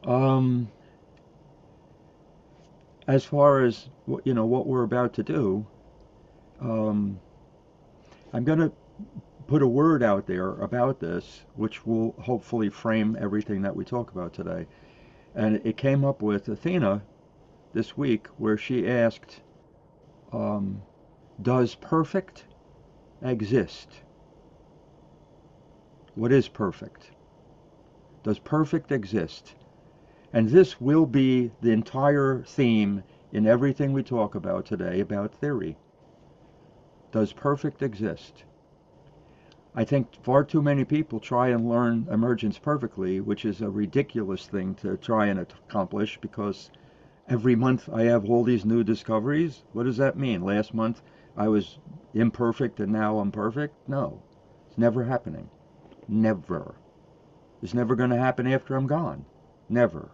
Um, as far as what we're about to do, um, I'm going to put a word out there about this, which will hopefully frame everything that we talk about today. And it came up with Athena this week, where she asked, um, "Does perfect exist? What is perfect? Does perfect exist?" And this will be the entire theme in everything we talk about today about theory. Does perfect exist? I think far too many people try and learn emergence perfectly, which is a ridiculous thing to try and accomplish because every month I have all these new discoveries. What does that mean? Last month I was imperfect and now I'm perfect? No, it's never happening. Never. It's never going to happen after I'm gone. Never.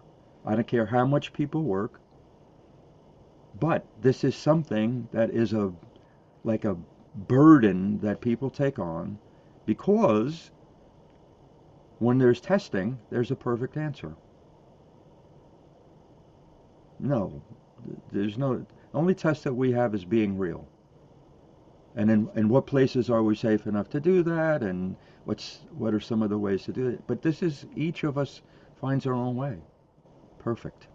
I don't care how much people work, but this is something that is like a burden that people take on because when there's testing, there's a perfect answer. No, there's no. Only test that we have is being real. And in what places are we safe enough to do that? And what are some of the ways to do it? But this is each of us finds our own way. Perfect.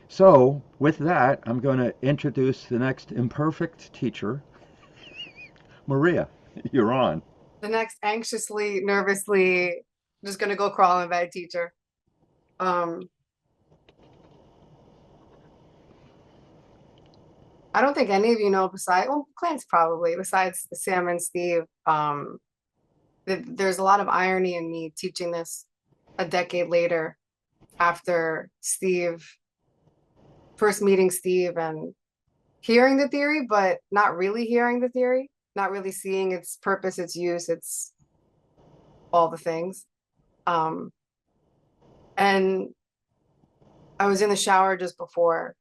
So with that, I'm going to introduce the next imperfect teacher, Maria. You're on. The next anxiously, nervously, just gonna go crawl in bed teacher. Um, I don't think any of you know besides, well, Clarence probably, besides Sam and Steve, there's a lot of irony in me teaching this a decade later after first meeting Steve and hearing the theory, but not really hearing the theory, not really seeing its purpose, its use, its all the things. Um, and I was in the shower just before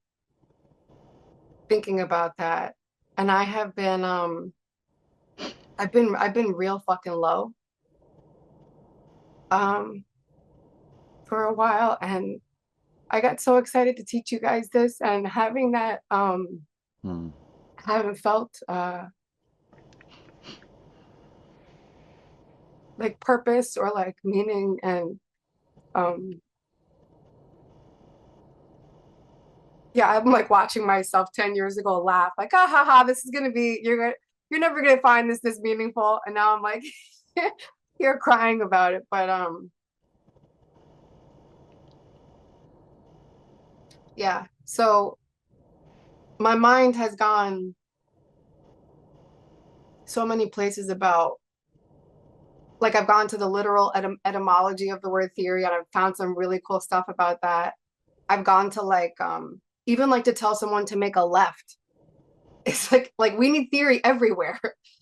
thinking about that. And I've been real fucking low um for a while, and I got so excited to teach you guys this, and having that Hmm. haven't felt like purpose or like meaning, and um yeah, I'm like watching myself 10 years ago laugh like, ah ha ha, this is gonna be, you're never gonna find this meaningful, and now I'm like here crying about it. But yeah, so my mind has gone so many places about, like, I've gone to the literal etymology of the word theory, and I've found some really cool stuff about that. I've gone to like even like to tell someone to make a left. It's like we need theory everywhere.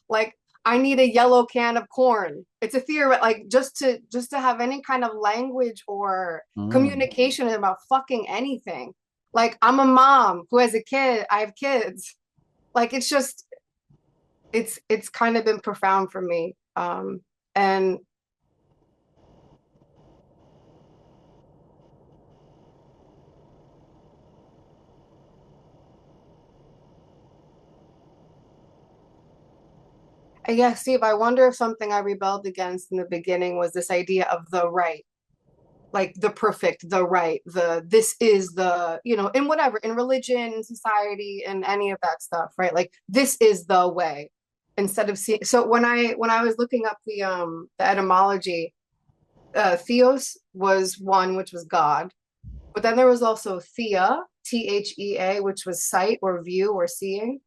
Like, I need a yellow can of corn. It's a theory, like just to have any kind of language or Hmm. communication about fucking anything. Like, I'm a mom who has a kid. I have kids. Like, it's just it's kind of been profound for me. And yeah, Steve, I wonder if something I rebelled against in the beginning was this idea of the right, like the perfect, the right, this is in whatever, in religion, in society, in any of that stuff, right? Like, this is the way. Instead of seeing, so when I was looking up the etymology, theos was one, which was God, but then there was also thea, thea, which was sight or view or seeing.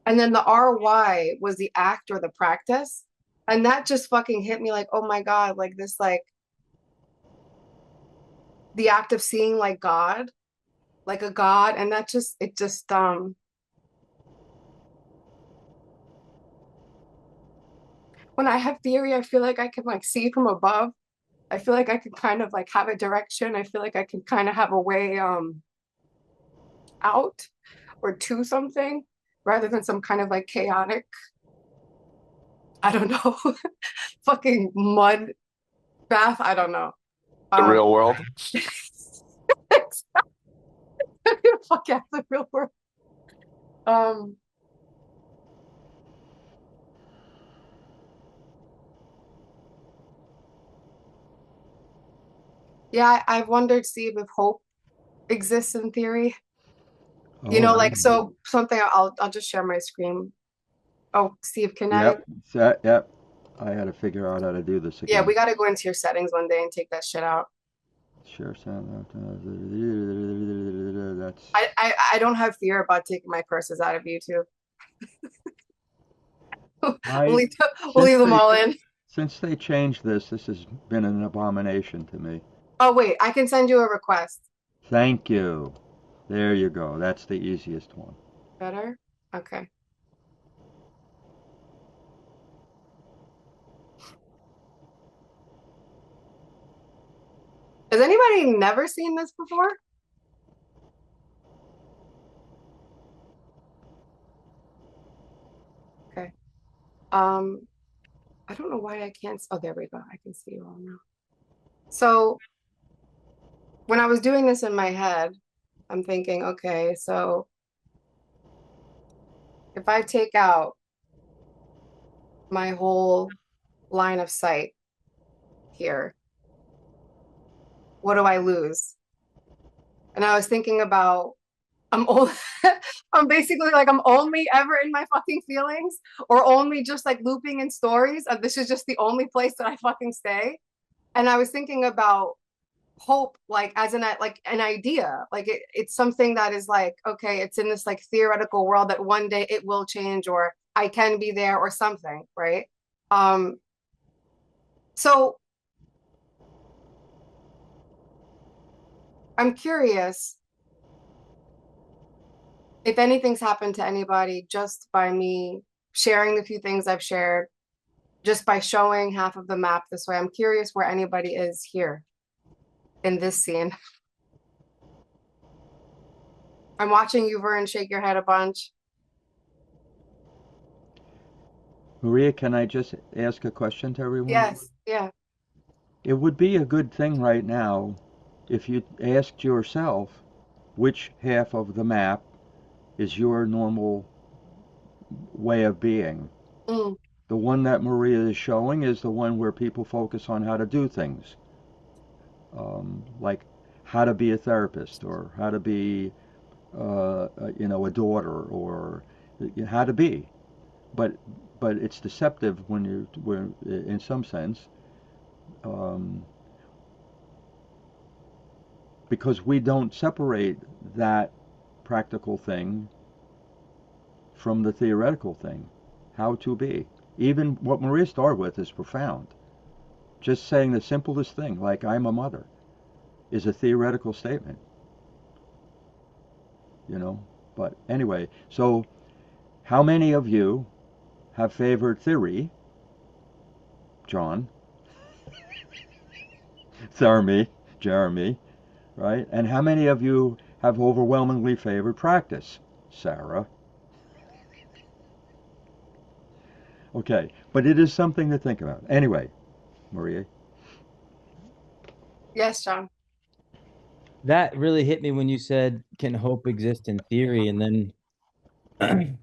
And then the ry was the act or the practice. And that just fucking hit me like, oh my God, like this, like the act of seeing like God, like a God. And that just, it just, when I have theory, I feel like I can like see from above. I feel like I can kind of like have a direction. I feel like I can kind of have a way out or to something rather than some kind of like chaotic, I don't know, fucking mud bath. I don't know. The Um, real world. fuck out of the real world. Um, yeah, I've wondered, Steve, if hope exists in theory. You Oh, know, I like know. so something I'll just share my screen. Oh, Steve, can I? Yep. Yep. I had to figure out how to do this Yeah, again. we got to go into your settings one day and take that shit out. Share sound. That's. I don't have fear about taking my curses out of YouTube. We'll I leave, we'll since leave them they all in. since they changed this, this has been an abomination to me. Oh, wait, I can send you a request. Thank you. There you go. That's the easiest one. Better? Okay. Has anybody never seen this before? Okay. Um, I don't know why I can't. Oh, there we go. I can see you all now. So when I was doing this in my head, I'm thinking, okay, so if I take out my whole line of sight here, what do I lose? And I was thinking about I'm all I'm basically like I'm only ever in my fucking feelings or only just like looping in stories. This is just the only place that I fucking stay. And I was thinking about hope like as an idea. Like it's something that is like, okay, it's in this like theoretical world that one day it will change or I can be there or something, right? Um, so I'm curious if anything's happened to anybody just by me sharing the few things I've shared, just by showing half of the map this way. I'm curious where anybody is here in this scene. I'm watching you, Vern, shake your head a bunch. Maria, can I just ask a question to everyone? Yes, yeah. It would be a good thing right now if you asked yourself which half of the map is your normal way of being. Mm, The one that Maria is showing is the one where people focus on how to do things, like how to be a therapist or how to be, a daughter or how to be. But but it's deceptive when in some sense, um, because we don't separate that practical thing from the theoretical thing, how to be. Even what Maria started with is profound. Just saying the simplest thing, like I'm a mother, is a theoretical statement, you know. But anyway, so how many of you have favored theory, John, Jeremy, right? And how many of you have overwhelmingly favored practice, Sarah? Okay, but it is something to think about. Anyway, Maria. yes, John. That really hit me when you said, "Can hope exist in theory?" And then I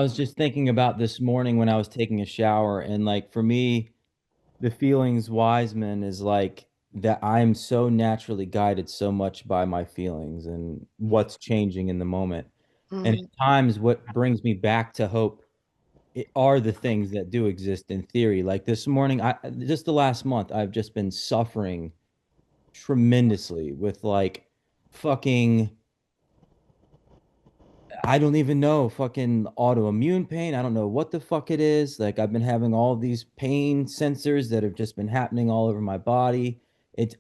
was just thinking about this morning when I was taking a shower, and like for me, the feelings Wiseman is like that I'm so naturally guided so much by my feelings and what's changing in the moment. And Mm, at times, what brings me back to hope are the things that do exist in theory. Like this morning, I just the last month, I've just been suffering tremendously with like fucking I don't even know fucking autoimmune pain. I don't know what the fuck it is. Like I've been having all these pain sensors that have just been happening all over my body.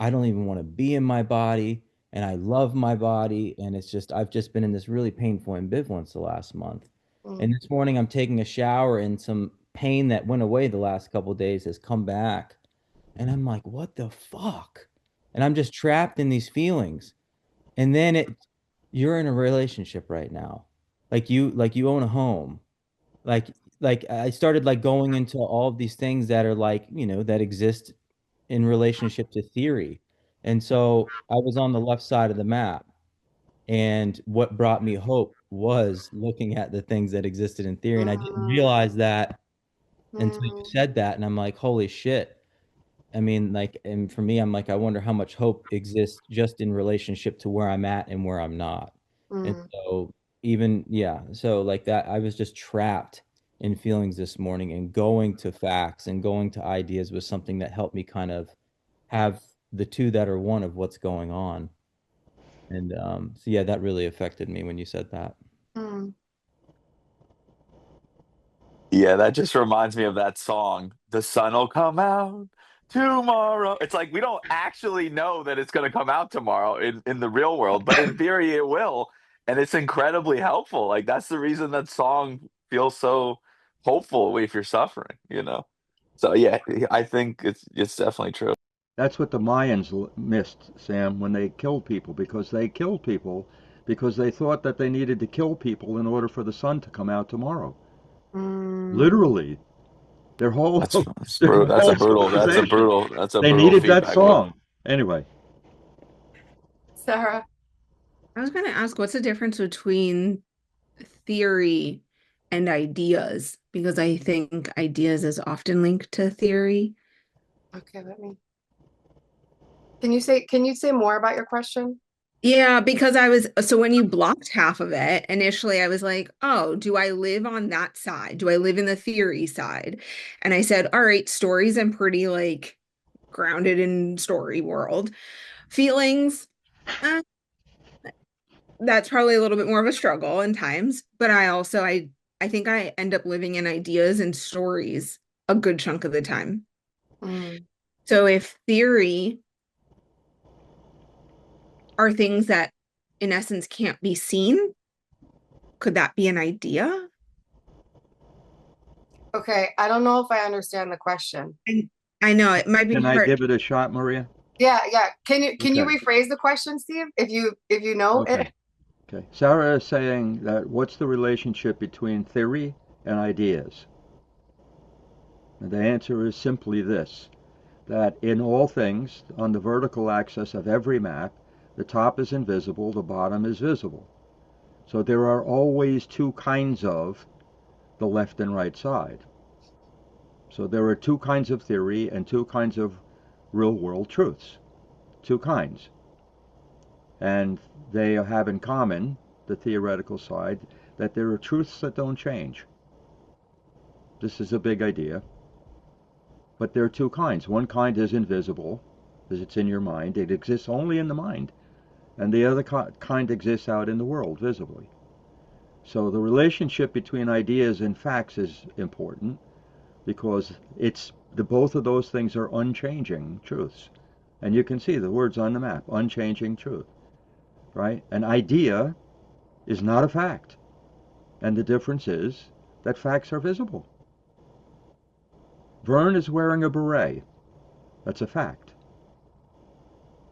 I don't even want to be in my body and I love my body and it's just I've just been in this really painful ambivalence the last month. And mm, this morning I'm taking a shower and some pain that went away the last couple of days has come back. And I'm like, what the fuck? And I'm just trapped in these feelings. And then you're in a relationship right now. Like you own a home. Like like I started like going into all of these things that are like, that exist in relationship to theory. And so I was on the left side of the map. And what brought me hope was looking at the things that existed in theory. And I didn't Mm, realize that until you mm, said that. And I'm like, holy shit. I mean, like, and for me, I'm like, I wonder how much hope exists just in relationship to where I'm at and where I'm not. And mm, so, even, yeah, so like that, I was just trapped in feelings this morning, and going to facts and going to ideas was something that helped me kind of have the two that are one of what's going on. And so, yeah, that really affected me when you said that. mm. Yeah, that just reminds me of that song, "The sun will come out tomorrow." It's like we don't actually know that it's going to come out tomorrow in the real world, but in theory it will, and it's incredibly helpful. Like that's the reason that song feels so hopeful if you're suffering, you know. So yeah, I think it's definitely true. That's what the Mayans missed, Sam, when they killed people, because they killed people because they thought that they needed to kill people in order for the sun to come out tomorrow. Mm. Literally, their whole That's their brutal. That's a whole brutal. civilization. That's a They brutal needed that feedback loop. song. Anyway, Sarah. I was going to ask, what's the difference between theory and ideas? Because I think ideas is often linked to theory. Okay, let me. Can you say more about your question? Yeah, because so when you blocked half of it, initially I was like, oh, do I live on that side? Do I live in the theory side? And I said, all right, stories, I'm pretty like grounded in story world. Feelings, eh, that's probably a little bit more of a struggle in times, but I think I end up living in ideas and stories a good chunk of the time. Mm. So if theory are things that in essence can't be seen, could that be an idea? Okay, I don't know if I understand the question. And I know it might be can I hard. give it a shot, Maria? Yeah, yeah. Can you Okay, rephrase the question, Steve? If you know it? okay, okay. Sarah is saying that what's the relationship between theory and ideas? And the answer is simply this, that in all things, on the vertical axis of every map, the top is invisible, the bottom is visible. So there are always two kinds of the left and right side. So there are two kinds of theory and two kinds of real world truths. Two kinds. And they have in common, the theoretical side, that there are truths that don't change. This is a big idea. But there are two kinds. One kind is invisible, because it's in your mind. It exists only in the mind. And the other kind exists out in the world, visibly. So the relationship between ideas and facts is important because both of those things are unchanging truths. And you can see the words on the map, unchanging truth, right? An idea is not a fact. And the difference is that facts are visible. Vern is wearing a beret. That's a fact.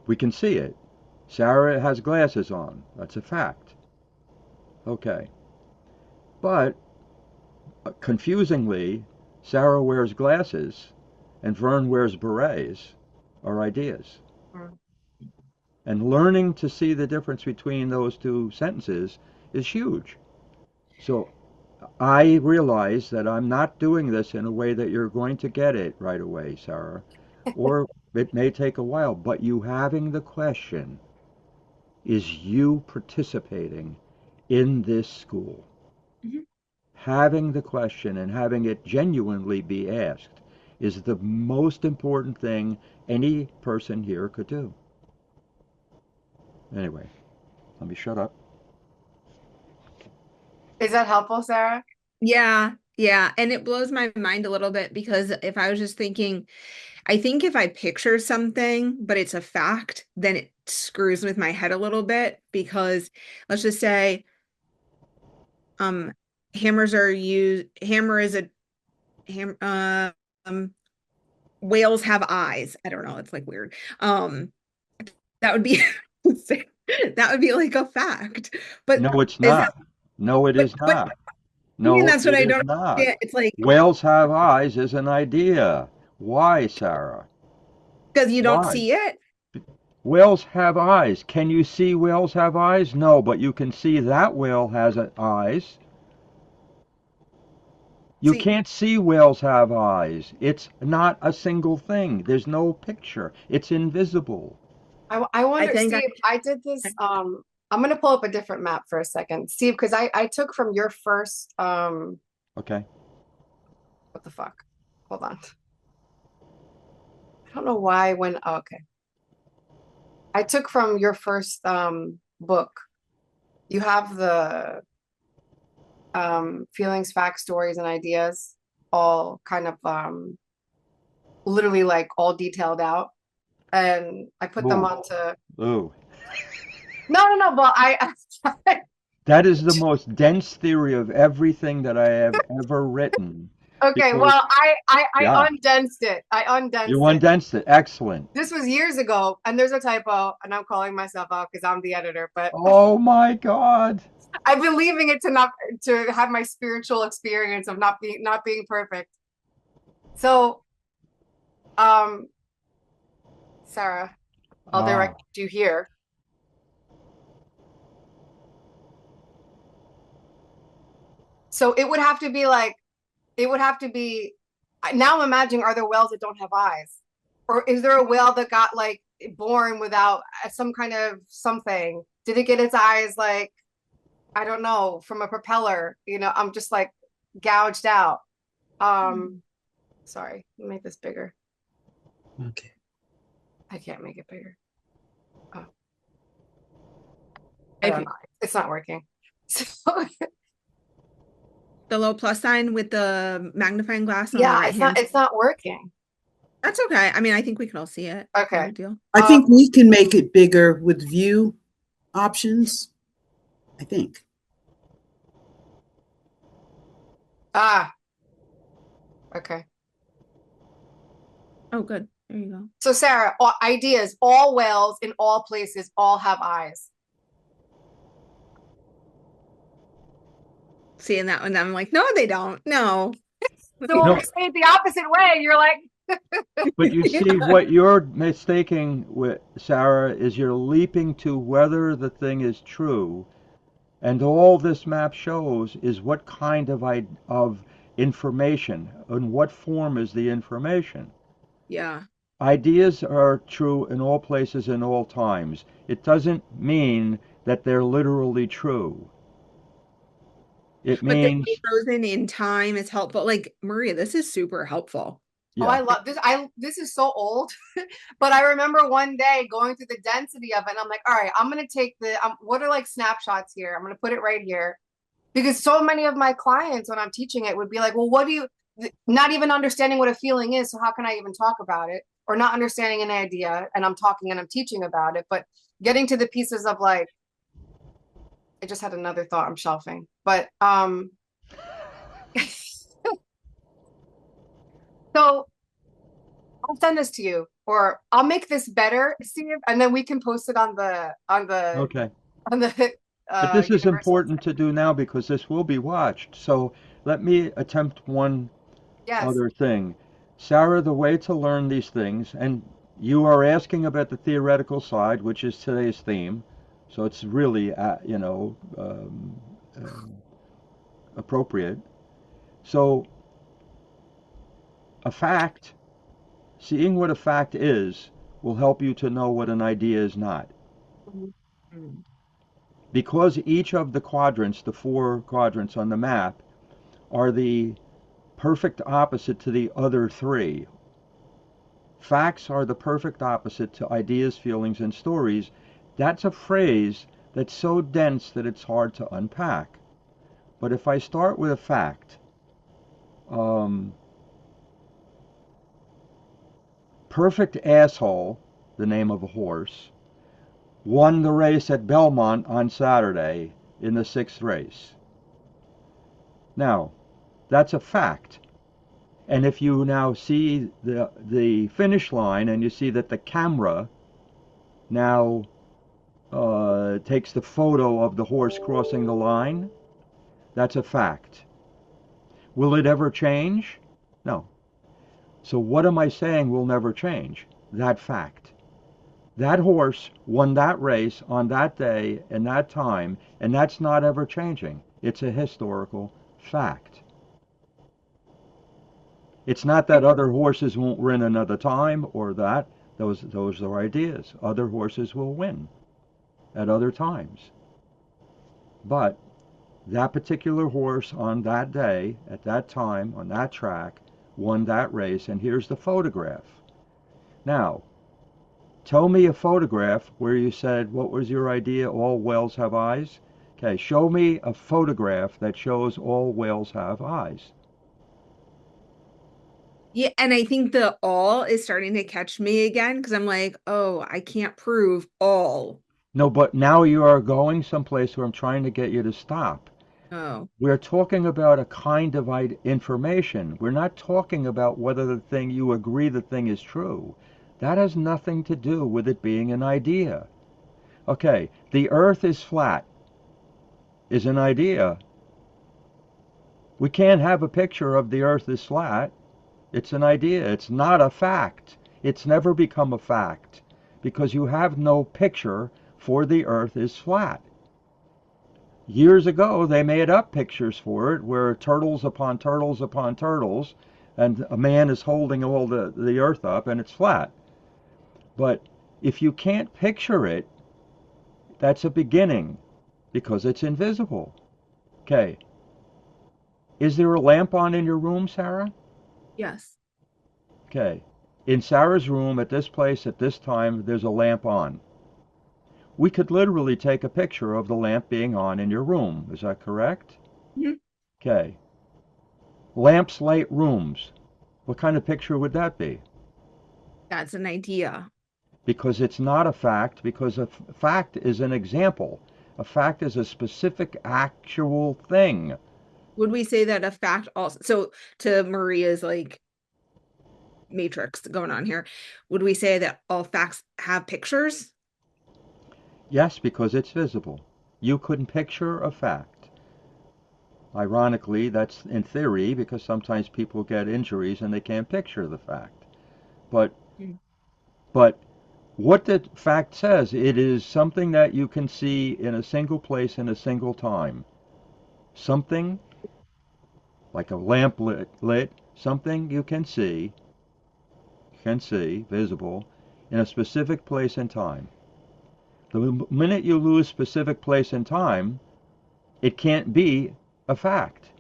We can see it. Sarah has glasses on. That's a fact. Okay. But confusingly, Sarah wears glasses and Vern wears berets are ideas. Mm. And learning to see the difference between those two sentences is huge. So I realize that I'm not doing this in a way that you're going to get it right away, Sarah, or it may take a while, but you having the question is you participating in this school. Mhm. Having the question and having it genuinely be asked is the most important thing any person here could do. Anyway, let me shut up. Is that helpful, Sarah? Yeah, yeah. And it blows my mind a little bit because if I was just thinking, I think if I picture something, but it's a fact, then it screws with my head a little bit because let's just say, um, hammer is a ham, whales have eyes. I don't know. It's like weird. That would be that would be like a fact. But No, it's is that not. No, it is but not. I mean No, that's what it I is don't not. understand. It's like Whales have eyes is an idea. Why, Sarah? because you don't Why? see it. Whales have eyes. Can you see whales have eyes? No, but you can see that whale has eyes. You See, can't see whales have eyes. It's not a single thing. There's no picture. It's invisible. I I wonder, think Steve, I did this, I'm gonna pull up a different map for a second, Steve, because I took from your first, Okay. what the fuck? Hold on. I don't know why when, oh, okay. I took from your first book. You have the feelings, facts, stories, and ideas all kind of literally like all detailed out. And I put them Ooh. onto Ooh. no, but I That is the most dense theory of everything that I have ever written. okay, Because, well, I yeah, undensed it. I you undensed it. undensed it. Excellent. This was years ago, and there's a typo, and I'm calling myself out because I'm the editor, but Oh my God. I've been leaving it to not to have my spiritual experience of not being perfect. So, um, Sarah, I'll Ah. direct you here. So it would have to be like, it would have to be, now I'm imagining, are there whales that don't have eyes? Or is there a whale that got like born without some kind of something? Did it get its eyes like, I don't know, from a propeller? You know, I'm just like gouged out. Sorry, make this bigger. Okay. I can't make it bigger. Oh, I if don't you, know. It's not working. So, the little plus sign with the magnifying glass on the yeah, right hand. it's not working. That's okay. I mean, I think we can all see it. No Okay. big deal. I think we can make it bigger with view options. I think. Ah, okay. Oh, good. There you go. So Sarah, ideas, all whales in all places all have eyes. Seeing that one, I'm like, no, they don't. No. So when No, we say it the opposite way, you're like, but you see, Yeah. what you're mistaking with, Sarah, is you're leaping to whether the thing is true. And all this map shows is what kind of information, and what form is the information. Yeah. Ideas are true in all places and all times. It doesn't mean that they're literally true. It But the means, frozen in time is helpful. Like, Maria, this is super helpful. oh, yeah. I love this. This is so old, but I remember one day going through the density of it. And I'm like, all right, I'm gonna take what are like snapshots here? I'm gonna put it right here because so many of my clients, when I'm teaching it, would be like, well, what do you? Not even understanding what a feeling is, so how can I even talk about it? Or not understanding an idea, and I'm talking and I'm teaching about it, but getting to the pieces of like, I just had another thought I'm shelving, but so I'll send this to you, or I'll make this better, Steve, and then we can post it on the Okay. on the But this is universal. important to do now because this will be watched. So let me attempt one Yes. other thing. Sarah, the way to learn these things, and you are asking about the theoretical side, which is today's theme, so it's really, appropriate. So, a fact, seeing what a fact is, will help you to know what an idea is not. Mhm. Mm. Because each of the quadrants, the four quadrants on the map, are the perfect opposite to the other three. Facts are the perfect opposite to ideas, feelings, and stories. That's a phrase that's so dense that it's hard to unpack. But if I start with a fact, um, Perfect Asshole, the name of a horse, won the race at Belmont on Saturday in the sixth race. Now, that's a fact. And if you now see the finish line and you see that the camera now takes the photo of the horse crossing the line, that's a fact. Will it ever change? No. So what am I saying will never change? That fact. That horse won that race on that day and that time, and that's not ever changing. It's a historical fact. It's not that other horses won't win another time or that. Those are ideas. Other horses will win at other times. But that particular horse on that day, at that time, on that track, won that race, and here's the photograph. Now, tell me a photograph where you said, what was your idea? All whales have eyes? Okay, show me a photograph that shows all whales have eyes. Yeah, and I think the all is starting to catch me again because I'm like, oh, I can't prove all. No, but now you are going someplace where I'm trying to get you to stop. Oh, We're talking about a kind of information. We're not talking about whether the thing you agree the thing is true. That has nothing to do with it being an idea. Okay, the earth is flat is an idea. We can't have a picture of the earth is flat. It's an idea. It's not a fact. It's never become a fact because you have no picture for the earth is flat. Years ago, they made up pictures for it where turtles upon turtles upon turtles, and a man is holding all the earth up and it's flat. But if you can't picture it, that's a beginning because it's invisible. Okay. Is there a lamp on in your room, Sarah? yes. Okay. In Sarah's room at this place at this time, there's a lamp on. We could literally take a picture of the lamp being on in your room. Is that correct? Mhm. Okay. Lamps light rooms. What kind of picture would that be? That's an idea. Because it's not a fact, because a fact is an example. A fact is a specific actual thing. Would we say that a fact also, so to Maria's like matrix going on here, would we say that all facts have pictures? Yes, because it's visible. You couldn't picture a fact. Ironically, that's in theory because sometimes people get injuries and they can't picture the fact. But Mm. but what the fact says, it is something that you can see in a single place in a single time. Something like a lamp lit, something you can see, visible, in a specific place and time. The minute you lose specific place and time, it can't be a fact.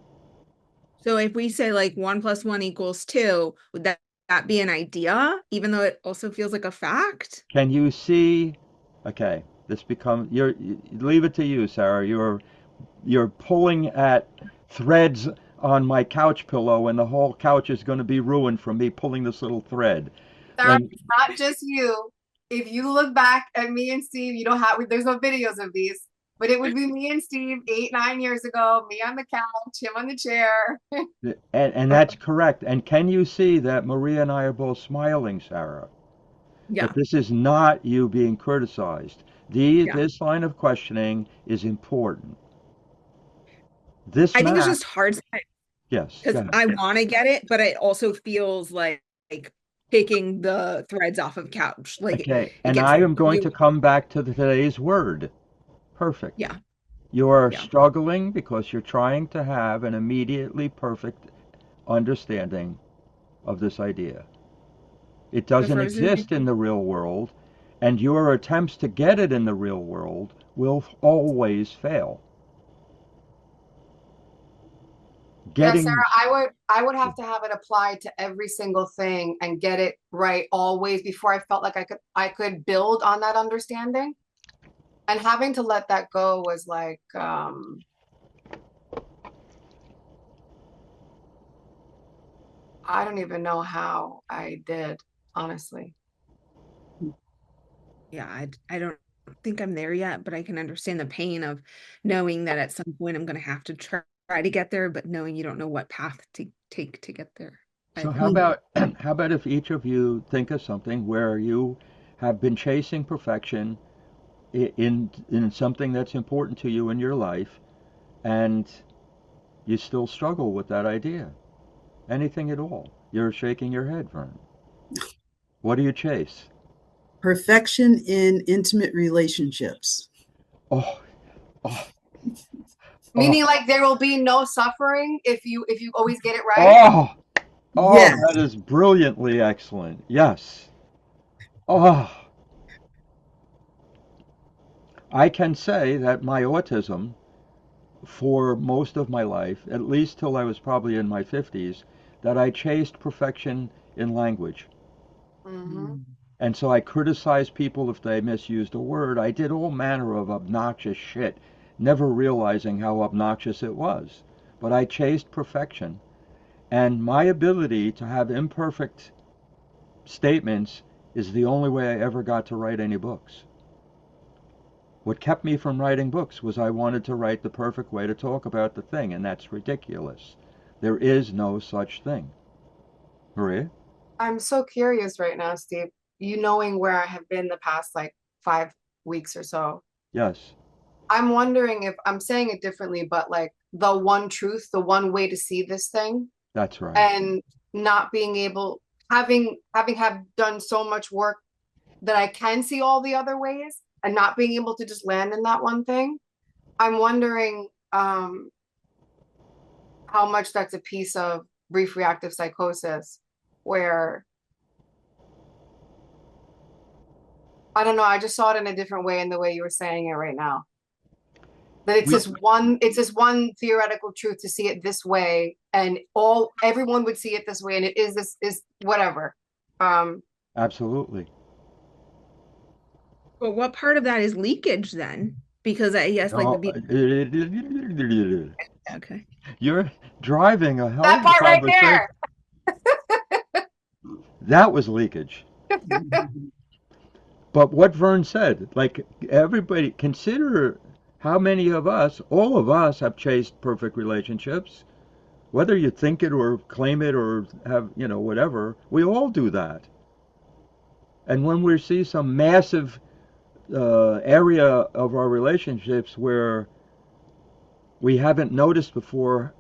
So if we say like 1 + 1 = 2, would that be an idea, even though it also feels like a fact? Can you see? Okay, this becomes leave it to you, Sarah. You're pulling at threads on my couch pillow, and the whole couch is going to be ruined from me pulling this little thread. Sarah, And it's not just you. If you look back at me and Steve, you don't have, there's no videos of these, but it would be me and Steve 8, 9 years ago, me on the couch, him on the chair. and that's correct. And can you see that Maria and I are both smiling, Sarah? That Yeah, this is not you being criticized. yeah. This line of questioning is important. This I think it's map, just hard yes, go because ahead. I want to get it, but it also feels like picking the threads off of couch. Like Okay, it and gets I am going to really, come back to today's word. Perfect. yeah, You are yeah. struggling because you're trying to have an immediately perfect understanding of this idea. It The doesn't frozen. exist in the real world, and your attempts to get it in the real world will always fail. Yeah, Sarah, Getting I would have to have it applied to every single thing and get it right always before I felt like I could build on that understanding. And having to let that go was like I don't even know how I did, honestly. Yeah, I don't think I'm there yet, but I can understand the pain of knowing that at some point I'm going to have to try to get there, but knowing you don't know what path to take to get there So how either. about how about if each of you think of something where you have been chasing perfection in something that's important to you in your life and you still struggle with that idea? Anything at all? You're shaking your head, Vern. What do you chase? Perfection in intimate relationships. Oh, oh, oh, Meaning like there will be no suffering if you always get it right. oh, oh, Yes. that is brilliantly excellent. Yes. Oh, I can say that my autism, for most of my life, at least till I was probably in my 50s, that I chased perfection in language. Hmm. And so I criticized people if they misused a word. I did all manner of obnoxious shit, never realizing how obnoxious it was. But I chased perfection. And my ability to have imperfect statements is the only way I ever got to write any books. What kept me from writing books was I wanted to write the perfect way to talk about the thing, and that's ridiculous. There is no such thing. Maria? I'm so curious right now, Steve. You knowing where I have been the past like 5 weeks or so. Yes, I'm wondering if I'm saying it differently, but like the one truth, the one way to see this thing, that's right. and not being able, having have done so much work that I can see all the other ways and not being able to just land in that one thing. I'm wondering how much that's a piece of brief reactive psychosis, where I don't know, I just saw it in a different way in the way you were saying it right now. That We, it's this one theoretical truth to see it this way, and everyone would see it this way, and it is this is whatever. Um, absolutely. Well, what part of that is leakage then? Because I guess like No, okay. you're driving a hell that of a part right conversation. there. That was leakage. But what Vern said, like everybody, consider how many of us, all of us, have chased perfect relationships. Whether you think it or claim it or have, whatever, we all do that. And when we see some massive area of our relationships where we haven't noticed before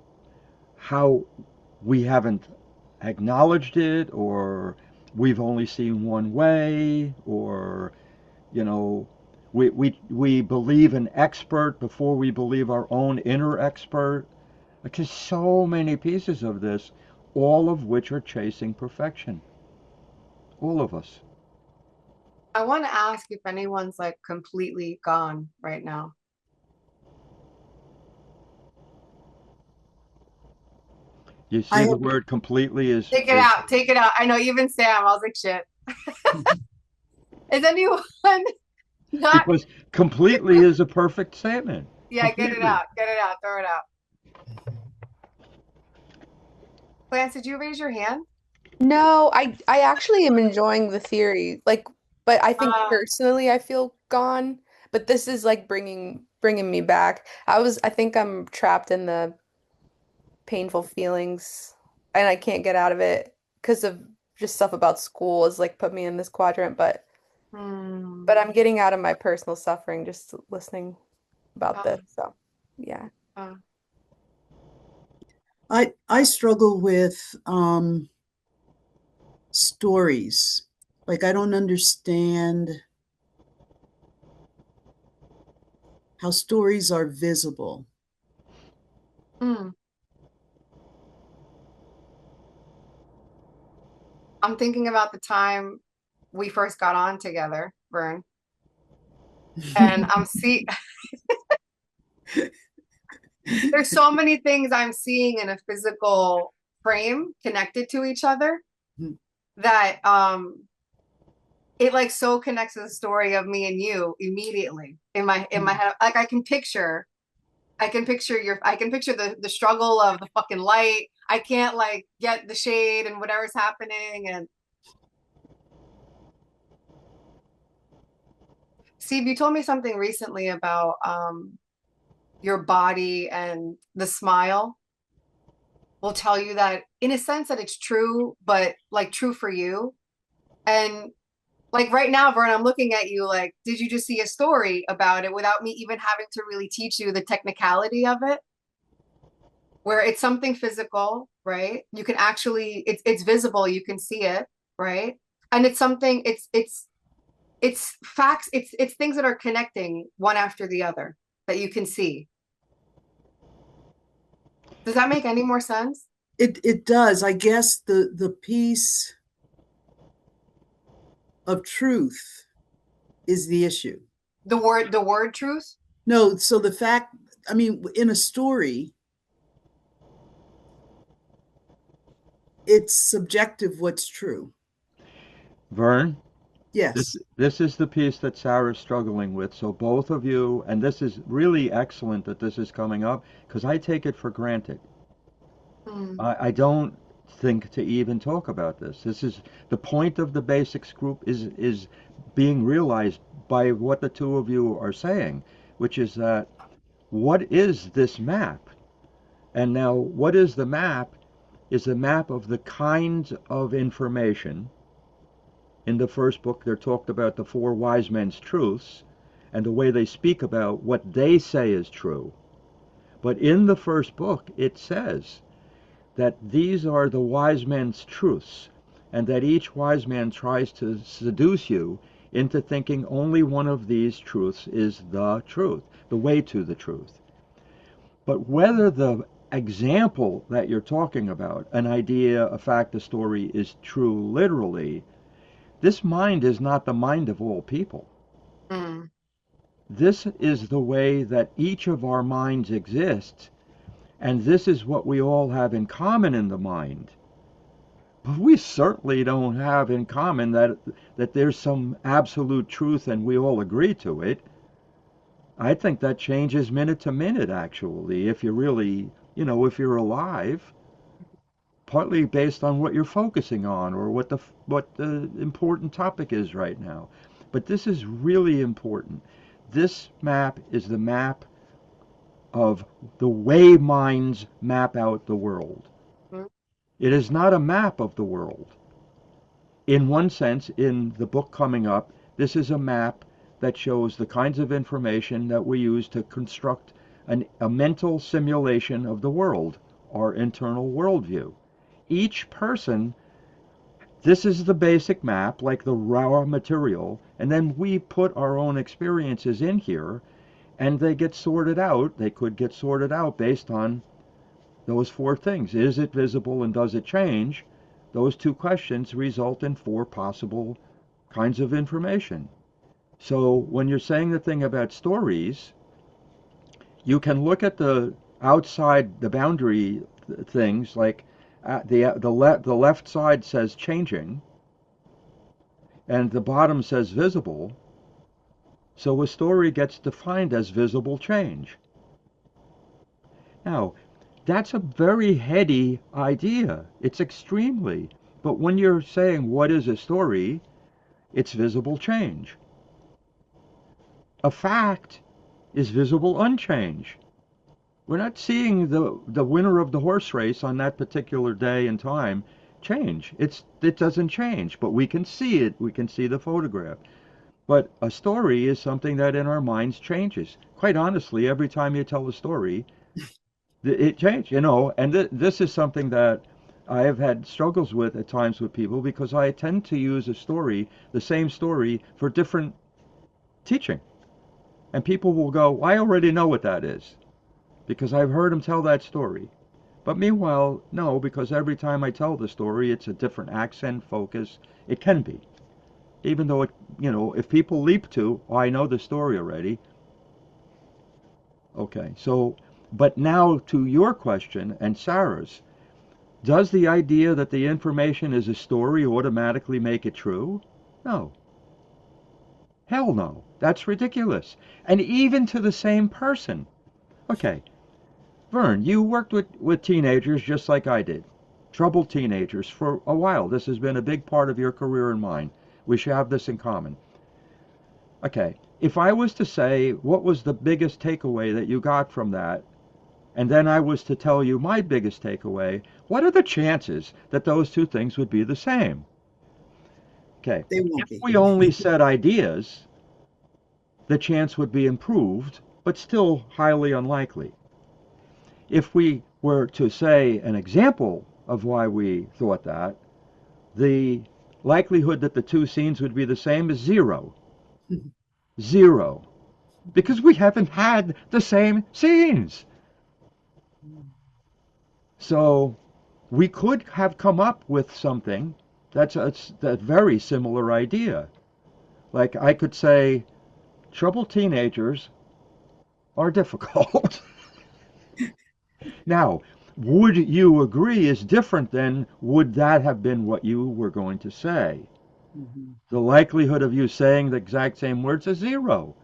how we haven't acknowledged it, or we've only seen one way, or you know we believe an expert before we believe our own inner expert. Like there's so many pieces of this, all of which are chasing perfection, all of us. I want to ask if anyone's like completely gone right now. You I see the have, word completely is Take it out, take it out. I know, even Sam, I was like, shit. Is anyone not? because completely is a perfect statement. Yeah, Completely. get it out, throw it out. Lance, did you raise your hand? No, I actually am enjoying the theory. Like, but I think Uh, personally I feel gone, but this is like bringing me back. I think I'm trapped in the painful feelings and I can't get out of it because of just stuff about school has like put me in this quadrant, but hmm. I'm getting out of my personal suffering just listening about uh, this. So, yeah. uh. I struggle with stories. Like I don't understand how stories are visible. Hmm. I'm thinking about the time we first got on together, Vern, and there's so many things I'm seeing in a physical frame connected to each other that it like so connects to the story of me and you immediately in my head. Like I can picture the struggle of the fucking light. I can't like get the shade and whatever's happening. And Steve, you told me something recently about your body and the smile will tell you that in a sense that it's true, but like true for you. And like right now, Vern, I'm looking at you like, did you just see a story about it without me even having to really teach you the technicality of it? Where it's something physical, right? You can actually, it's visible, you can see it, right? And it's something, it's it's facts, it's things that are connecting one after the other that you can see. Does that make any more sense? It does. I guess the piece of truth is the issue. The word truth? No, so the fact, I mean, in a story, it's subjective what's true. Vern, this Yes. this is the piece that Sarah's struggling with. So both of you, and this is really excellent that this is coming up because I take it for granted. Mm, I don't think to even talk about this. This is the point of the basics group is being realized by what the two of you are saying, which is that what is this map? And now what is the map is a map of the kinds of information. In the first book, they're talked about the four wise men's truths and the way they speak about what they say is true. But in the first book, it says that these are the wise men's truths, and that each wise man tries to seduce you into thinking only one of these truths is the truth, the way to the truth. But whether the example that you're talking about, an idea, a fact, a story, is true literally, this mind is not the mind of all people. mm, This is the way that each of our minds exists, and this is what we all have in common in the mind. But we certainly don't have in common that there's some absolute truth and we all agree to it. I think that changes minute to minute, actually, if you're really, if you're alive, partly based on what you're focusing on or what the important topic is right now. But this is really important. This map is the map of the way minds map out the world. mm, It is not a map of the world. In one sense, in the book coming up, this is a map that shows the kinds of information that we use to construct a mental simulation of the world, our internal worldview. Each person, this is the basic map, like the raw material, and then we put our own experiences in here, and they get sorted out. They could get sorted out based on those four things. Is it visible and does it change? Those two questions result in four possible kinds of information. So when you're saying the thing about stories, you can look at the outside, the boundary things, like the left side says changing, and the bottom says visible. So a story gets defined as visible change. Now, that's a very heady idea. It's extremely. But when you're saying what is a story, it's visible change. A fact is visible unchange. We're not seeing the winner of the horse race on that particular day and time change. It doesn't change, but we can see it. We can see the photograph. But a story is something that in our minds changes. Quite honestly, every time you tell a story, it changed, and this is something that I have had struggles with at times with people because I tend to use a story, the same story, for different teaching. And people will go, "I already know what that is because I've heard them tell that story." But meanwhile, no, because every time I tell the story, it's a different accent, focus. It can be. Even though if people leap to, "Oh, I know the story already." Okay, so, but now to your question and Sarah's, does the idea that the information is a story automatically make it true? No. Hell no. That's ridiculous. And even to the same person. Okay, Vern, you worked with teenagers just like I did. Troubled teenagers for a while. This has been a big part of your career and mine. We should have this in common. Okay, if I was to say what was the biggest takeaway that you got from that, and then I was to tell you my biggest takeaway, what are the chances that those two things would be the same? Okay, They won't if be. we only said ideas, the chance would be improved, but still highly unlikely. If we were to say an example of why we thought that, the likelihood that the two scenes would be the same is zero. Zero. Because we haven't had the same scenes. So we could have come up with something that's a very similar idea. Like I could say, troubled teenagers are difficult. Now, would you agree is different than would that have been what you were going to say? Mhm. The likelihood of you saying the exact same words is zero.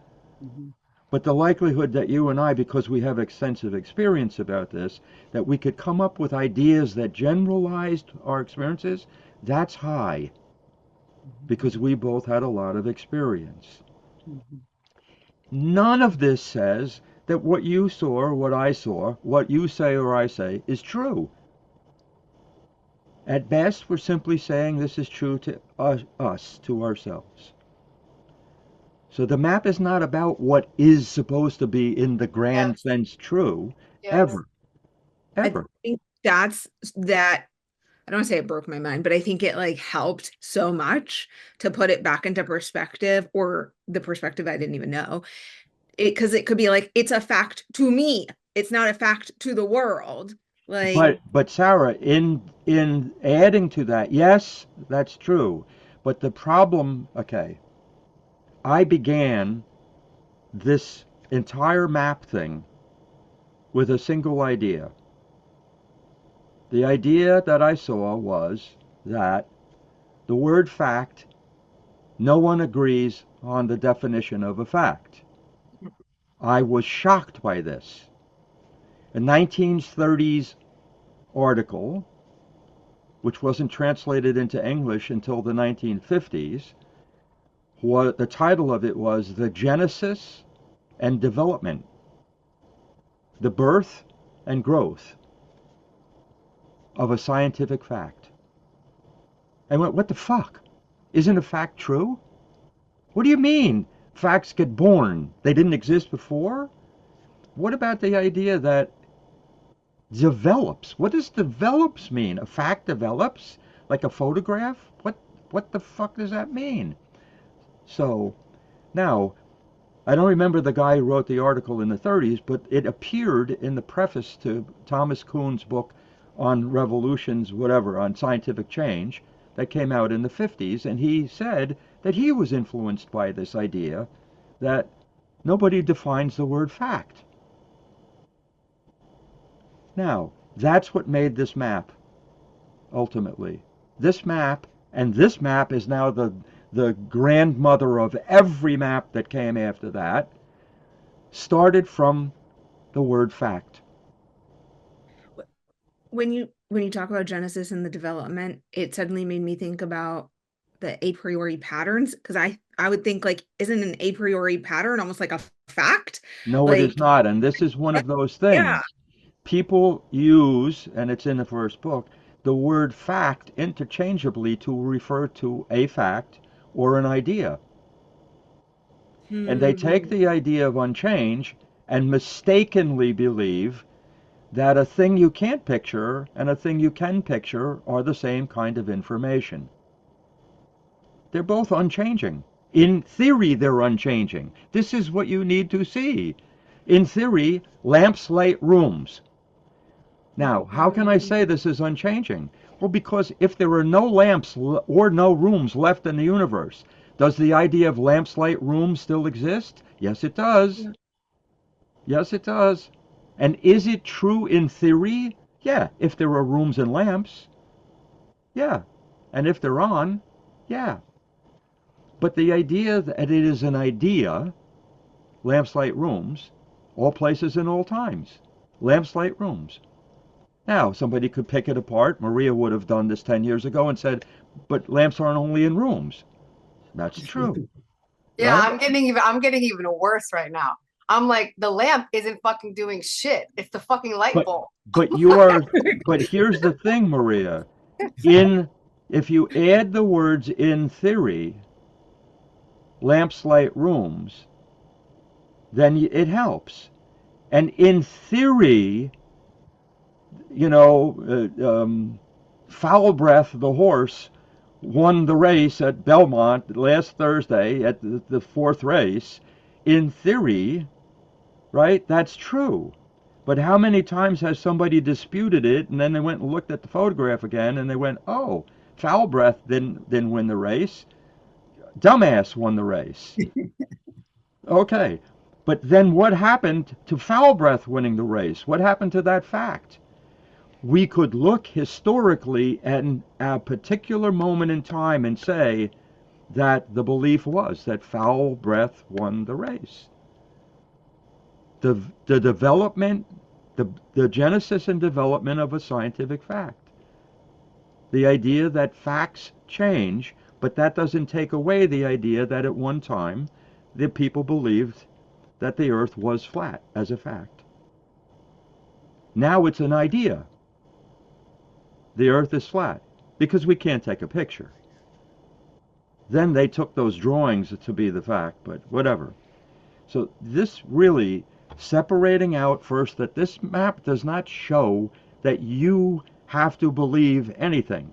Mhm. But the likelihood that you and I, because we have extensive experience about this, that we could come up with ideas that generalized our experiences, that's high because we both had a lot of experience. Mhm. None of this says that what you saw or what I saw, what you say or I say, is true. At best, we're simply saying this is true to us, to ourselves. So the map is not about what is supposed to be in the grand Yes. sense true, Yes. ever, I ever. think that I don't want to say it broke my mind, but I think it like helped so much to put it back into perspective, or the perspective I didn't even know. Because it could be like it's a fact to me. It's not a fact to the world. Like, But Sarah, in adding to that, yes, that's true. But the problem, okay, I began this entire map thing with a single idea. The idea that I saw was that the word fact, no one agrees on the definition of a fact. I was shocked by this. A 1930s article, which wasn't translated into English until the 1950s, the title of it was The Genesis and Development, the Birth and Growth of a Scientific Fact. I went, what the fuck? Isn't a fact true? What do you mean? Facts get born. They didn't exist before? What about the idea that develops? What does develops mean? A fact develops? Like a photograph? What the fuck does that mean? So now I don't remember the guy who wrote the article in the 30s, but it appeared in the preface to Thomas Kuhn's book on revolutions, whatever, on scientific change, that came out in the 50s, and he said that he was influenced by this idea that nobody defines the word fact. Now, that's what made this map, ultimately. This map, and this map is now the grandmother of every map that came after that, started from the word fact. when you talk about Genesis and the development, it suddenly made me think about the a priori patterns, because I would think like, isn't an a priori pattern almost like a fact? No, it is Like, not. And this is one of those yeah. things. People use, and it's in the first book, the word fact interchangeably to refer to a fact or an idea. And they Hmm. take the idea of unchange and mistakenly believe that a thing you can't picture and a thing you can picture are the same kind of information. They're both unchanging. In theory, they're unchanging. This is what you need to see. In theory, lamps light rooms. Now, how can I say this is unchanging? Well, because if there are no lamps or no rooms left in the universe, does the idea of lamps light rooms still exist? Yes, it does. Yeah. Yes, it does. And is it true in theory? Yeah, if there are rooms and lamps. Yeah. And if they're on, yeah. But the idea that it is an idea, lamps light rooms, all places and all times. Lamps light rooms. Now, somebody could pick it apart. Maria would have done this 10 years ago and said, but lamps aren't only in rooms. That's true, Yeah, right? I'm getting even worse right now. I'm like, the lamp isn't fucking doing shit. It's the fucking light But bulb. but you're but here's the thing, Maria. In If you add the words in theory, lamps light rooms, then it helps. And in theory, you know, foul breath the horse won the race at Belmont last Thursday at the fourth race, in theory, right, that's true. But how many times has somebody disputed it and then they went and looked at the photograph again and they went, oh, Foul Breath didn't win the race. Dumbass won the race. Okay. But then what happened to Foul Breath winning the race? What happened to that fact? We could look historically at a particular moment in time and say that the belief was that Foul Breath won the race. The development, the genesis and development of a scientific fact. The idea that facts change, but that doesn't take away the idea that at one time the people believed that the earth was flat as a fact. Now it's an idea. The earth is flat because we can't take a picture. Then they took those drawings to be the fact, but whatever. So this really separating out first that this map does not show that you have to believe anything.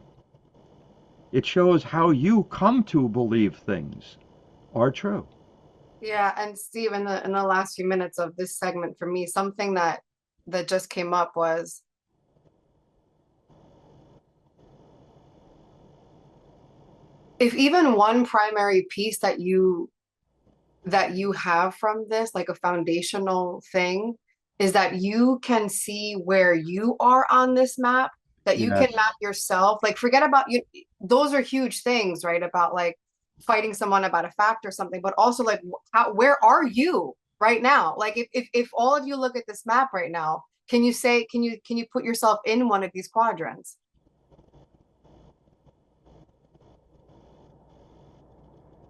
It shows how you come to believe things are true. Yeah, and Steve, in the last few minutes of this segment for me, something that just came up was if even one primary piece that you have from this, like a foundational thing, is that you can see where you are on this map, that you can Yes. map yourself. Like, forget about you. Those are huge things, right? About like fighting someone about a fact or something, but also like where are you right now? Like, if all of you look at this map right now, can you say, can you put yourself in one of these quadrants?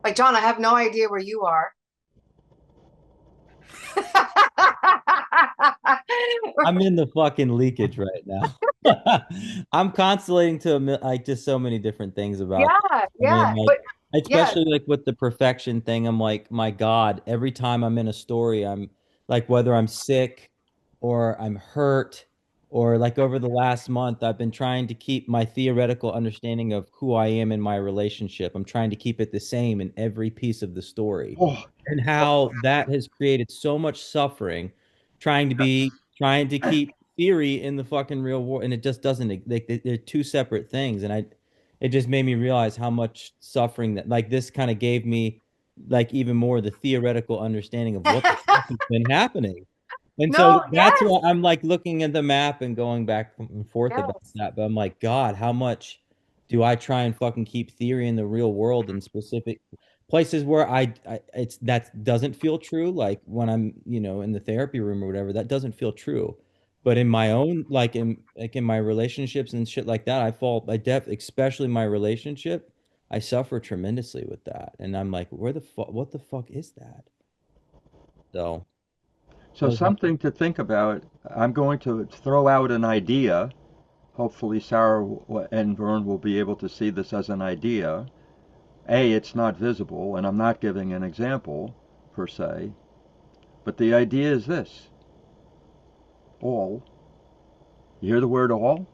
Like, John, I have no idea where you are. I'm in the fucking leakage right now. I'm constellating to like just so many different things about this. Yeah, I mean, yeah, like but yeah, especially like with the perfection thing, I'm like, my God, every time I'm in a story, I'm like, whether I'm sick or I'm hurt, or like over the last month, I've been trying to keep my theoretical understanding of who I am in my relationship. I'm trying to keep it the same in every piece of the story, Oh, and how that has created so much suffering trying to keep theory in the fucking real world, and it just doesn't, like, they're two separate things. And I it just made me realize how much suffering that, like, this kind of gave me like even more the theoretical understanding of what the fuck has been happening. And so no, that's yes, why I'm like looking at the map and going back and forth about yes. that. But I'm like, God, how much do I try and fucking keep theory in the real world in specific places where I it's that doesn't feel true, like when I'm, in the therapy room or whatever, that doesn't feel true. But in my own, like in my relationships and shit like that, especially my relationship, I suffer tremendously with that. And I'm like, what the fuck is that? So so those something to think about. I'm going to throw out an idea. Hopefully, Sarah and Vern will be able to see this as an idea. A, it's not visible, and I'm not giving an example per se, but the idea is this: all. You hear the word all?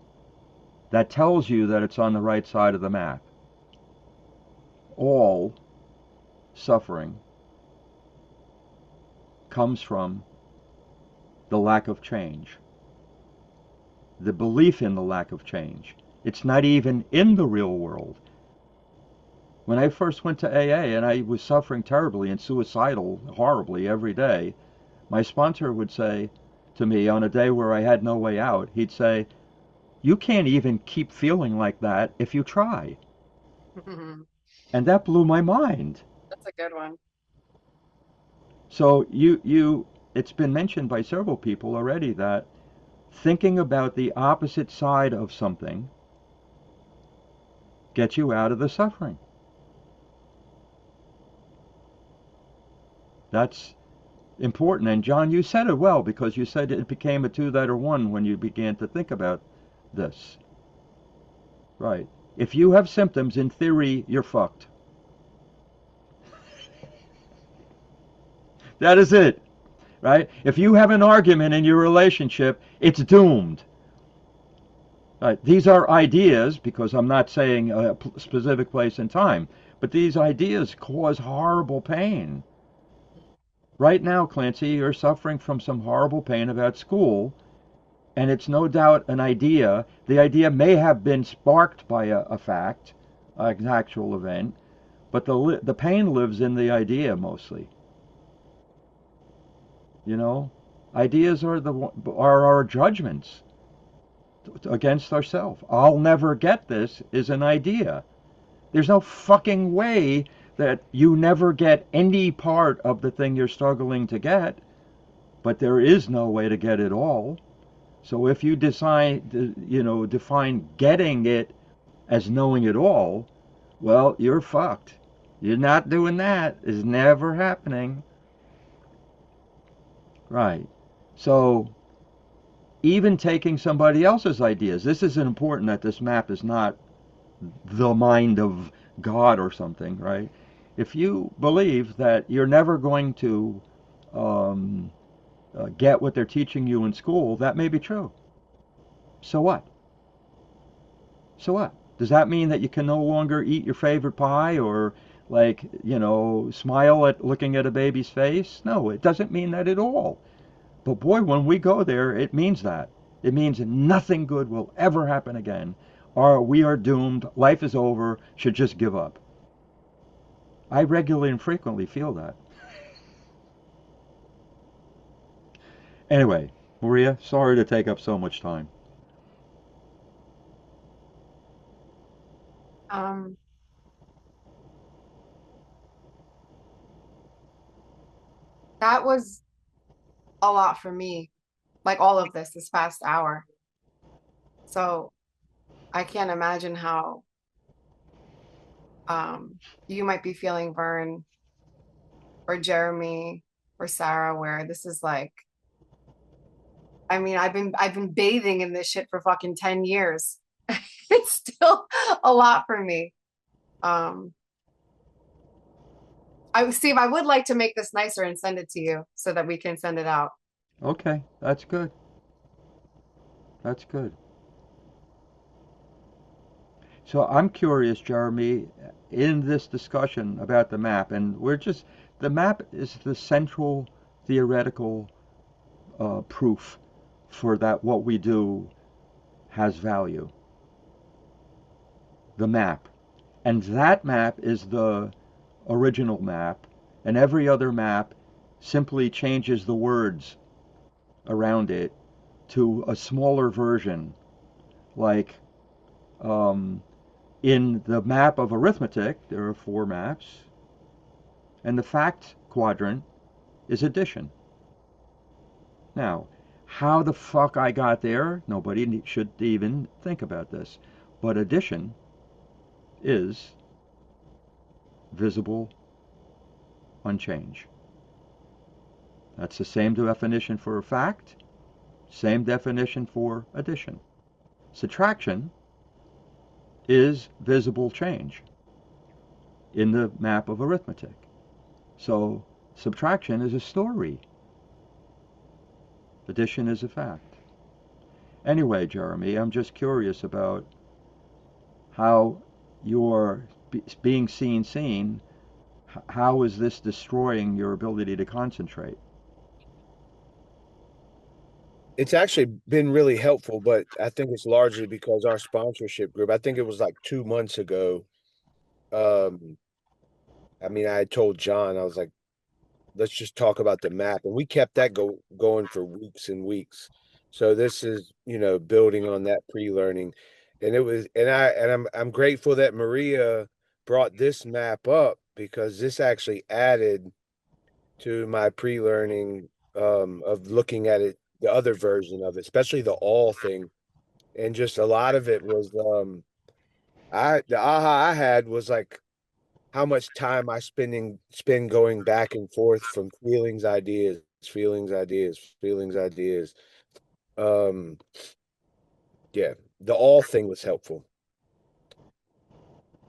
That tells you that it's on the right side of the map. All suffering comes from the lack of change, the belief in the lack of change. It's not even in the real world. When I first went to AA and I was suffering terribly and suicidal horribly every day, my sponsor would say to me on a day where I had no way out, he'd say, you can't even keep feeling like that if you try. And that blew my mind. That's a good one. So it's been mentioned by several people already that thinking about the opposite side of something gets you out of the suffering. That's important. And John, you said it well because you said it became a two-letter one when you began to think about this. Right. If you have symptoms, in theory, you're fucked. That is it. Right? If you have an argument in your relationship, it's doomed. These are ideas because I'm not saying a specific place and time, but these ideas cause horrible pain. Right now, Clancy, you're suffering from some horrible pain about school, and it's no doubt an idea. The idea may have been sparked by a fact, an actual event, but the pain lives in the idea mostly. You know, ideas are our judgments against ourselves. I'll never get this is an idea. There's no fucking way that you never get any part of the thing you're struggling to get, but there is no way to get it all. So if you decide, define getting it as knowing it all, well, you're fucked. You're not doing that. It's never happening. Right. So even taking somebody else's ideas, this is important that this map is not the mind of God or something, right? If you believe that you're never going to um, get what they're teaching you in school, that may be true. So what? So what? Does that mean that you can no longer eat your favorite pie or like, smile at looking at a baby's face? No, it doesn't mean that at all. But boy, when we go there, it means that. It means nothing good will ever happen again, or we are doomed, life is over, should just give up. I regularly and frequently feel that. Anyway, Maria, sorry to take up so much time. Um, that was a lot for me, like all of this past hour. So I can't imagine how you might be feeling, Vern, or Jeremy, or Sarah, where this is like, I mean, I've been bathing in this shit for fucking 10 years. It's still a lot for me. Um, Steve, I would like to make this nicer and send it to you so that we can send it out. Okay, that's good. That's good. So I'm curious, Jeremy, in this discussion about the map, and the map is the central theoretical proof for that what we do has value. The map. And that map is the original map, and every other map simply changes the words around it to a smaller version. Like um, in the map of arithmetic, there are four maps, and the fact quadrant is addition. Now, how the fuck I got there, nobody should even think about this. But addition is visible unchange. That's the same definition for a fact, same definition for addition. Subtraction is visible change in the map of arithmetic. So subtraction is a story. Addition is a fact. Anyway, Jeremy, I'm just curious about how you're being seen. How is this destroying your ability to concentrate? It's actually been really helpful, but I think it's largely because our sponsorship group, I think it was like 2 months ago. Um, I mean, I had told John, I was like, let's just talk about the map. And we kept that going for weeks and weeks. So this is, building on that pre-learning. And it was and I'm grateful that Maria brought this map up because this actually added to my pre-learning of looking at it, the other version of it, especially the all thing. And just a lot of it was the aha I had was like how much time I spend going back and forth from feelings, ideas, feelings, ideas, feelings, ideas. Um, yeah, the all thing was helpful.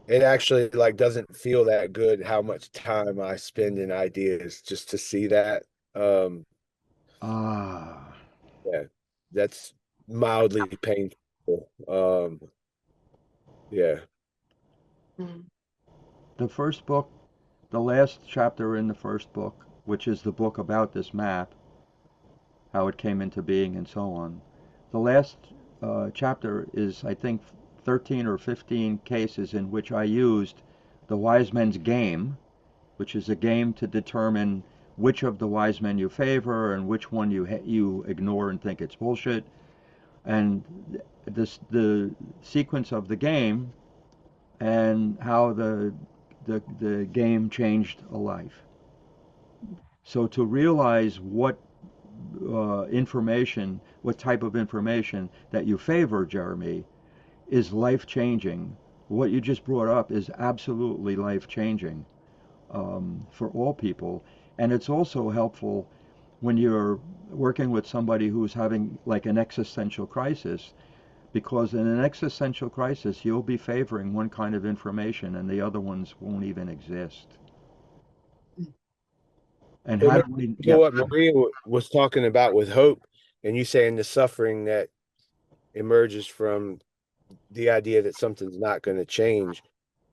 It actually like doesn't feel that good how much time I spend in ideas just to see that. Um, Ah, yeah, that's mildly painful. Um, yeah. Mm. The first book, the last chapter in the first book, which is the book about this map, how it came into being and so on. The last chapter is, I think, 13 or 15 cases in which I used the wise men's game, which is a game to determine which of the wise men you favor and which one you ignore and think it's bullshit. And the sequence of the game and how the game changed a life. So to realize what type of information that you favor, Jeremy, is life changing. What you just brought up is absolutely life changing for all people, and it's also helpful when you're working with somebody who's having like an existential crisis, because in an existential crisis you'll be favoring one kind of information and the other ones won't even exist. And Well, how no, do we? to Yeah, what Maria was talking about with hope, and you saying the suffering that emerges from the idea that something's not going to change.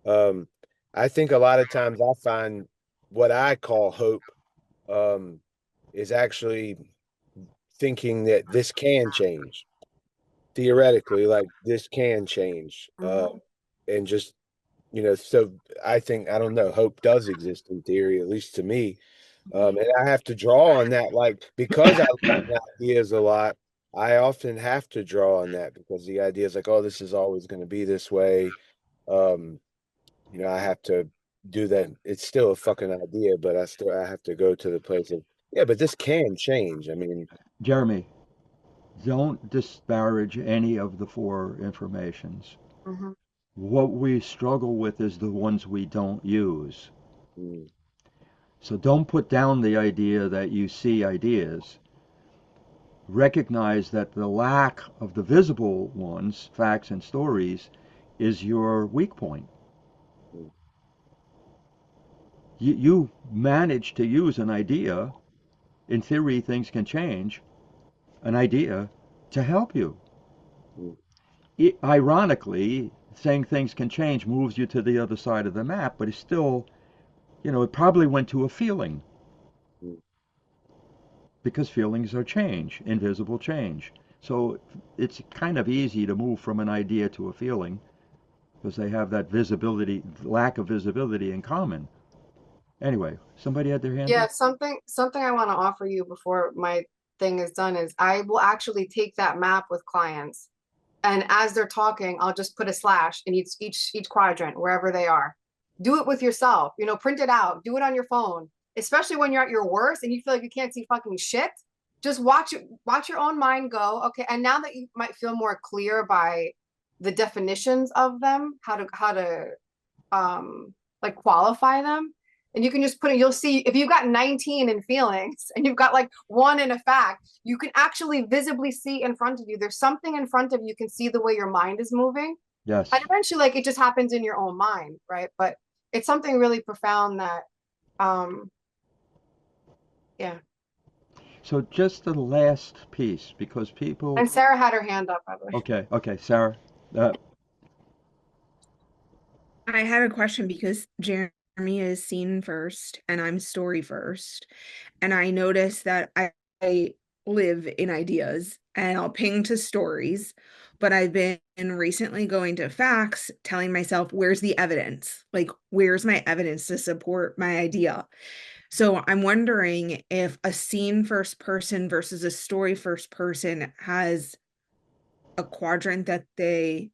Um, I think a lot of times I find what I call hope um, is actually thinking that this can change theoretically, like this can change, Mhm. and just so I think I don't know, hope does exist in theory, at least to me. And I have to draw on that, like because I learn ideas a lot. I often have to draw on that because the idea is like, oh, this is always going to be this way. Um, I have to do that. It's still a fucking idea, but I have to go to the place of yeah, but this can change. I mean, Jeremy, don't disparage any of the four informations. Mhm. What we struggle with is the ones we don't use. mm, So don't put down the idea that you see ideas. Recognize that the lack of the visible ones, facts and stories, is your weak point. mm, You manage to use an idea. In theory, things can change. An idea to help you. mm, Ironically, saying things can change moves you to the other side of the map, but it's still, it probably went to a feeling mm, because feelings are change, invisible change. So it's kind of easy to move from an idea to a feeling because they have that visibility, lack of visibility in common. Anyway, somebody had their hand Yeah, up? something I want to offer you before my thing is done is I will actually take that map with clients, and as they're talking, I'll just put a slash in each quadrant wherever they are. Do it with yourself, print it out, do it on your phone, especially when you're at your worst and you feel like you can't see fucking shit. Just watch your own mind go, okay, and now that you might feel more clear by the definitions of them, how to like qualify them, and you can just put it, you'll see if you've got 19 in feelings and you've got like one in a fact, you can actually visibly see in front of you there's something in front of you, you can see the way your mind is moving, and Yes. eventually like it just happens in your own mind, right? But it's something really profound that um yeah. So just the last piece, because people. And Sarah had her hand up, by the way. Okay, okay, Sarah. Uh, I had a question because Jeremy is scene first and I'm story first. And I notice that I live in ideas and I'll ping to stories, but I've been recently going to facts, telling myself, where's the evidence? Like, where's my evidence to support my idea? So I'm wondering if a scene first person versus a story first person has a quadrant that they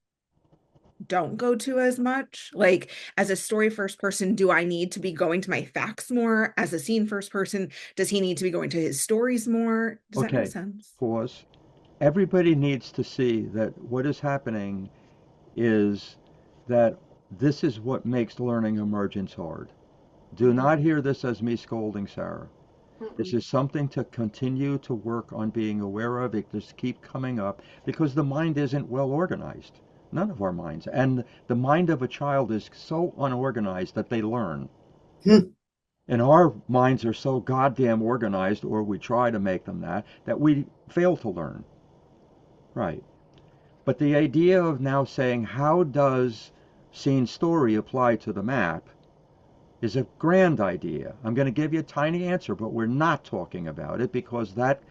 don't go to as much. Like, as a story first person, do I need to be going to my facts more? As a scene first person, does he need to be going to his stories more? Does that make okay, sense? pause. Everybody needs to see that what is happening is that this is what makes learning emergence hard. Do Mhm. not hear this as me scolding Sarah. This Mm-mm. is something to continue to work on being aware of. It just keep coming up because the mind isn't well organized. None of our minds. And the mind of a child is so unorganized that they learn. Hmm. And our minds are so goddamn organized, or we try to make them that we fail to learn. Right. But the idea of now saying, how does scene story apply to the map, is a grand idea. I'm going to give you a tiny answer, but we're not talking about it because that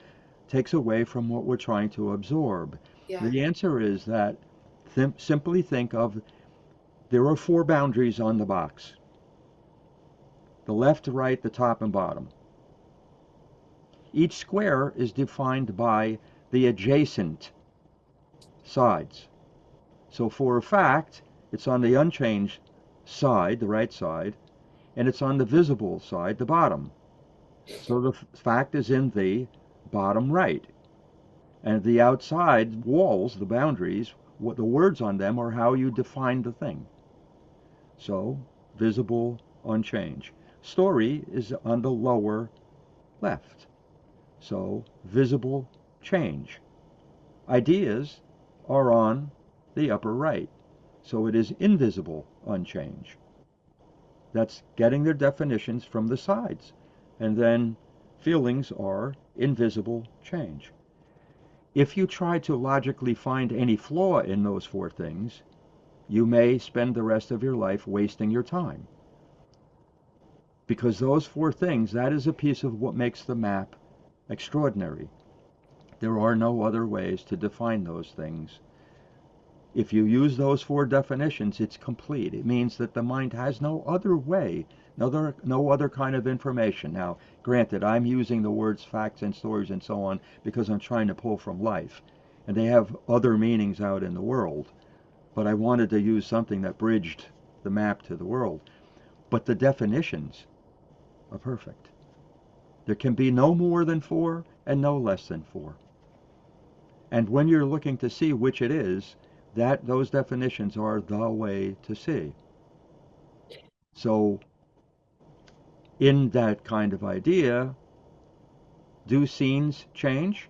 takes away from what we're trying to absorb. Yeah. The answer is that simply think of, there are 4 boundaries on the box: the left, right, the top, and bottom. Each square is defined by the adjacent sides. So for a fact, it's on the unchanged side, the right side, and it's on the visible side, the bottom. So the fact is in the bottom right. And the outside walls, the boundaries, what the words on them are how you define the thing. So visible, unchanged. Story is on the lower left. So visible, change. Ideas are on the upper right. So it is invisible, unchanged. That's getting their definitions from the sides. And then feelings are invisible, change. If you try to logically find any flaw in those 4 things, you may spend the rest of your life wasting your time. Because those 4 things, that is a piece of what makes the map extraordinary. There are no other ways to define those things. If you use those 4 definitions, it's complete. It means that the mind has no other way, no other kind of information. Now, granted, I'm using the words facts and stories and so on because I'm trying to pull from life. And they have other meanings out in the world. But I wanted to use something that bridged the map to the world. But the definitions are perfect. There can be no more than 4 and no less than 4. And when you're looking to see which it is, that those definitions are the way to see. So in that kind of idea, do scenes change?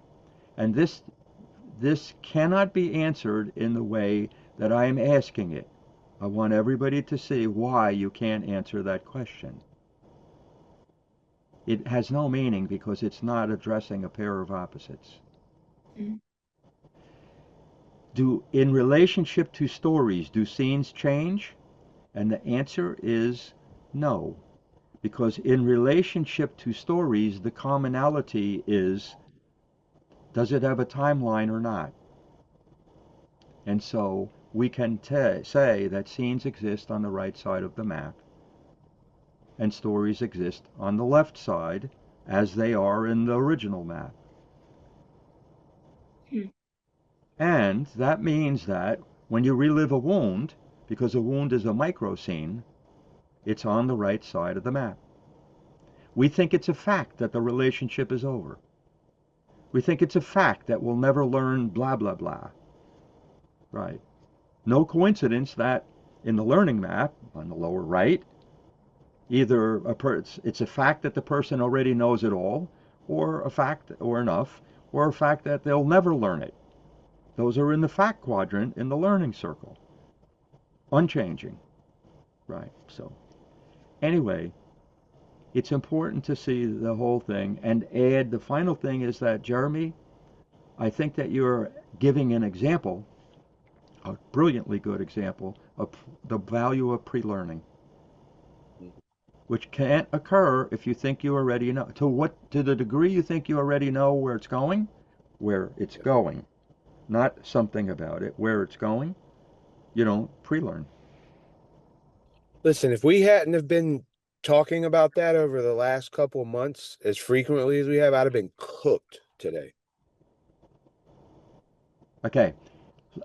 And this cannot be answered in the way that I am asking it. I want everybody to see why you can't answer that question. It has no meaning because it's not addressing a pair of opposites. Mm. In relationship to stories, do scenes change? And the answer is no. Because in relationship to stories, the commonality is, does it have a timeline or not? And so we can say that scenes exist on the right side of the map and stories exist on the left side as they are in the original map. Hmm. And that means that when you relive a wound, because a wound is a micro scene, it's on the right side of the map. We think it's a fact that the relationship is over. We think it's a fact that we'll never learn blah, blah, blah. Right. No coincidence that in the learning map on the lower right, either it's a fact that the person already knows it all, or a fact or enough, or a fact that they'll never learn it. Those are in the fact quadrant in the learning circle. Unchanging. Right. So anyway, it's important to see the whole thing and add the final thing is that, Jeremy, I think that you're giving an example, a brilliantly good example, of the value of pre-learning, which can't occur if you think you already know. To the degree you think you already know where it's going, not something about it, where it's going, you don't pre-learn. Listen, if we hadn't have been talking about that over the last couple of months as frequently as we have, I'd have been cooked today. Okay,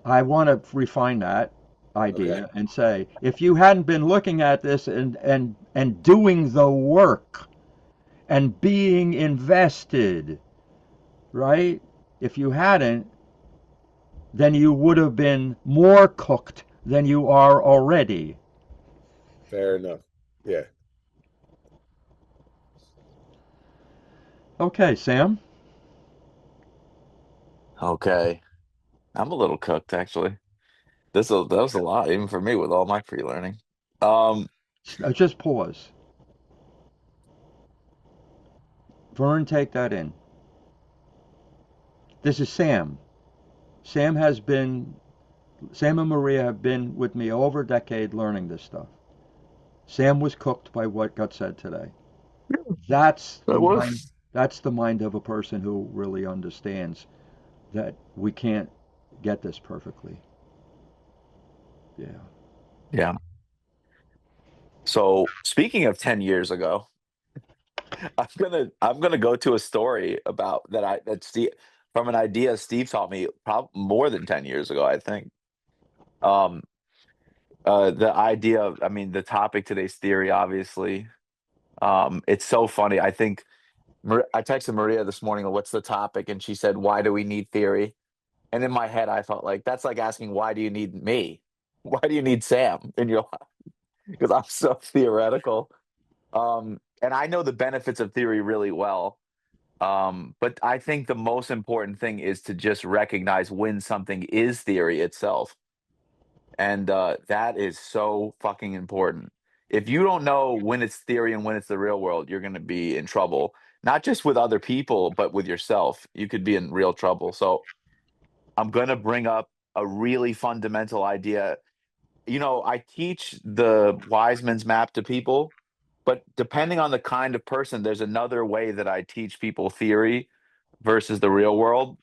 I want to refine that idea Okay. and say, if you hadn't been looking at this and doing the work and being invested, right? If you hadn't, then you would have been more cooked than you are already. Fair enough. Yeah. Okay, Sam. Okay. I'm a little cooked actually. That was a lot, even for me with all my pre-learning. Um, Just pause. Vern, take that in. This is Sam. Sam has been Sam and Maria have been with me over a decade learning this stuff. Sam was cooked by what got said today. That's the It mind. was. That's the mind of a person who really understands that we can't get this perfectly. Yeah. Yeah. So speaking of 10 years ago, I'm gonna go to a story about that Steve from an idea Steve taught me more than 10 years ago, I think. Um the idea of, I mean, the topic today's theory, obviously. It's so funny. I think I texted Maria this morning, what's the topic? And she said, why do we need theory? And in my head, I thought, like, that's like asking, why do you need me? Why do you need Sam in your life? Because I'm so theoretical. And I know the benefits of theory really well. But I think the most important thing is to just recognize when something is theory itself. And that is so fucking important. If you don't know when it's theory and when it's the real world, you're going to be in trouble, not just with other people, but with yourself. You could be in real trouble. So I'm going to bring up a really fundamental idea. I teach the Wiseman's map to people, but depending on the kind of person, there's another way that I teach people theory versus the real world.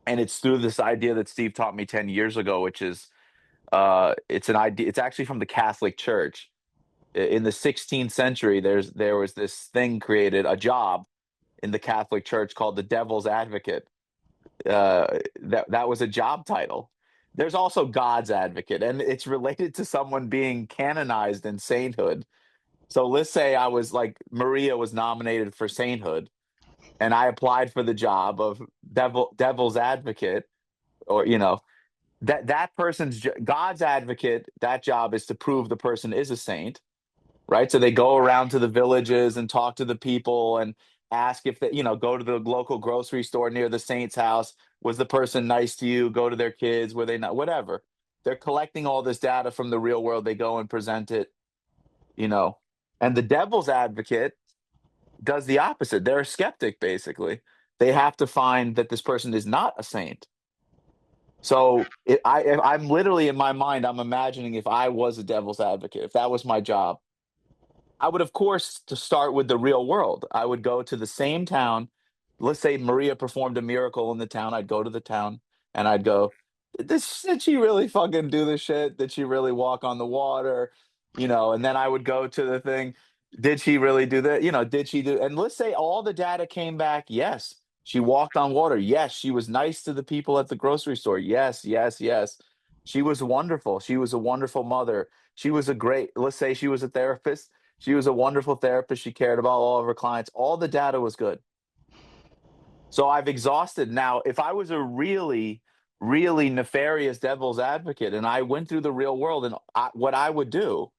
And it's through this idea that Steve taught me 10 years ago, which is it's an idea. It's actually from the Catholic Church. In the 16th century, there was this thing created, a job in the Catholic Church called the Devil's Advocate. That was a job title. There's also God's Advocate, and it's related to someone being canonized in sainthood. So let's say I was like Maria was nominated for sainthood, and I applied for the job of Devil's Advocate, or that person's God's advocate. That job is to prove the person is a saint, right? So they go around to the villages and talk to the people and ask if they, go to the local grocery store near the saint's house. Was the person nice to you? Go to their kids. Were they not? Whatever. They're collecting all this data from the real world. They go and present it, you know. And the devil's advocate does the opposite. They're a skeptic, basically. They have to find that this person is not a saint. So if I'm literally in my mind, I'm imagining if I was a devil's advocate, if that was my job, I would, of course, to start with the real world. I would go to the same town. Let's say Maria performed a miracle in the town. I'd go to the town and I'd go, did she really fucking do this shit? Did she really walk on the water? And then I would go to the thing. Did she really do that? Did she do? And let's say all the data came back. Yes, she walked on water. Yes, she was nice to the people at the grocery store. Yes, yes, yes. She was wonderful. She was a wonderful mother. She was let's say she was a therapist. She was a wonderful therapist. She cared about all of her clients. All the data was good. So I've exhausted. Now, if I was a really, really nefarious devil's advocate and I went through the real world, and what I would do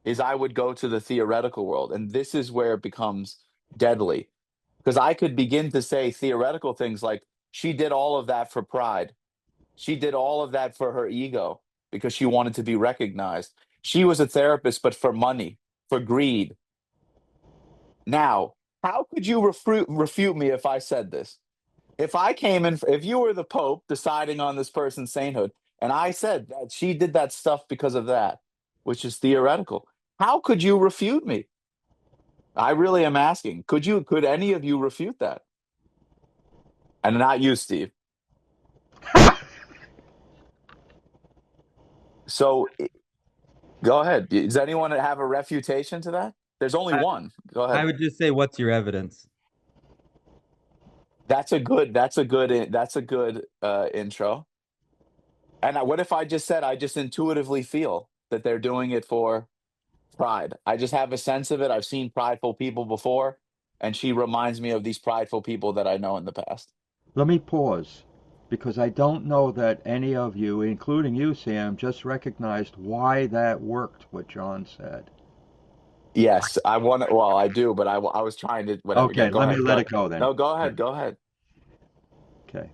is I would go to the theoretical world. And this is where it becomes deadly, because I could begin to say theoretical things like, she did all of that for pride. She did all of that for her ego because she wanted to be recognized. She was a therapist, but for money, for greed. Now, how could you refute me if I said this? If I came in, if you were the Pope deciding on this person's sainthood, and I said that she did that stuff because of that, which is theoretical, how could you refute me? I really am asking. Could any of you refute that? And not you, Steve. So go ahead. Does anyone have a refutation to that? There's only one. Go I ahead. would just say, what's your evidence? That's a good intro. And what if I just said I just intuitively feel that they're doing it for pride? I just have a sense of it. I've seen prideful people before, and she reminds me of these prideful people that I know in the past. Let me pause because I don't know that any of you, including you, Sam, just recognized why that worked, what John said. Yes, I want to. Well, I do, but I was trying to whatever. Yeah, Okay, go let me ahead. let it go then. No, go Okay. ahead. Go ahead. Okay.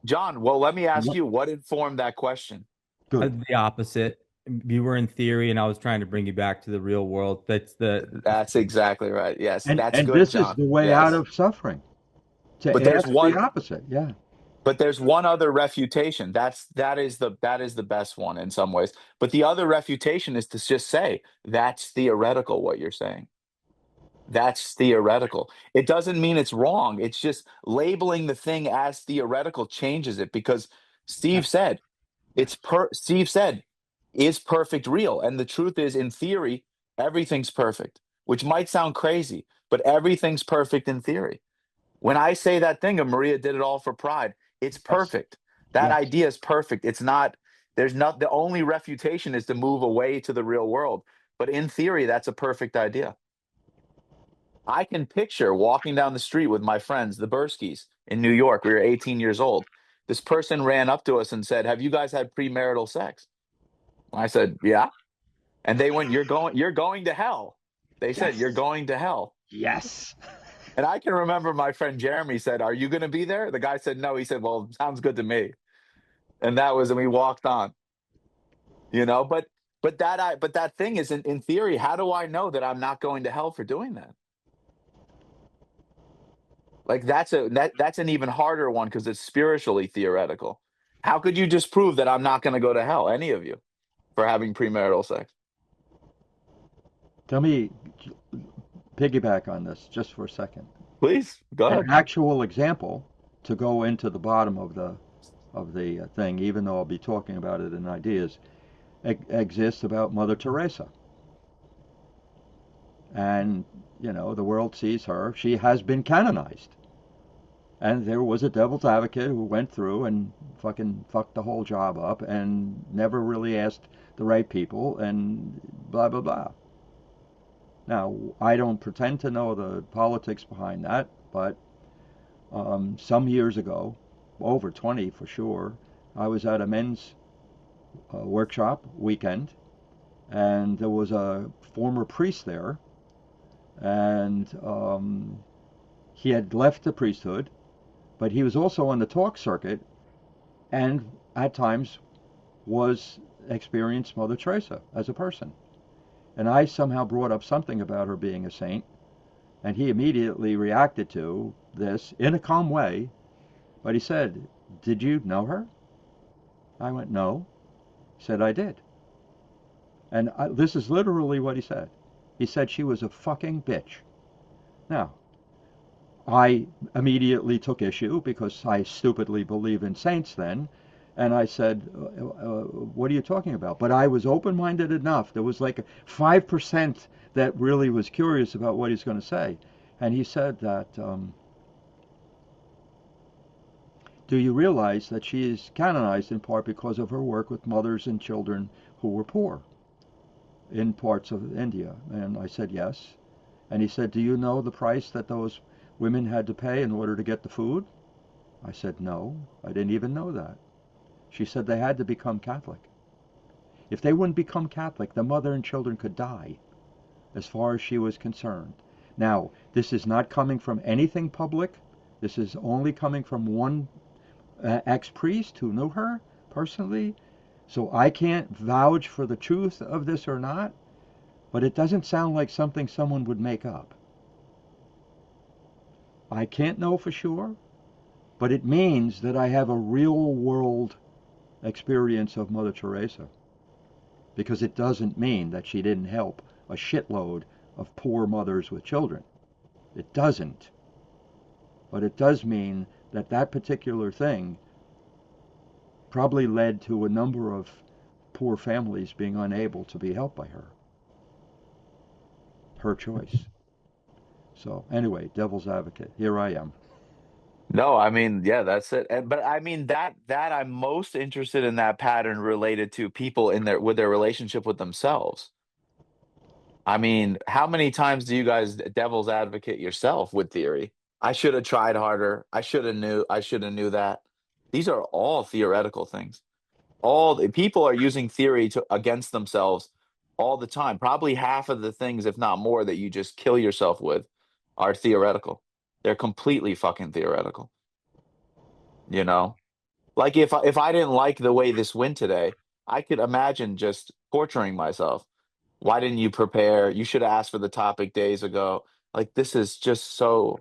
John, well, let me ask What- you, what informed that question? Good. The opposite. You were in theory, and I was trying to bring you back to the real world. That's That's exactly right. Yes, And that's and good, this is John. the way out Yes. of suffering. To But there's ask the one opposite. Yeah. But there's one other refutation. That is the best one in some ways. But the other refutation is to just say that's theoretical what you're saying. That's theoretical. It doesn't mean it's wrong. It's just labeling the thing as theoretical changes it, because Steve said Steve said, is perfect real? And the truth is, in theory, everything's perfect, which might sound crazy, but everything's perfect in theory. When I say that thing of Maria did it all for pride, it's perfect. That Yes. idea is perfect. It's not, there's not, the only refutation is to move away to the real world. But in theory, that's a perfect idea. I can picture walking down the street with my friends, the Burskis, in New York. We were 18 years old. This person ran up to us and said, "Have you guys had premarital sex?" I said, "Yeah." And they went, you're going to hell." They said, Yes. "You're going to hell." Yes. And I can remember my friend Jeremy said, "Are you going to be there?" The guy said, "No." He said, "Well, sounds good to me." And and we walked on, but that thing is in theory, how do I know that I'm not going to hell for doing that? Like that's an even harder one because it's spiritually theoretical. How could you just prove that I'm not going to go to hell, any of you, for having premarital sex? Tell me, piggyback on this just for a second. Please, go An ahead. actual example to go into the bottom of the thing, even though I'll be talking about it in ideas, exists about Mother Teresa. And, the world sees her. She has been canonized. And there was a devil's advocate who went through and fucking fucked the whole job up and never really asked the right people and blah, blah, blah. Now, I don't pretend to know the politics behind that, but some years ago, over 20 for sure, I was at a men's workshop weekend, and there was a former priest there, and he had left the priesthood, but he was also on the talk circuit, and at times was experienced Mother Teresa as a person. And I somehow brought up something about her being a saint, and he immediately reacted to this in a calm way, but he said, "Did you know her?" I went, "No." He said, "I did." And this is literally what he said. He said she was a fucking bitch. Now, I immediately took issue because I stupidly believe in saints then. And I said, "What are you talking about?" But I was open minded enough. There was like 5% that really was curious about what he's going to say. And he said that, "Do you realize that she is canonized in part because of her work with mothers and children who were poor in parts of India?" And I said, "Yes." And he said, "Do you know the price that those women had to pay in order to get the food?" I said, "No, I didn't even know that." She said they had to become Catholic. If they wouldn't become Catholic, the mother and children could die, as far as she was concerned. Now, this is not coming from anything public. This is only coming from one ex-priest who knew her personally. So I can't vouch for the truth of this or not, but it doesn't sound like something someone would make up. I can't know for sure, but it means that I have a real world experience of Mother Teresa, because it doesn't mean that she didn't help a shitload of poor mothers with children. It doesn't. But it does mean that that particular thing probably led to a number of poor families being unable to be helped by her. Her choice. So anyway, devil's advocate. Here I am. No, I mean, yeah, that's it. But I mean that I'm most interested in that pattern related to people in their relationship with themselves. I mean, how many times do you guys devil's advocate yourself with theory? I should have tried harder. I should have knew that. These are all theoretical things. All the people are using theory to against themselves all the time. Probably half of the things, if not more, that you just kill yourself with are theoretical. They're completely fucking theoretical, you know? Like if I didn't like the way this went today, I could imagine just torturing myself. Why didn't you prepare? You should have asked for the topic days ago. Like this is just so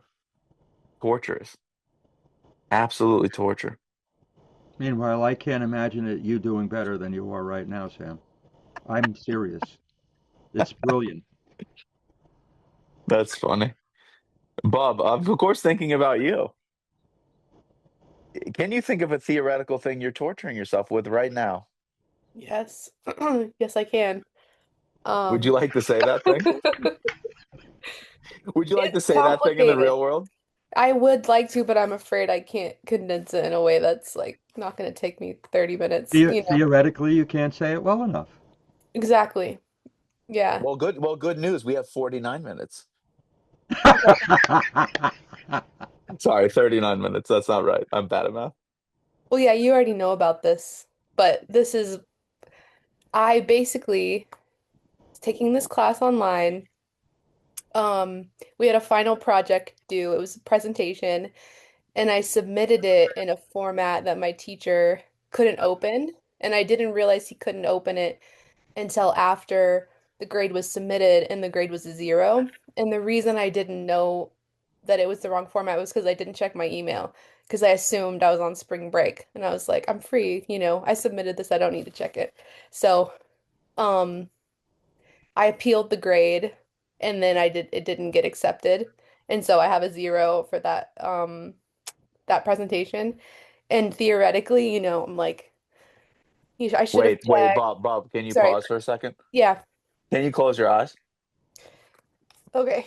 torturous. Absolutely torture. Meanwhile, I can't imagine it you doing better than you are right now, Sam. I'm serious. It's brilliant. That's funny. Bob, I'm of course thinking about you. Can you think of a theoretical thing you're torturing yourself with right now? Yes. Yes, I can. Would you Um, like to say that thing? Would you like to it's say that thing in the complicated. real world? I would like to, but I'm afraid I can't condense it in a way that's like not going to take me 30 minutes, you know. Theoretically, you can't say it well enough. Exactly. Yeah. Well, good news. We have 49 minutes. Yeah. Sorry, 39 minutes. That's not right. I'm bad at math. Well, yeah, you already know about this, but I basically was taking this class online. We had a final project due. It was a presentation, and I submitted it in a format that my teacher couldn't open, and I didn't realize he couldn't open it until after the grade was submitted and the grade was a 0. And the reason I didn't know that it was the wrong format was because I didn't check my email because I assumed I was on spring break and I was like, I'm free, I submitted this, I don't need to check it. So, um, I appealed the grade and then it didn't get accepted. And so I have a 0 for that presentation. And theoretically, I'm like, I should have Wait, checked. Bob, can you Sorry. pause for a second? Yeah. Can you close your eyes? Okay.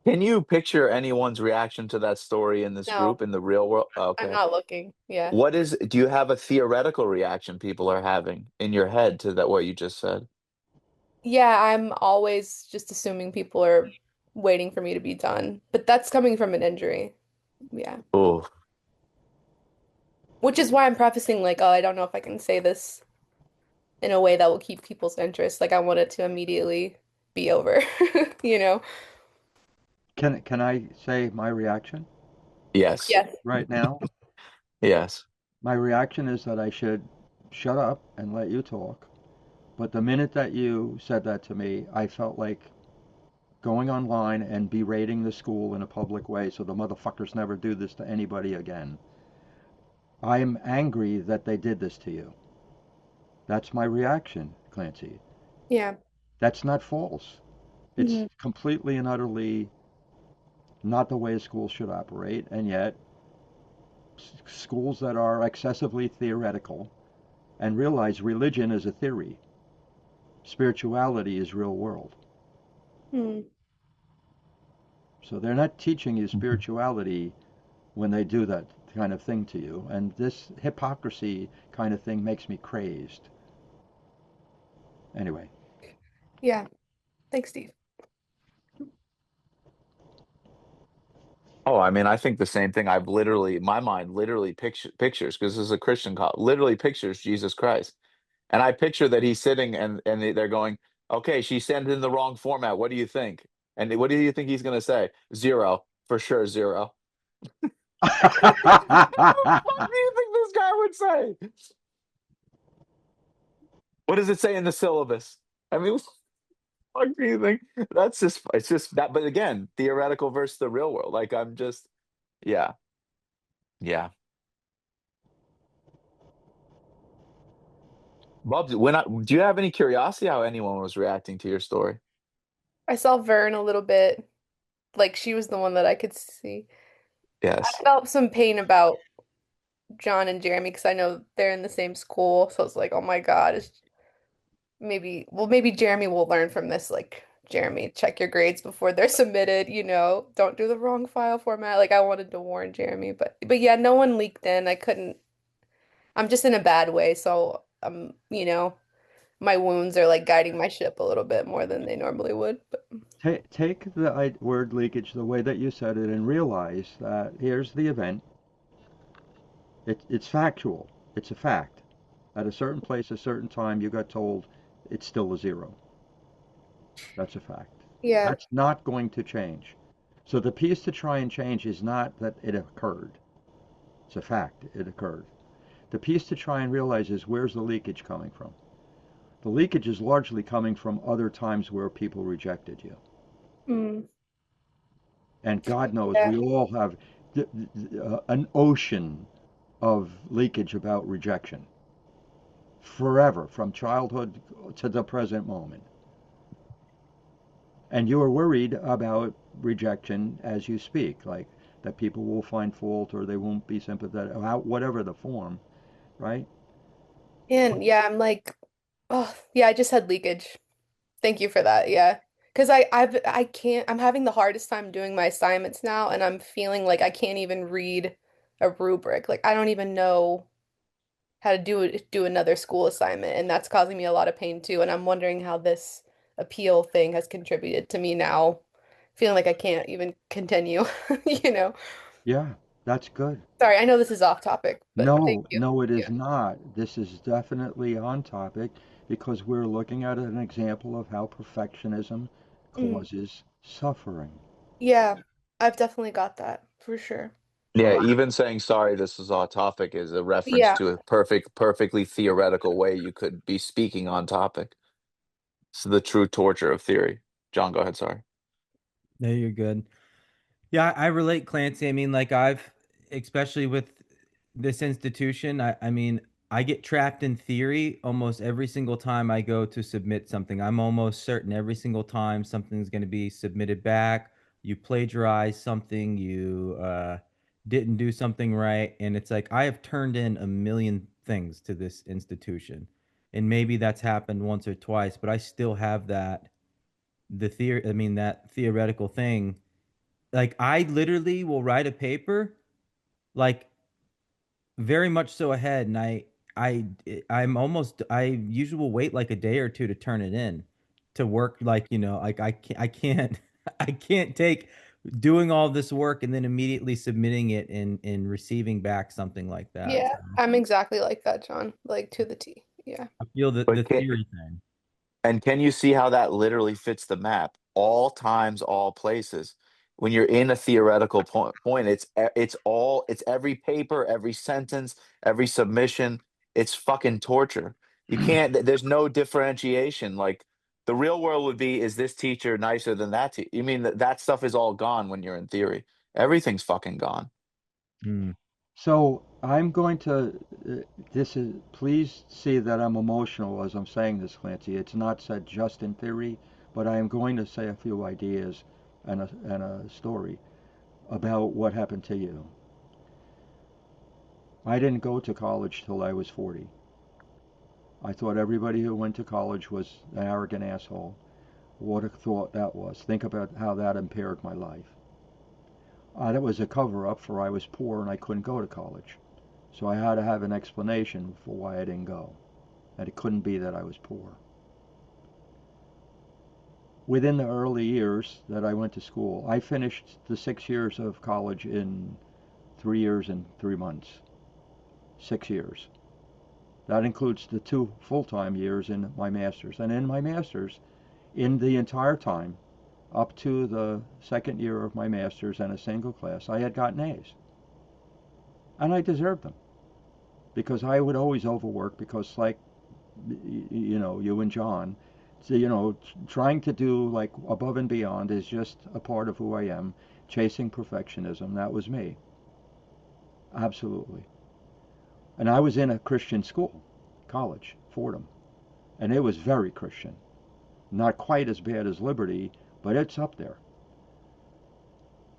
Can you picture anyone's reaction to that story in this No. group in the real world? I'm Okay. not looking. Yeah. Do you have a theoretical reaction people are having in your head to that what you just said? Yeah, I'm always just assuming people are waiting for me to be done. But that's coming from an injury. Yeah. Oh, Which is why I'm prefacing like, oh, I don't know if I can say this in a way that will keep people's interest. Like I want it to immediately be over, you know? Can I say my reaction yes. Yes. right now? Yes. My reaction is that I should shut up and let you talk. But the minute that you said that to me, I felt like going online and berating the school in a public way so the motherfuckers never do this to anybody again. I am angry that they did this to you. That's my reaction, Clancy. Yeah. That's not false. It's Hmm. completely and utterly not the way a school should operate, and yet schools that are excessively theoretical and realize religion is a theory, spirituality is real world. Hmm. So they're not teaching you spirituality when they do that kind of thing to you. And this hypocrisy kind of thing makes me crazed. Anyway, Yeah. Thanks, Steve. Oh, I mean, I think the same thing. My mind literally pictures, because this is a Christian call, literally pictures Jesus Christ. And I picture that he's sitting and they're going, okay, she sent in the wrong format. What do you think? And what do you think he's going to say? 0, for sure, 0. What do you think this guy would say? What does it say in the syllabus? I mean, what do you think? It's just that, but again, theoretical versus the real world. Like, yeah, yeah. Bob, do you have any curiosity how anyone was reacting to your story? I saw Vern a little bit. Like she was the one that I could see. I Yes. felt some pain about John and Jeremy because I know they're in the same school. So it's like, oh my God, maybe Jeremy will learn from this. Like, Jeremy, check your grades before they're submitted, don't do the wrong file format. Like I wanted to warn Jeremy, but yeah, no one leaked in. I'm just in a bad way, so my wounds are like guiding my ship a little bit more than they normally would. But take the word leakage the way that you said it and realize that here's the event. It's factual. It's a fact. At a certain place, a certain time, you got told it's still a 0. That's a fact. yeah. That's not going to change. So the piece to try and change is not that it occurred. It's a fact. It occurred. The piece to try and realize is where's the leakage coming from? The leakage is largely coming from other times where people rejected you. Mm, And God knows yeah. we all have an ocean of leakage about rejection forever, from childhood to the present moment. And you are worried about rejection as you speak, like that people will find fault or they won't be sympathetic, whatever the form, right? And yeah, I'm like, oh, yeah, I just had leakage. Thank you for that. Yeah. Because I can't, I'm having the hardest time doing my assignments now, and I'm feeling like I can't even read a rubric. Like I don't even know how to do another school assignment, and that's causing me a lot of pain too. And I'm wondering how this appeal thing has contributed to me now feeling like I can't even continue, you know. Yeah, that's good. Sorry, I know this is off topic, but thank No, you. no, it is Yeah. not. This is definitely on topic because we're looking at an example of how perfectionism Mm. causes suffering. Yeah, I've definitely got that for sure. Yeah, So, even saying sorry, this is off topic is a reference Yeah. to a perfectly theoretical way you could be speaking on topic. It's the true torture of theory. John, go ahead, sorry. No, you're good. Yeah, I relate, Clancy. I mean, like especially with this institution, I mean, I get trapped in theory almost every single time I go to submit something. I'm almost certain every single time something's going to be submitted back. You plagiarize something, you didn't do something right. And it's like, I have turned in a million things to this institution. And maybe that's happened once or twice, but I still have that theoretical thing. Like I literally will write a paper like very much so ahead, and I I'm almost I usually will wait like a day or two to turn it in to work, like like I can't I can't take doing all this work and then immediately submitting it and receiving back something like that. Yeah, So I'm exactly like that, John. Like to the T. Yeah. I feel the But theory thing. and can you see how that literally fits the map? All times, all places. When you're in a theoretical point, it's every paper, every sentence, every submission. It's fucking torture. You can't. There's no differentiation. Like the real world would be, is this teacher nicer than that? You mean that stuff is all gone when you're in theory? Everything's fucking gone. Mm. so I'm going to, this is, please see that I'm emotional as I'm saying this, Clancy. It's not said just in theory, but I am going to say a few ideas and a story about what happened to you. I didn't go to college till I was 40. I thought everybody who went to college was an arrogant asshole. What a thought that was. Think about how that impaired my life. That was a cover up for I was poor and I couldn't go to college. So I had to have an explanation for why I didn't go. And it couldn't be that I was poor. Within the early years that I went to school, I finished the 6 years of college in 3 years and 3 months. 6 years. That includes the 2 full-time years in my master's. And in my master's, in the entire time, up to the second year of my master's and a single class, I had gotten A's. And I deserved them because I would always overwork because, like, you and John, so, trying to do like above and beyond is just a part of who I am. Chasing perfectionism, that was me. Absolutely. And I was in a Christian school, college, Fordham. And it was very Christian. Not quite as bad as Liberty, but it's up there.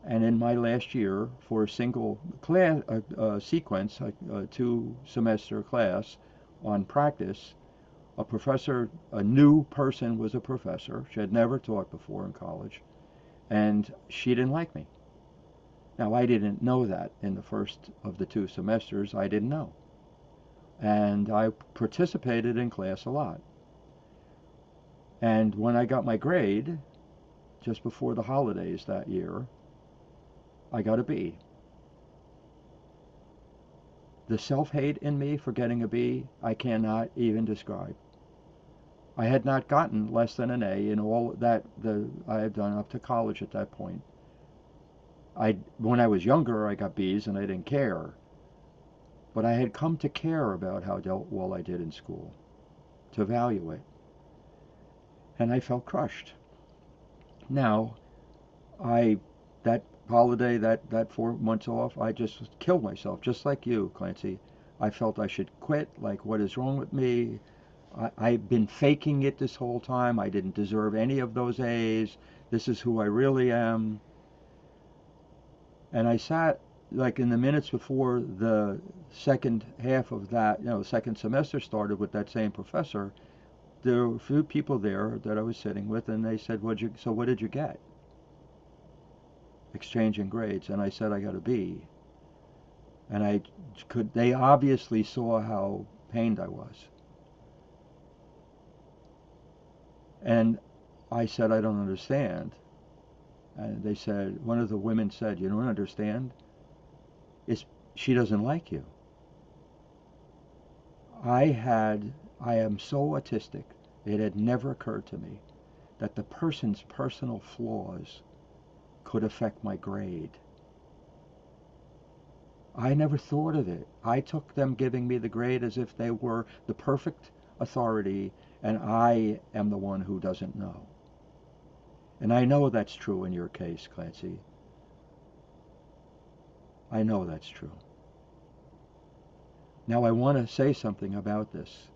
And in my last year, for a single class sequence, a 2 semester class on practice, a new person was a professor. She had never taught before in college, and she didn't like me. Now, I didn't know that in the first of the 2 semesters. I didn't know. And I participated in class a lot. And when I got my grade, just before the holidays that year, I got a B. The self-hate in me for getting a B, I cannot even describe. I had not gotten less than an A in all that I had done up to college at that point. When I was younger, I got B's and I didn't care, but I had come to care about how well I did in school, to value it, and I felt crushed. Now, I that holiday, that 4 months off, I just killed myself, just like you, Clancy. I felt I should quit. Like, what is wrong with me? I've been faking it this whole time. I didn't deserve any of those A's. This is who I really am. And I sat, like, in the minutes before the second half of that, second semester started with that same professor. There were a few people there that I was sitting with, and they said, so what did you get? Exchanging grades. And I said, I got a B. And they obviously saw how pained I was. And I said, I don't understand. And they said, one of the women said, you don't understand? She doesn't like you. I am so autistic, it had never occurred to me that the person's personal flaws could affect my grade. I never thought of it. I took them giving me the grade as if they were the perfect authority, and I am the one who doesn't know. And I know that's true in your case, Clancy. I know that's true. Now I want to say something about this.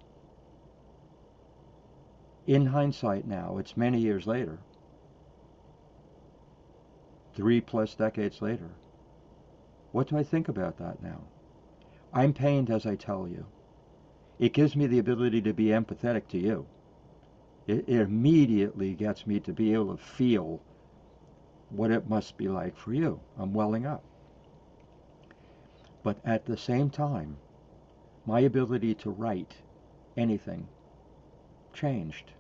In hindsight now, it's many years later, 3+ decades later. What do I think about that now? I'm pained as I tell you. It gives me the ability to be empathetic to you. It immediately gets me to be able to feel what it must be like for you. I'm welling up. But at the same time, my ability to write anything changed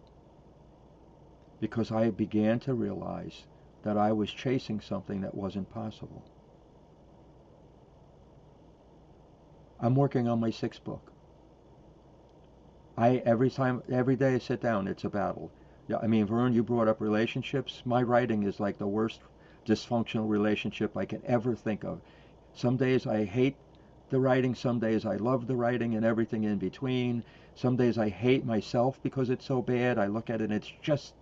because I began to realize that I was chasing something that wasn't possible. I'm working on my 6th book. Every day I sit down, it's a battle. Yeah, I mean, Vern, you brought up relationships. My writing is like the worst dysfunctional relationship I could ever think of. Some days I hate the writing, some days I love the writing and everything in between. Some days I hate myself because it's so bad. I look at it and it's just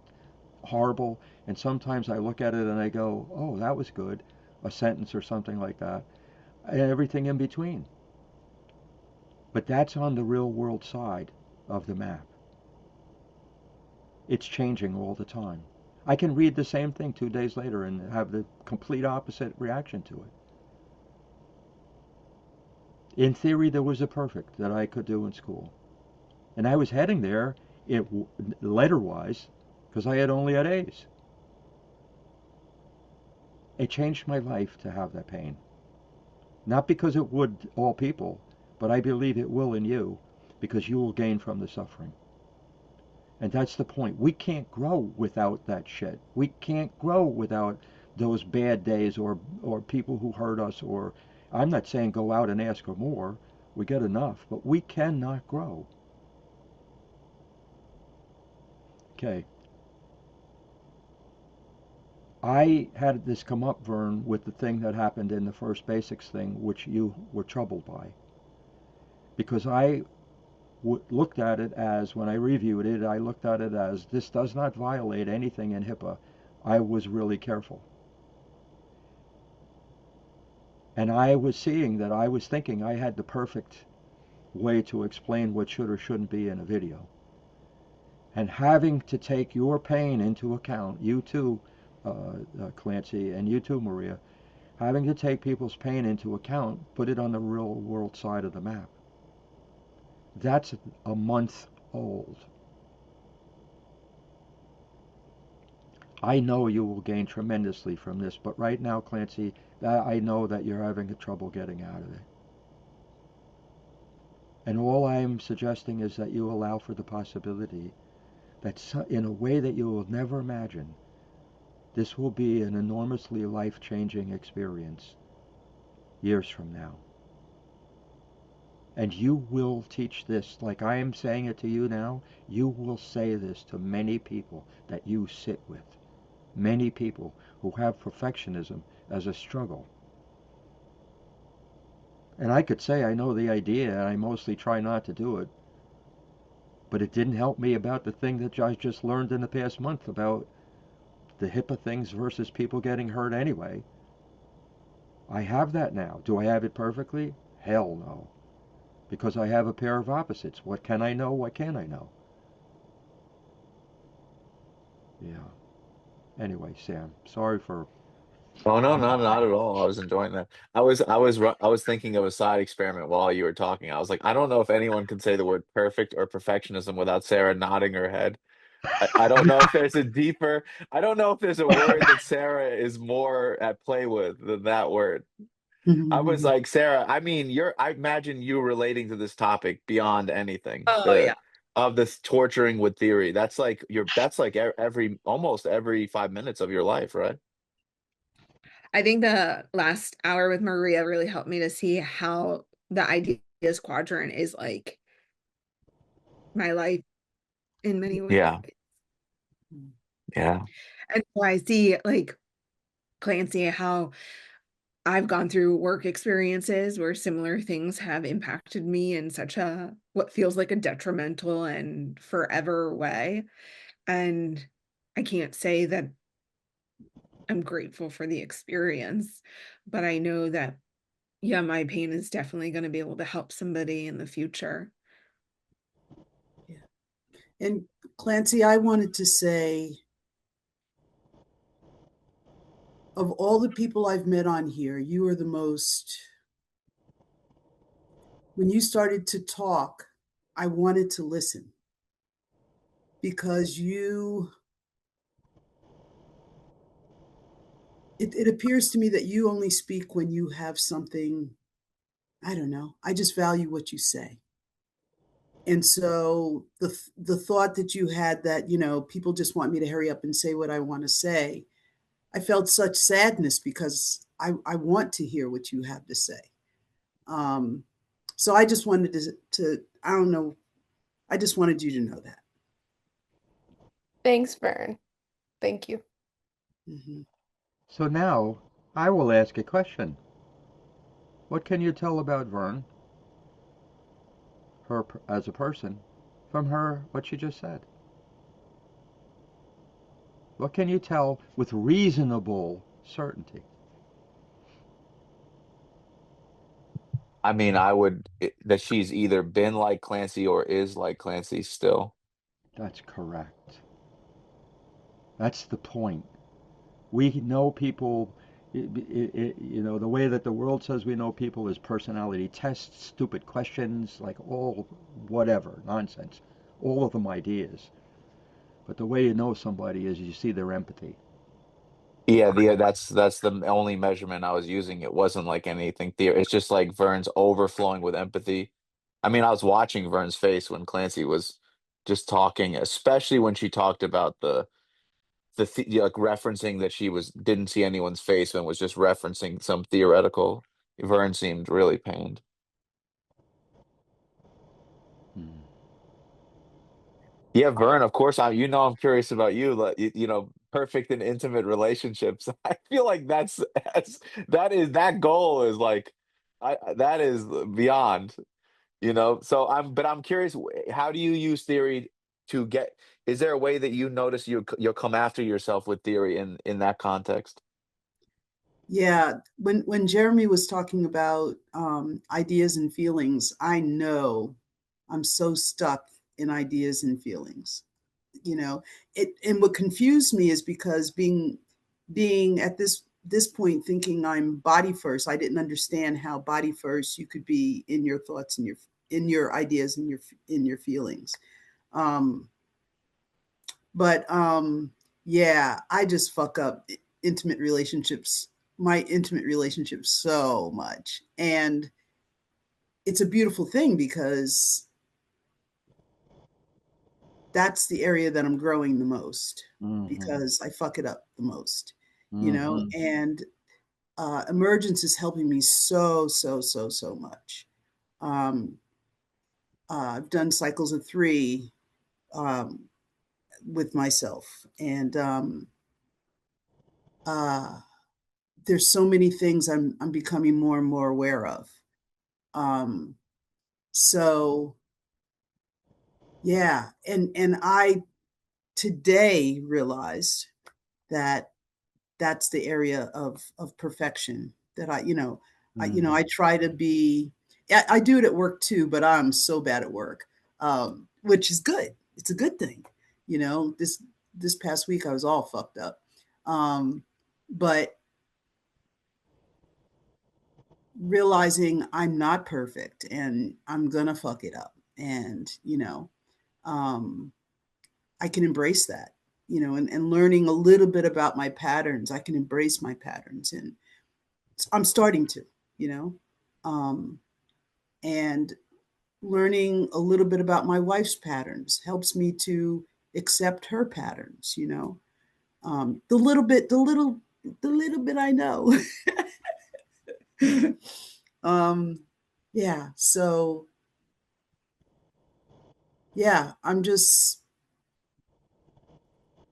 horrible. And sometimes I look at it and I go, oh, that was good. A sentence or something like that. And everything in between. But that's on the real world side of the map. It's changing all the time. I can read the same thing 2 days later and have the complete opposite reaction to it. In theory, there was a perfect that I could do in school. And I was heading there, letter-wise, because I had only had A's. It changed my life to have that pain. Not because it would all people, but I believe it will in you, because you will gain from the suffering. And that's the point. We can't grow without that shit. We can't grow without those bad days or people who hurt us. Or I'm not saying go out and ask for more. We get enough, but we cannot grow. Okay. I had this come up, Vern, with the thing that happened in the first basics thing, which you were troubled by. Because I looked at it as, when I reviewed it, I looked at it as, this does not violate anything in HIPAA. I was really careful. And I was seeing that I was thinking I had the perfect way to explain what should or shouldn't be in a video. And having to take your pain into account, you too, Clancy, and you too, Maria, having to take people's pain into account, put it on the real world side of the map. That's a month old. I know you will gain tremendously from this, but right now, Clancy, I know that you're having trouble getting out of it. And all I'm suggesting is that you allow for the possibility that in a way that you will never imagine, this will be an enormously life-changing experience years from now. And you will teach this, like I am saying it to you now, you will say this to many people that you sit with. Many people who have perfectionism as a struggle. And I could say I know the idea, and I mostly try not to do it. But it didn't help me about the thing that I just learned in the past month about the HIPAA things versus people getting hurt anyway. I have that now. Do I have it perfectly? Hell no. Because I have a pair of opposites. What can I know? What can I know? Yeah. Anyway, Sam, sorry for. Oh no, not at all. I was enjoying that. I was thinking of a side experiment while you were talking. I was like, I don't know if anyone can say the word perfect or perfectionism without Sarah nodding her head. I don't know if there's a deeper, I don't know if there's a word that Sarah is more at play with than that word. I was like, Sarah, I mean, I imagine you relating to this topic beyond anything. Oh yeah. Of this torturing with theory. That's like almost every 5 minutes of your life, right? I think the last hour with Maria really helped me to see how the ideas quadrant is like my life in many ways. Yeah. Yeah. And so I see like Clancy, how I've gone through work experiences where similar things have impacted me in such a what feels like a detrimental and forever way. And I can't say that I'm grateful for the experience, but I know that, yeah, my pain is definitely going to be able to help somebody in the future. Yeah. And Clancy, I wanted to say, of all the people I've met on here, you are the most, when you started to talk, I wanted to listen because it appears to me that you only speak when you have something, I don't know, I just value what you say. And so the thought that you had that, people just want me to hurry up and say what I want to say, I felt such sadness because I want to hear what you have to say. Um, so I just wanted to, I don't know, I just wanted you to know that. Thanks, Vern. Thank you. Mm-hmm. So now I will ask a question. What can you tell about Vern, her as a person, from her what she just said? What can you tell with reasonable certainty? I mean, that she's either been like Clancy or is like Clancy still. That's correct. That's the point. We know people, the way that the world says we know people is personality tests, stupid questions, like all whatever, nonsense. All of them ideas. But the way you know somebody is you see their empathy. Yeah, that's the only measurement I was using. It wasn't like anything there. It's just like Vern's overflowing with empathy. I mean, I was watching Vern's face when Clancy was just talking, especially when she talked about like referencing that she was didn't see anyone's face and was just referencing some theoretical. Vern seemed really pained. Hmm. Yeah, Vern, of course, I'm curious about you, like perfect and intimate relationships. I feel like that goal is like that is beyond, So I'm curious, how do you use theory to get, is there a way that you notice you'll come after yourself with theory in that context? Yeah, when Jeremy was talking about ideas and feelings, I know I'm so stuck in ideas and feelings. And what confused me is because being at this point thinking I'm body first, I didn't understand how body first you could be in your thoughts and your ideas and your feelings. Um, but yeah, I just fuck up intimate relationships, my intimate relationships so much. And it's a beautiful thing because that's the area that I'm growing the most Mm-hmm. because I fuck it up the most, Mm-hmm. and emergence is helping me so, so, so, so much. Um, I've done cycles of 3 um, with myself, and uh, there's so many things I'm becoming more and more aware of. Um, so yeah, and I today realized that that's the area of perfection that I try to be. I do it at work too, but I'm so bad at work, which is good. It's a good thing. This past week I was all fucked up, but realizing I'm not perfect and I'm gonna fuck it up, and um, I can embrace that, and learning a little bit about my patterns. I can embrace my patterns, and I'm starting to, you know, um, and learning a little bit about my wife's patterns helps me to accept her patterns. The little bit I know. um, yeah. So yeah, I'm just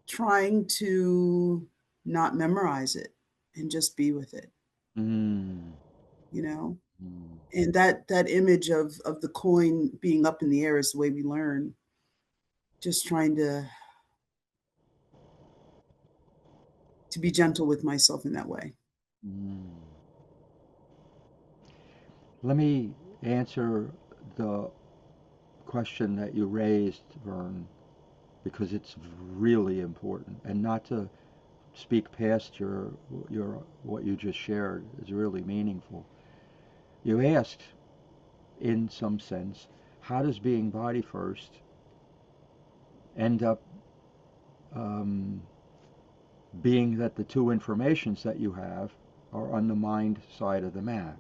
trying to not memorize it and just be with it, Mm. you know. Mm. And that image of the coin being up in the air is the way we learn. Just trying to be gentle with myself in that way. Mm. Let me answer the question that you raised, Vern, because it's really important, and not to speak past your what you just shared is really meaningful. You asked, in some sense, how does being body first end up um, being that the two informations that you have are on the mind side of the map,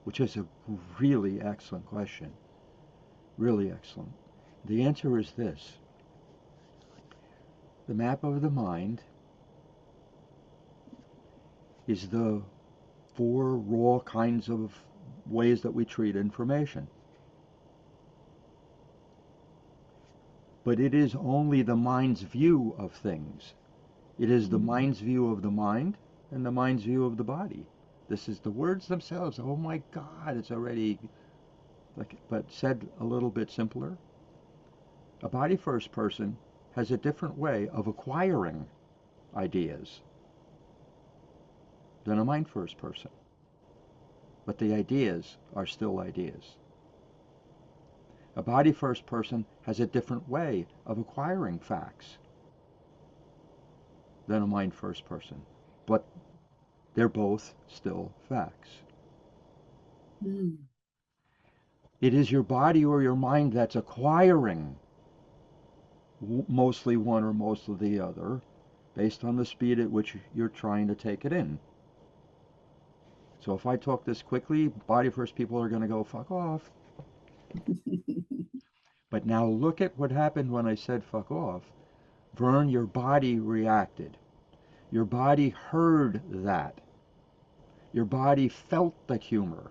which is a really excellent question. Really excellent. The answer is this: the map of the mind is the four raw kinds of ways that we treat information. But it is only the mind's view of things. It is the mind's view of the mind and the mind's view of the body. This is the words themselves. Oh my God, it's already like, but said a little bit simpler. A body first person has a different way of acquiring ideas than a mind first person. But the ideas are still ideas. A body first person has a different way of acquiring facts than a mind first person. But they're both still facts. Mm. It is your body or your mind that's acquiring mostly one or most of the other based on the speed at which you're trying to take it in. So if I talk this quickly, body first people are going to go fuck off. But now look at what happened when I said fuck off. Vern, your body reacted. Your body heard that. Your body felt the humor.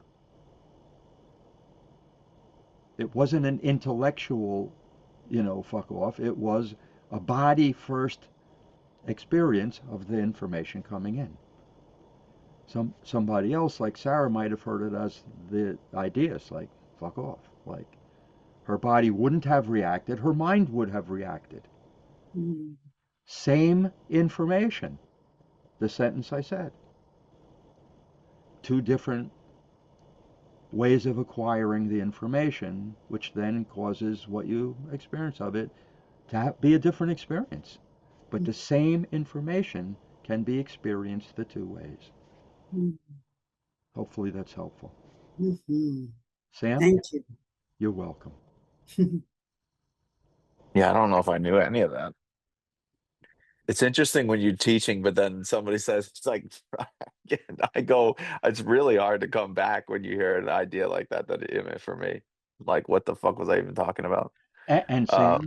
It wasn't an intellectual, fuck off. It was a body first experience of the information coming in. Somebody else like Sarah might have heard it as the ideas like fuck off. Like her body wouldn't have reacted, her mind would have reacted. Mm. Same information. The sentence I said. Two different ways of acquiring the information, which then causes what you experience of it to be a different experience. But the same information can be experienced the two ways. Mm. Hopefully that's helpful. Mm-hmm. Sam, Thank you. you're welcome. Yeah, I don't know if I knew any of that. It's interesting when you're teaching, but then somebody says, it's like, I go, it's really hard to come back when you hear an idea like that, for me, like, what the fuck was I even talking about? And Uh,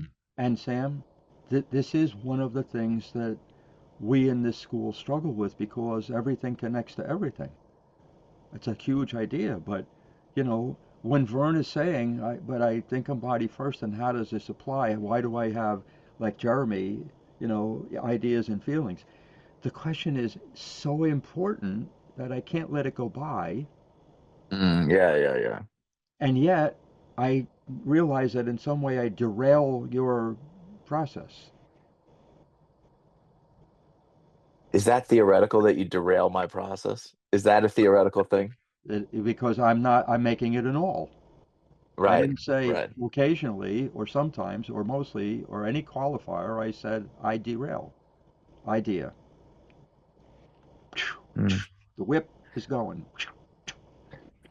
Sam, this is one of the things that we in this school struggle with because everything connects to everything. It's a huge idea, but when Vern is saying, but I think I'm body first, and how does this apply? Why do I have, like Jeremy, ideas and feelings? The question is so important that I can't let it go by, yeah, yeah, yeah. and yet I realize that in some way I derail your process. Is that theoretical that you derail my process? Is that a theoretical thing? Because I'm making it an all. I Right, didn't say right. occasionally or sometimes or mostly or any qualifier. I said I derail. Idea. Mm. The whip is going.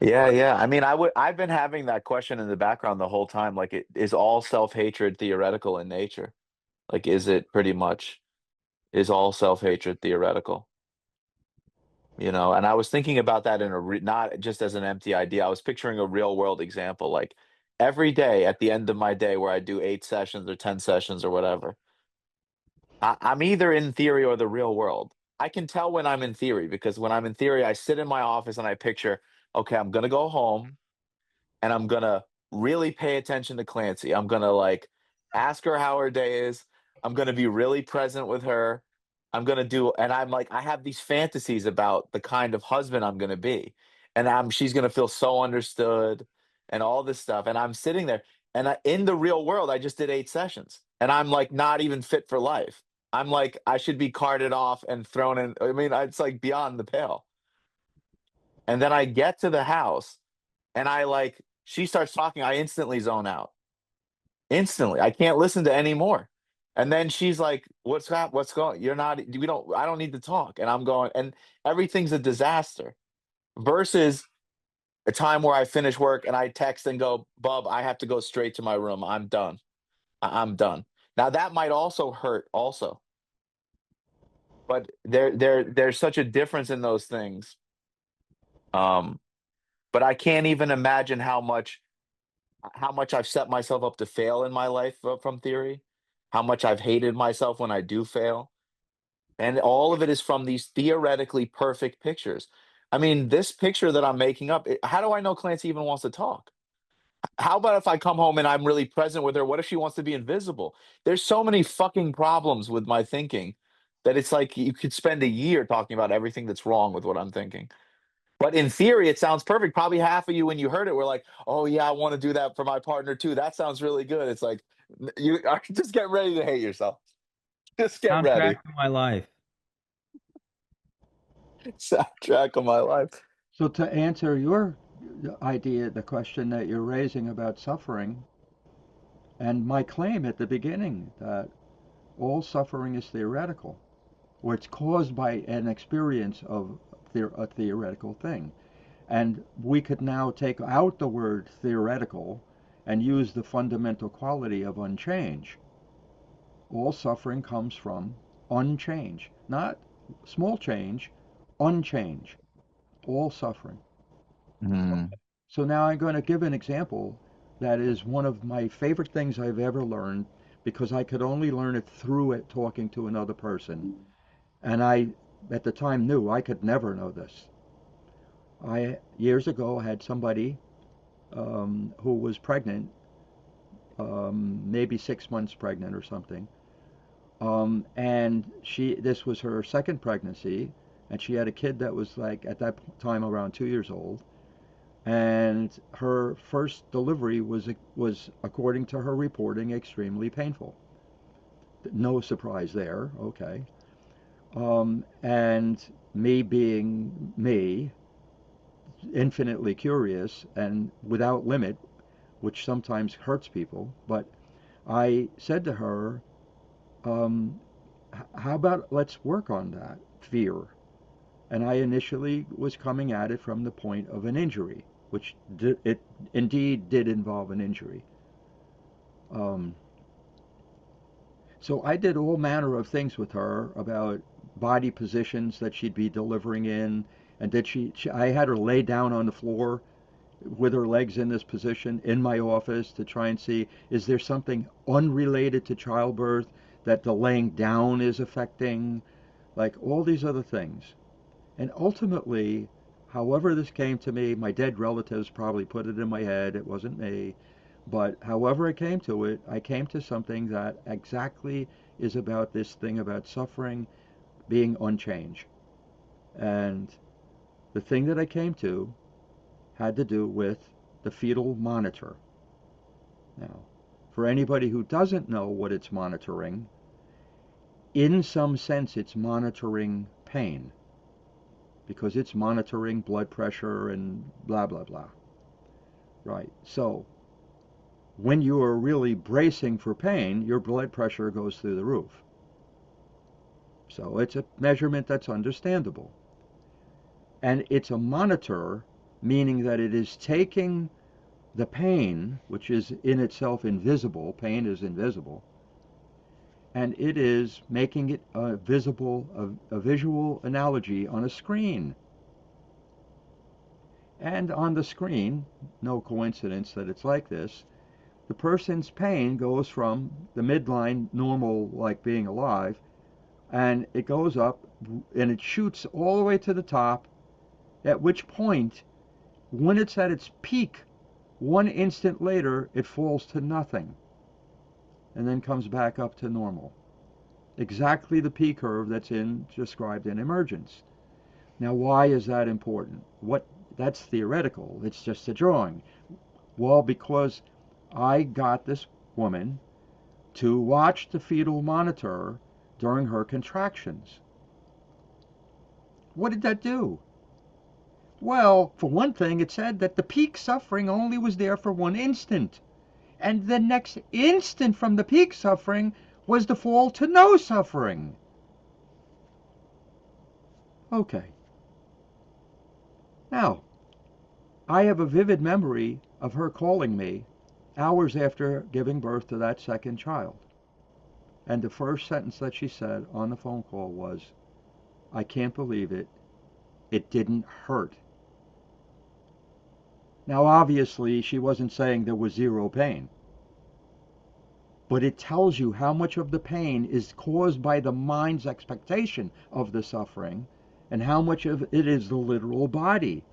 Yeah, yeah. I mean, I've been having that question in the background the whole time. Like, is all self-hatred theoretical in nature? Like, is it pretty much, is all self-hatred theoretical? You know, and I was thinking about that in a not just as an empty idea. I was picturing a real world example. Like every day at the end of my day where I do 8 sessions or 10 sessions or whatever, I'm either in theory or the real world. I can tell when I'm in theory because when I'm in theory, I sit in my office and I picture, okay, I'm gonna go home and I'm gonna really pay attention to Clancy. I'm gonna like ask her how her day is. I'm gonna be really present with her. I'm gonna do, and I'm like, I have these fantasies about the kind of husband I'm gonna be, and she's gonna feel so understood, and all this stuff. And I'm sitting there, and in the real world, I just did 8 sessions, and I'm like not even fit for life. I'm like, I should be carted off and thrown in. I mean, it's like beyond the pale. And then I get to the house and I like she starts talking, I instantly zone out. Instantly. I can't listen to any more. And then she's like, "What's that? What's going? You're not we don't I don't need to talk." And I'm going and everything's a disaster versus a time where I finish work and I text and go, "Bub, I have to go straight to my room. I'm done. I'm done." Now that might also hurt also. But there's such a difference in those things. Um, but I can't even imagine how much I've set myself up to fail in my life from theory, how much I've hated myself when I do fail. And all of it is from these theoretically perfect pictures. I mean, this picture that I'm making up, how do I know Clancy even wants to talk? How about if I come home and I'm really present with her? What if she wants to be invisible? There's so many fucking problems with my thinking that it's like you could spend a year talking about everything that's wrong with what I'm thinking. But in theory, it sounds perfect. Probably half of you, when you heard it, were like, "Oh yeah, I want to do that for my partner too. That sounds really good." It's like you just get ready to hate yourself. Just get Soundtrack ready. to my life. Soundtrack of my life. So to answer your idea, the question that you're raising about suffering, and my claim at the beginning that all suffering is theoretical, or it's caused by an experience of a theoretical thing. And we could now take out the word theoretical and use the fundamental quality of unchange. All suffering comes from unchange, not small change, unchange. All suffering. Mm, So now I'm going to give an example that is one of my favorite things I've ever learned because I could only learn it through it talking to another person. And I, at the time, knew I could never know this. I, years ago, had somebody who was pregnant, maybe 6 months pregnant or something. And this was her second pregnancy, and she had a kid that was like at that time around 2 years old. And her first delivery was according to her reporting extremely painful. No surprise there. Okay. And me being me, infinitely curious and without limit, which sometimes hurts people, but I said to her, um, how about let's work on that fear? And I initially was coming at it from the point of an injury, which it indeed did involve an injury. Um, so I did all manner of things with her about body positions that she'd be delivering in, and did I had her lay down on the floor with her legs in this position in my office to try and see is there something unrelated to childbirth that the laying down is affecting, like all these other things. And ultimately, however this came to me, my dead relatives probably put it in my head, it wasn't me. But however I came to it, I came to something that exactly is about this thing about suffering being unchanged. And the thing that I came to had to do with the fetal monitor. Now, for anybody who doesn't know what it's monitoring, in some sense, it's monitoring pain because it's monitoring blood pressure and blah, blah, blah. Right. So when you are really bracing for pain, your blood pressure goes through the roof. So it's a measurement that's understandable. And it's a monitor, meaning that it is taking the pain, which is in itself invisible, pain is invisible, and it is making it a visual analogy on a screen. And on the screen, no coincidence that it's like this, the person's pain goes from the midline, normal, like being alive, and it goes up and it shoots all the way to the top, at which point, when it's at its peak, 1 instant later, it falls to nothing and then comes back up to normal. Exactly the P curve that's described in Emergence. Now, why is that important? That's theoretical. It's just a drawing. Well, because I got this woman to watch the fetal monitor during her contractions. What did that do? Well, for one thing, it said that the peak suffering only was there for 1 instant. And the next instant from the peak suffering was the fall to no suffering. Okay. Now, I have a vivid memory of her calling me hours after giving birth to that second child. And the first sentence that she said on the phone call was, "I can't believe it. It didn't hurt." Now, obviously, she wasn't saying there was zero pain. But it tells you how much of the pain is caused by the mind's expectation of the suffering and how much of it is the literal body.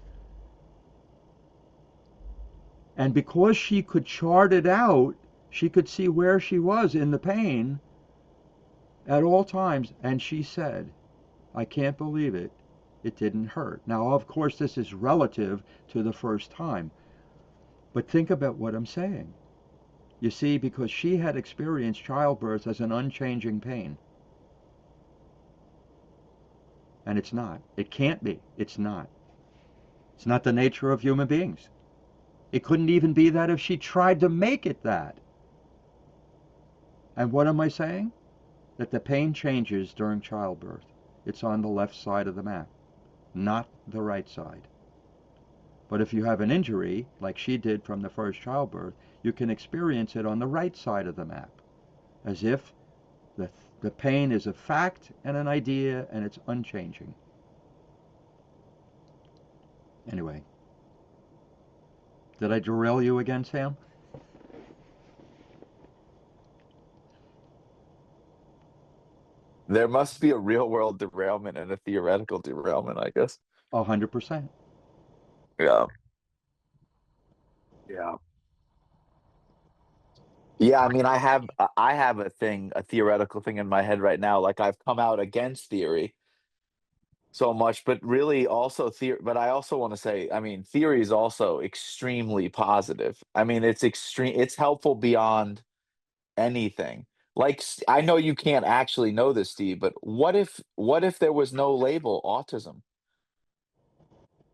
And because she could chart it out, she could see where she was in the pain at all times. And she said, "I can't believe it. It didn't hurt." Now, of course, this is relative to the first time. But think about what I'm saying. You see, because she had experienced childbirth as an unchanging pain. And it's not. It can't be. It's not. It's not the nature of human beings. It couldn't even be that if she tried to make it that. And what am I saying? That the pain changes during childbirth. It's on the left side of the map, not the right side. But if you have an injury, like she did from the first childbirth, you can experience it on the right side of the map, as if the pain is a fact and an idea and it's unchanging. Anyway, did I derail you again, Sam? There must be a real world derailment and a theoretical derailment, I guess. 100%. Yeah. Yeah. Yeah, I mean, I have a theoretical thing in my head right now. Like I've come out against theory so much, but really also theory. But I also want to say, I mean, theory is also extremely positive. I mean, it's extreme. It's helpful beyond anything. Like I know you can't actually know this, Steve, but what if there was no label autism?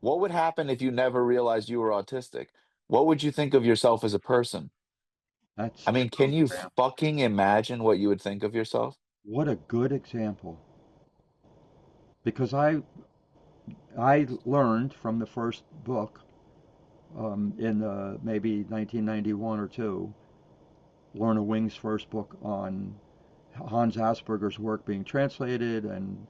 What would happen if you never realized you were autistic? What would you think of yourself as a person? That's I mean, can true, you Sam. fucking imagine what you would think of yourself? What a good example. Because I learned from the first book in maybe 1991 or two, Lorna Wing's first book on Hans Asperger's work being translated and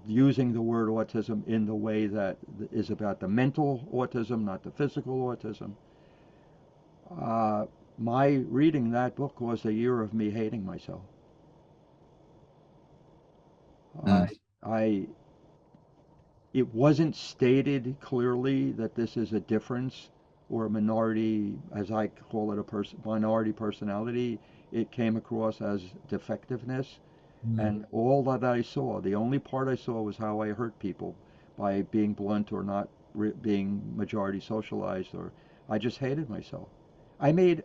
using the word autism in the way that is about the mental autism, not the physical autism. Uh, my reading that book was a year of me hating myself. I, Mm, I, it wasn't stated clearly that this is a difference or a minority, as I call it, minority personality. It came across as defectiveness. Mm. And all that I saw, the only part I saw was how I hurt people by being blunt or not being majority socialized, or I just hated myself. I made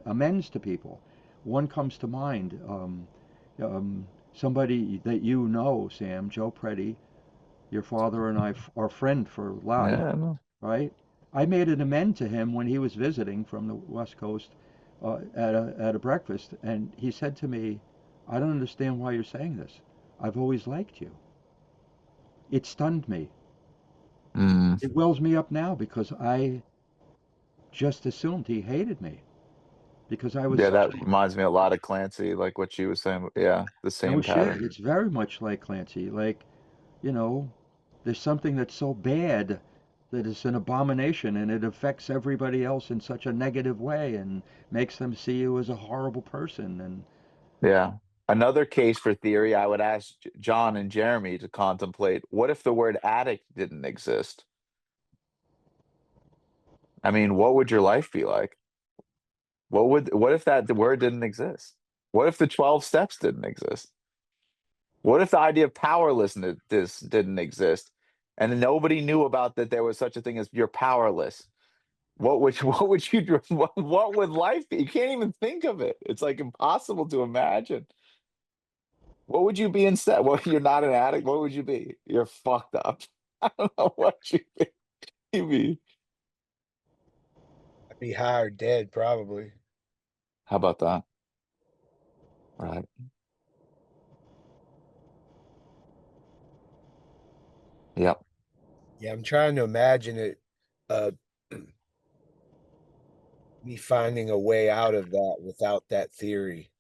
amends to people. One comes to mind. Somebody that you know, Sam, Joe Preddy, your father and I are friend for life, Yeah, I know. right? I made an amend to him when he was visiting from the West Coast at a breakfast, and he said to me, "I don't understand why you're saying this. I've always liked you." It stunned me. Mm. It wells me up now because I just assumed he hated me because Yeah, that reminds me a lot of Clancy, like what she was saying. Yeah, the no same shit. pattern. It's very much like Clancy. Like, you know, there's something that's so bad that it's an abomination and it affects everybody else in such a negative way and makes them see you as a horrible person. And Yeah. Another case for theory, I would ask John and Jeremy to contemplate, what if the word addict didn't exist? I mean, what would your life be like? What if that the word didn't exist? What if the 12 steps didn't exist? What if the idea of powerlessness this didn't exist? And nobody knew about that there was such a thing as you're powerless. What would you do? What would life be? You can't even think of it. It's like impossible to imagine. What would you be instead? Well, you're not an addict. What would you be? You're fucked up. I don't know what you'd be. I'd be high or dead, probably. How about that? Right. Yep. Yeah, I'm trying to imagine it, uh, me finding a way out of that without that theory.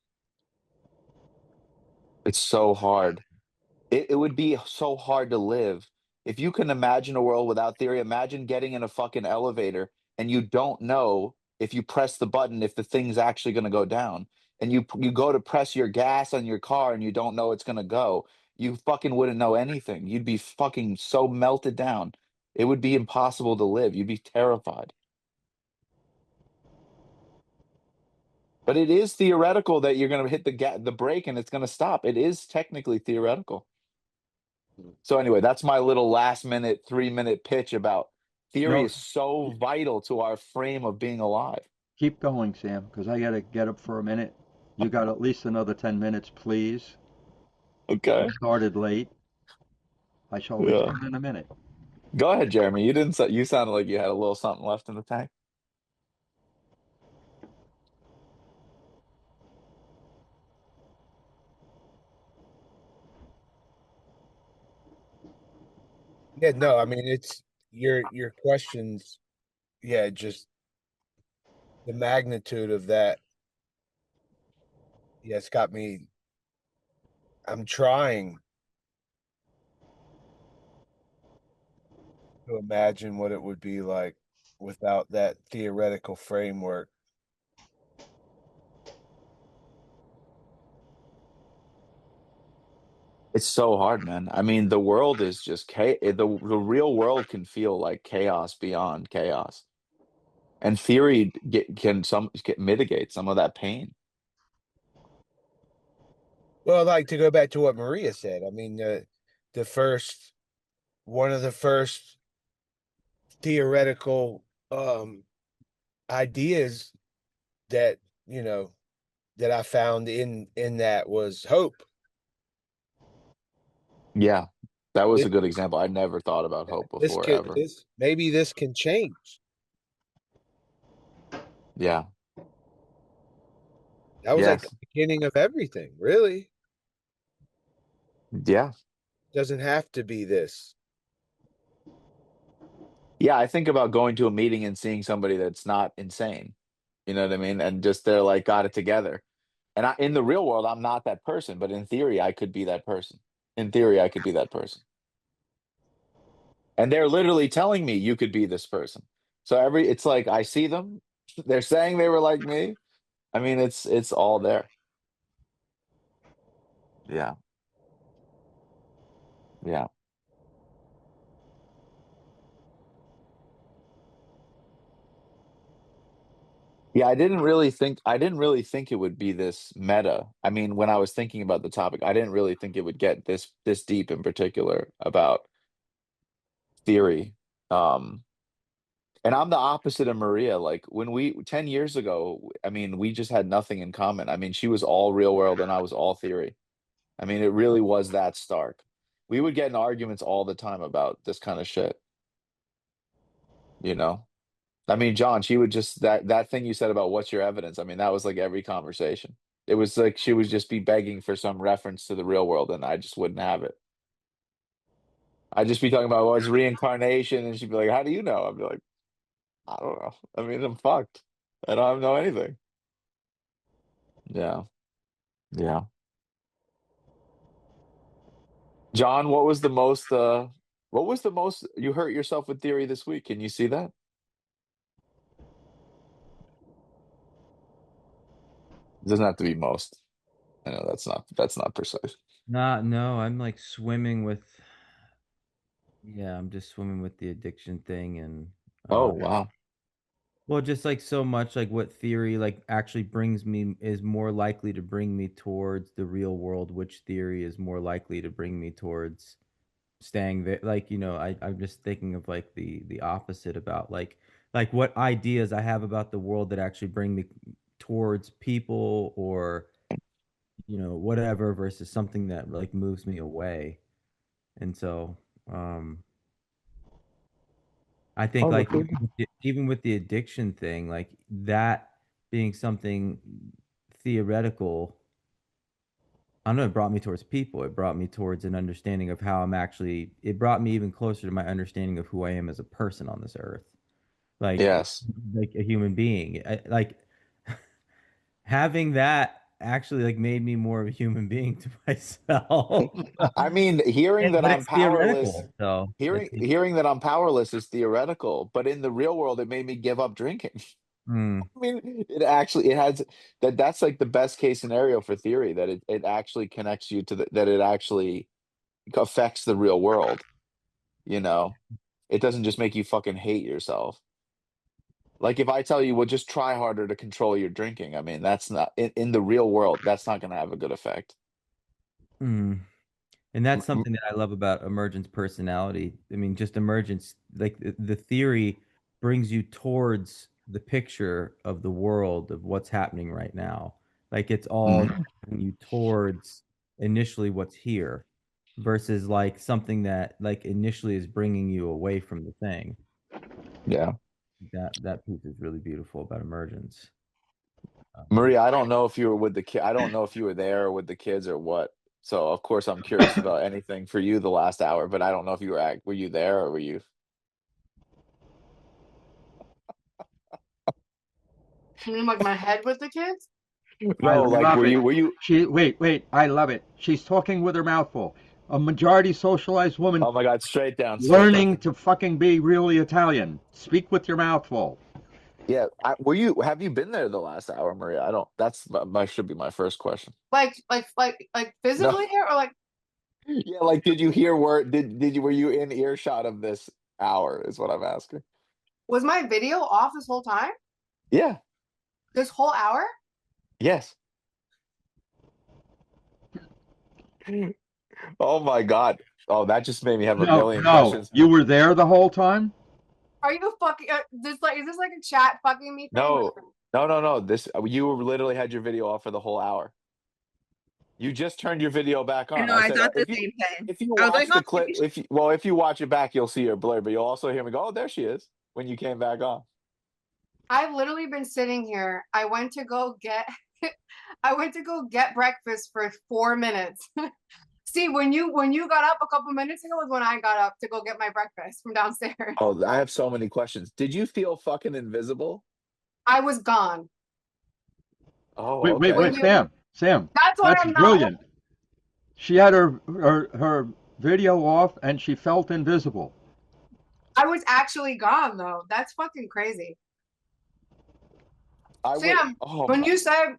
It's so hard. It would be so hard to live. If you can imagine a world without theory, imagine getting in a fucking elevator and you don't know if you press the button if the thing's actually going to go down. And you go to press your gas on your car and you don't know it's going to go. You fucking wouldn't know anything. You'd be fucking so melted down. It would be impossible to live. You'd be terrified. But it is theoretical that you're going to hit the brake and it's going to stop. It is technically theoretical. So anyway, that's my little last minute 3 minute pitch about theory no, is so vital to our frame of being alive. keep going, Sam, because I got to get up for a minute. You got at least another 10 minutes, please. We Okay. started late. I shall Yeah. return in a minute. Go ahead, Jeremy. You didn't you sounded like you had a little something left in the tank. Yeah, no, I mean it's your questions, yeah, just the magnitude of that, yeah, it's got me. I'm trying to imagine what it would be like without that theoretical framework. It's so hard, man. I mean, the world is just the real world can feel like chaos beyond chaos. And theory can mitigate some of that pain. Well, like to go back to what Maria said, I mean, the first one of the first theoretical ideas that, you know, that I found in that was hope. Yeah. That was This, a good example. I never thought about hope before ever. this maybe this can change. Yeah. That was like the Yes. beginning of everything, really. Yeah. Doesn't have to be this. Yeah, I think about going to a meeting and seeing somebody that's not insane. You know what I mean? And just they're like got it together. And in the real world, I'm not that person, but in theory, I could be that person. In theory, I could be that person. And they're literally telling me you could be this person. So it's like I see them, they're saying they were like me. I mean, it's all there. Yeah. Yeah. Yeah, I didn't really think it would be this meta. I mean, when I was thinking about the topic, I didn't really think it would get this deep in particular about theory. Um, and I'm the opposite of Maria. Like when we 10 years ago, I mean, we just had nothing in common. I mean, she was all real world and I was all theory. I mean, it really was that stark. We would get in arguments all the time about this kind of shit, you know? I mean, John, she would just that thing you said about what's your evidence. I mean, that was like every conversation. It was like she would just be begging for some reference to the real world, and I just wouldn't have it. I'd just be talking about what's reincarnation, and she'd be like, "How do you know?" I'd be like, "I don't know. I mean, I'm fucked. I don't know anything." Yeah, yeah. John, what was the most you hurt yourself with theory this week? Can you see that? It doesn't have to be most. I know that's not precise. No, I'm like swimming with, yeah, I'm just swimming with the addiction thing. And Oh, wow. well, just like so much like what theory like actually brings me is more likely to bring me towards the real world, which theory is more likely to bring me towards staying there. Like, I'm just thinking of like the opposite about like what ideas I have about the world that actually bring me towards people or whatever versus something that like moves me away. And so I think Oh, like look who. even with the addiction thing, like that being something theoretical, I don't know, it brought me towards people. It brought me towards an understanding of how it brought me even closer to my understanding of who I am as a person on this earth. Like Yes. like a human being. Like having that actually like made me more of a human being to myself. I mean, hearing that But I'm it's powerless, theoretical. So hearing it's hearing that I'm powerless is theoretical, but in the real world, it made me give up drinking. mm, I mean, it has that's like the best case scenario for theory, that it actually connects you to that it actually affects the real world, you know? It doesn't just make you fucking hate yourself. Like if I tell you, well, just try harder to control your drinking, I mean, that's not in the real world, that's not gonna have a good effect. mm. And that's M- m- something that I love about emergence personality. I mean, just emergence, like the theory brings you towards the picture of the world of what's happening right now. Like it's all mhm. bringing you towards initially what's here versus like something that like initially is bringing you away from the thing. Yeah. That piece is really beautiful about emergence. Maria, I don't know if you were with the kid. I don't know if you were there with the kids or what. So of course I'm curious about anything for you the last hour, but I don't know if you were you there or were you? You mean like my head with the kids? I No, like love it. were you? Wait, I love it. She's talking with her mouth full. A majority socialized woman Oh my God, straight down, straight down. learning to fucking be really Italian. Speak with your mouth full. Yeah, have you been there the last hour, Maria? I don't. Should be my first question. Like No, physically here or like yeah, like did you hear word? Did you were you in earshot of this hour? Is what I'm asking. was my video off this whole time? Yeah. This whole hour? Yes. Oh my God. Oh, that just made me have a No, million no. questions. You were there the whole time? Are you fucking this like is this like a chat fucking me thing? No, no, no, no. This you literally had your video off for the whole hour. You just turned your video back I on. know, I I said, thought the same thing. if you I was like, watch oh, the clip, maybe she-" if you watch it back, you'll see her blur, but you'll also hear me go, "Oh, there she is," when you came back on. I've literally been sitting here. I went to go get I went to go get breakfast for 4 minutes. See, when you got up a couple minutes ago was when I got up to go get my breakfast from downstairs. Oh, I have so many questions. Did you feel fucking invisible? I was gone. Oh, Wait, When okay. you Sam. That's why That's I'm not brilliant. She had her video off and she felt invisible. I was actually gone though. That's fucking crazy. I would. Sam, Oh when my. you said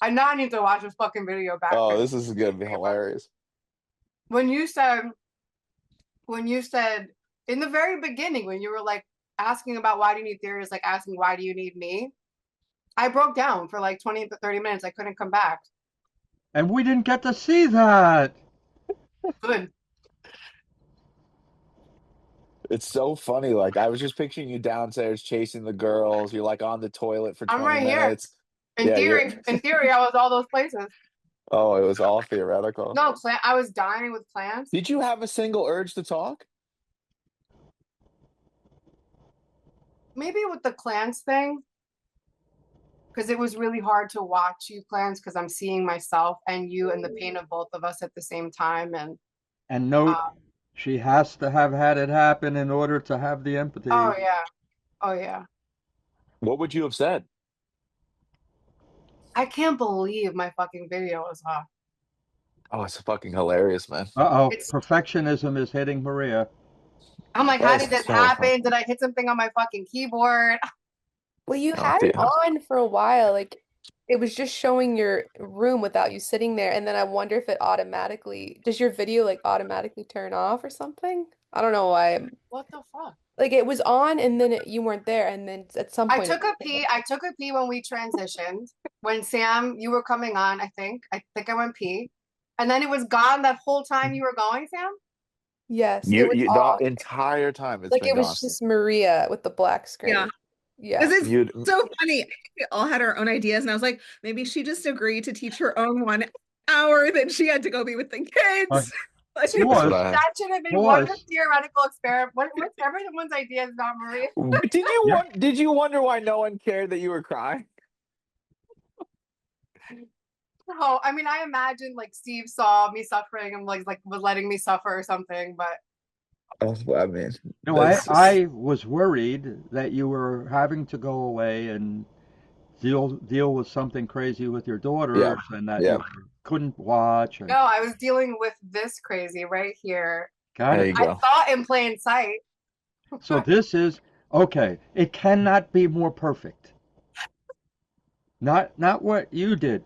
I now need to watch this fucking video back. Oh, this is gonna be hilarious. When you said when you said in the very beginning when you were like asking about why do you need theories, like asking why do you need me, I broke down for like 20 to 30 minutes. I couldn't come back. And we didn't get to see that. Good. It's so funny. Like I was just picturing you downstairs chasing the girls. You're like on the toilet for I'm 20 right here. minutes. Yeah, you're. In theory, I was all those places. Oh, it was all theoretical. No, I was dying with plants. Did you have a single urge to talk? Maybe with the clans thing, because it was really hard to watch you clans because I'm seeing myself and you and the pain of both of us at the same time. And note, uh, she has to have had it happen in order to have the oh empathy. yeah, oh yeah. What would you have said? I can't believe my fucking video was off. Oh, it's fucking hilarious, man. Uh-oh, It's perfectionism is hitting Maria. I'm like, That how is did this so funny. happen? Did I hit something on my fucking keyboard? Well, you Oh, had it dear. on for a while. Like it was just showing your room without you sitting there. And then I wonder if it automatically, does your video like automatically turn off or something? I don't know why. What the fuck? Like it was on and then you weren't there. And then at some I point, took a pee. I took a pee when we transitioned. When Sam, you were coming on, I think. I think I went pee. And then it was gone that whole time you were going, Sam? yes, it You, was you the off. entire time it's Like been it gone. was just Maria with the black Yeah. screen. Yeah. Because it's You so funny. We all had our own ideas, and I was like, maybe she just agreed to teach her own 1 hour, then she had to go be with the Uh, kids. Like, That's what pause, I. That should have been one pause. theoretical experiment. What's everyone's idea is not Maria? Yeah, Did you wonder why no one cared that you were crying? No, I mean, I imagine like Steve saw me suffering and like was letting me suffer or something, but Oh, I mean, no, that's just I was worried that you were having to go away and deal with something crazy with your yeah, daughters and that yeah. you couldn't watch no, and I was dealing with this crazy right here. got There it. you I go. thought in plain sight. So this is okay. It cannot be more perfect. Not what you did,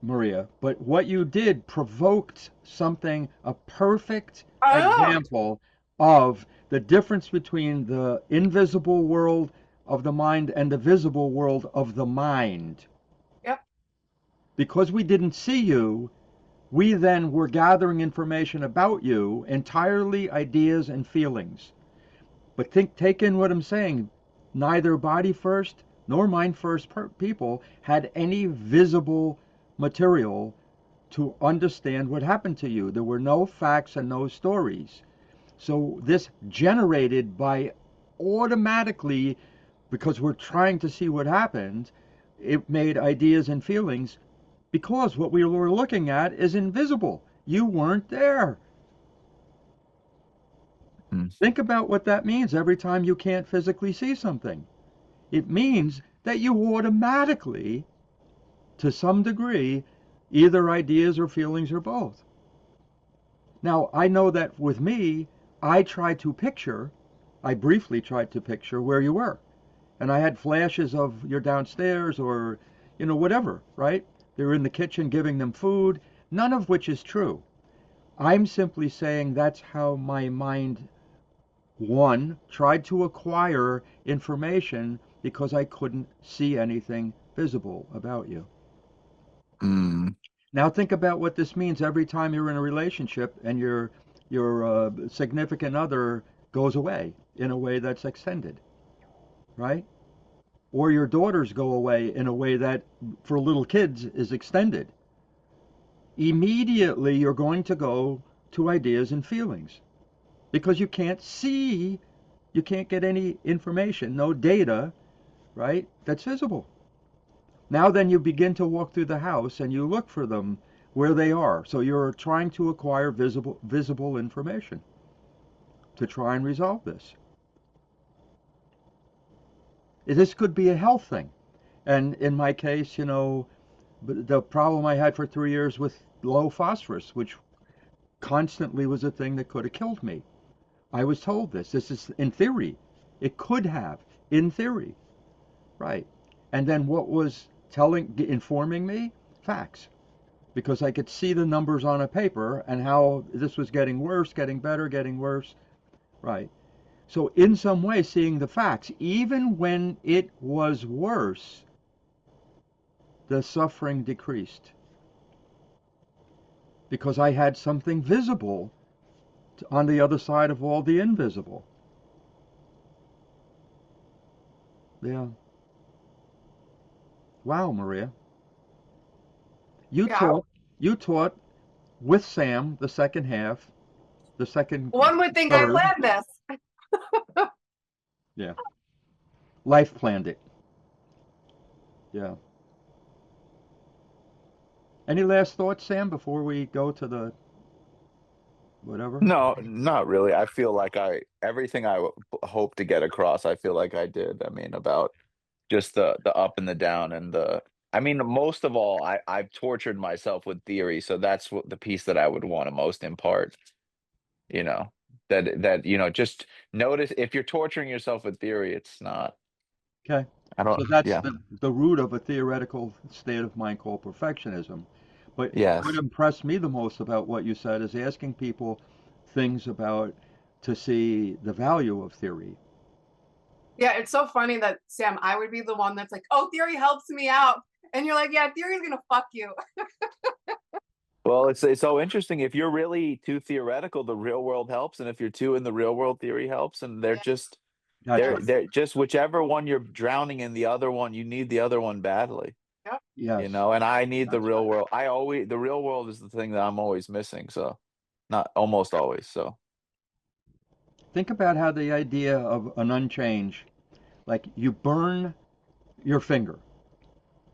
Maria, but what you did provoked something, a perfect I know. example of the difference between the invisible world of the mind and the visible world of the mind. Yep. Because we didn't see you, we then were gathering information about you, entirely ideas and feelings. But take in what I'm saying. Neither body first nor mind first people had any visible material to understand what happened to you. There were no facts and no stories. So this generated by automatically, because we're trying to see what happened, it made ideas and feelings because what we were looking at is invisible. You weren't there. Mm. Think about what that means every time you can't physically see something. It means that you automatically, to some degree, either ideas or feelings or both. Now, I know that with me, I briefly tried to picture where you were. And I had flashes of you're downstairs or, whatever, right? They're in the kitchen giving them food, none of which is true. I'm simply saying that's how my mind, one, tried to acquire information because I couldn't see anything visible about you. Mm. Now think about what this means every time you're in a relationship and your significant other goes away in a way that's extended, right? Or your daughters go away in a way that for little kids is extended. Immediately you're going to go to ideas and feelings because you can't get any information, no data, right? That's visible. Now then you begin to walk through the house and you look for them where they are. So you're trying to acquire visible information to try and resolve this. This could be a health thing. And in my case, the problem I had for 3 years with low phosphorus, which constantly was a thing that could have killed me. I was told this. This is in theory. It could have, in theory. Right. And then what was informing me? Facts. Because I could see the numbers on a paper and how this was getting worse, getting better, getting worse. Right. So in some way, seeing the facts, even when it was worse, the suffering decreased because I had something visible on the other side of all the invisible. Yeah. Wow, Maria. You Yeah, talk. You taught with Sam the second half, the second One would think I third. planned this. Yeah. Life planned it. Yeah. Any last thoughts, Sam, before we go to the whatever? No, not really. I feel like everything hope to get across, I feel like I did. I mean, about just the up and the down and the I mean, most of all, I've tortured myself with theory, so that's what the piece that I would want to most impart, you know. Just notice if you're torturing yourself with theory, it's not Okay. I don't So that's yeah. the root of a theoretical state of mind called perfectionism. But what Yes. impressed me the most about what you said is asking people things about to see the value of theory. Yeah, it's so funny that Sam, I would be the one that's like, oh, theory helps me out. And you're like, yeah, theory's gonna fuck you. Well, it's so interesting. If you're really too theoretical, the real world helps, and if you're too in the real world, theory helps, and they're Yeah, just That's yeah, right. they're just whichever one you're drowning in, the other one, you need the other one badly, yeah. Yes, and I need the that's real right. world. The real world is the thing that I'm always missing, so not almost always, so Think about how the idea of an unchange, like you burn your finger.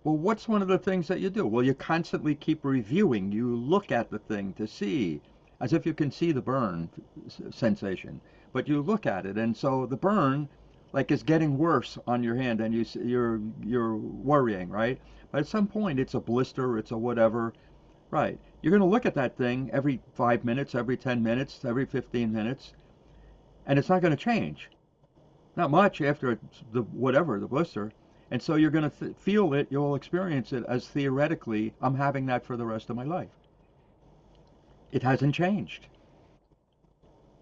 Well, what's one of the things that you do? Well, you constantly keep reviewing. You look at the thing to see, as if you can see the burn sensation, but you look at it, and so the burn, like, is getting worse on your hand, and you're worrying, right? But at some point, it's a blister, it's a whatever, right? You're going to look at that thing every 5 minutes, every 10 minutes, every 15 minutes, and it's not going to change. Not much after the whatever the blister, and so you're going to feel it. You'll experience it as theoretically, I'm having that for the rest of my life. It hasn't changed.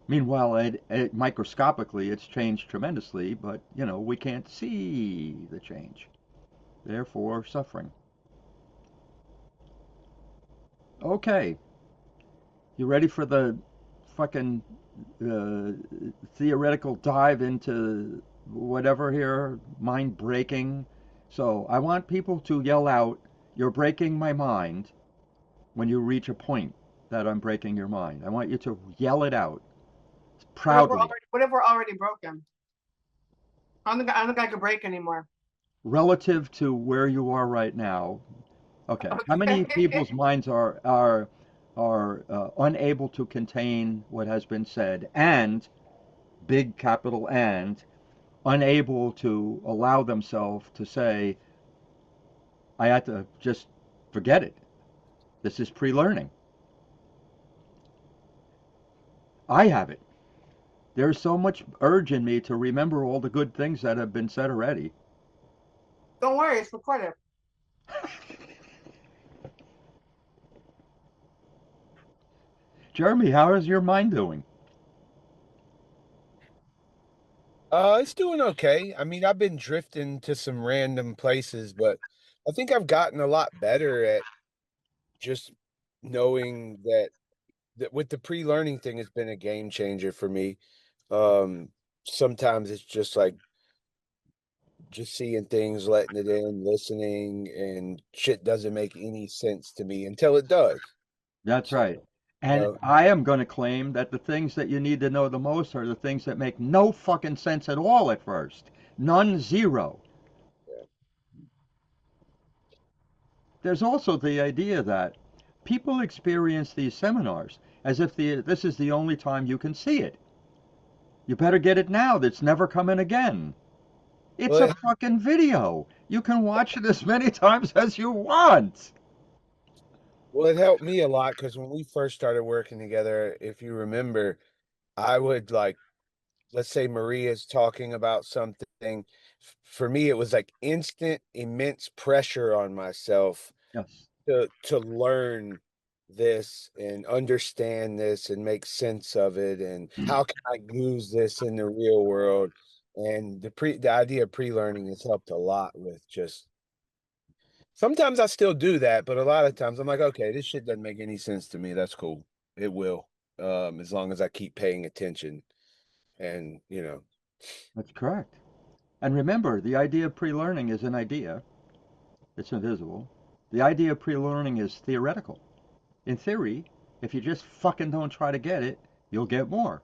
Meanwhile, microscopically, it's changed tremendously, but we can't see the change. Therefore, suffering. Okay, you ready for the fucking uh, theoretical dive into whatever here, mind breaking. So I want people to yell out, "You're breaking my mind," when you reach a point that I'm breaking your mind. I want you to yell it out proudly, What if we're already broken? I don't think I could break anymore. relative to where you are right now. Okay, how many Okay. people's minds are unable to contain what has been said, and big capital and unable to allow themselves to say, I had to just forget it. This is pre learning. I have it. There's so much urge in me to remember all the good things that have been said already. Don't worry, it's recorded. Jeremy, how is your mind doing? It's doing okay. I mean, I've been drifting to some random places, but I think I've gotten a lot better at just knowing that with the pre-learning thing, it's been a game changer for me. Um, Sometimes it's just like just seeing things, letting it in, listening, and shit doesn't make any sense to me until it does. That's So, right. And uh, I am going to claim that the things that you need to know the most are the things that make no fucking sense at all at first. None, zero. yeah. There's also the idea that people experience these seminars as if this is the only time you can see it. You better get it now. That's never coming again. It's Well, a fucking video. You can watch it as many times as you want. it helped me a lot because when we first started working together, if you remember, I would like, let's say Maria's talking about something. For me, it was like instant, immense pressure on myself Yes. to learn this and understand this and make sense of it, and how can I use this in the real world. And the idea of pre-learning has helped a lot with just sometimes I still do that, but a lot of times I'm like, okay, this shit doesn't make any sense to me. That's cool. It will. As long as I keep paying attention and That's correct. And remember, the idea of pre learning is an idea, it's invisible. The idea of pre learning is theoretical. In theory, if you just fucking don't try to get it, you'll get more.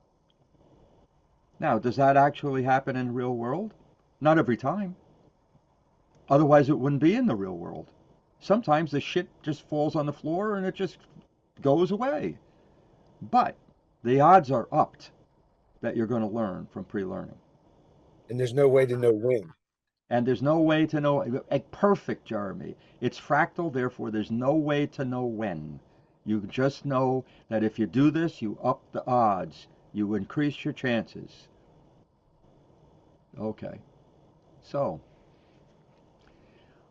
Now, does that actually happen in the real world? Not every time. Otherwise, it wouldn't be in the real world. Sometimes the shit just falls on the floor and it just goes away. But the odds are upped that you're going to learn from pre-learning. And there's no way to know when. And there's no way to know. Perfect, Jeremy. It's fractal, therefore there's no way to know when. You just know that if you do this, you up the odds. You increase your chances. Okay. So,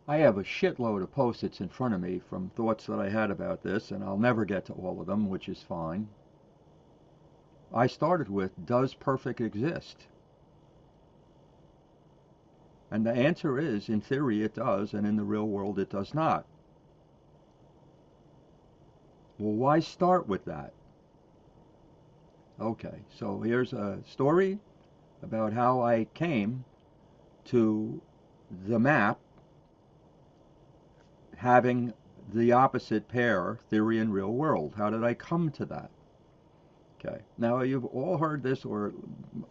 I have a shitload of post-its in front of me from thoughts that I had about this, and I'll never get to all of them, which is fine. I started with, does perfect exist? And the answer is, in theory, it does, and in the real world, it does not. Well, why start with that? Okay, so here's a story about how I came to the map having the opposite pair, theory and real world. How did I come to that? Okay, now you've all heard this, or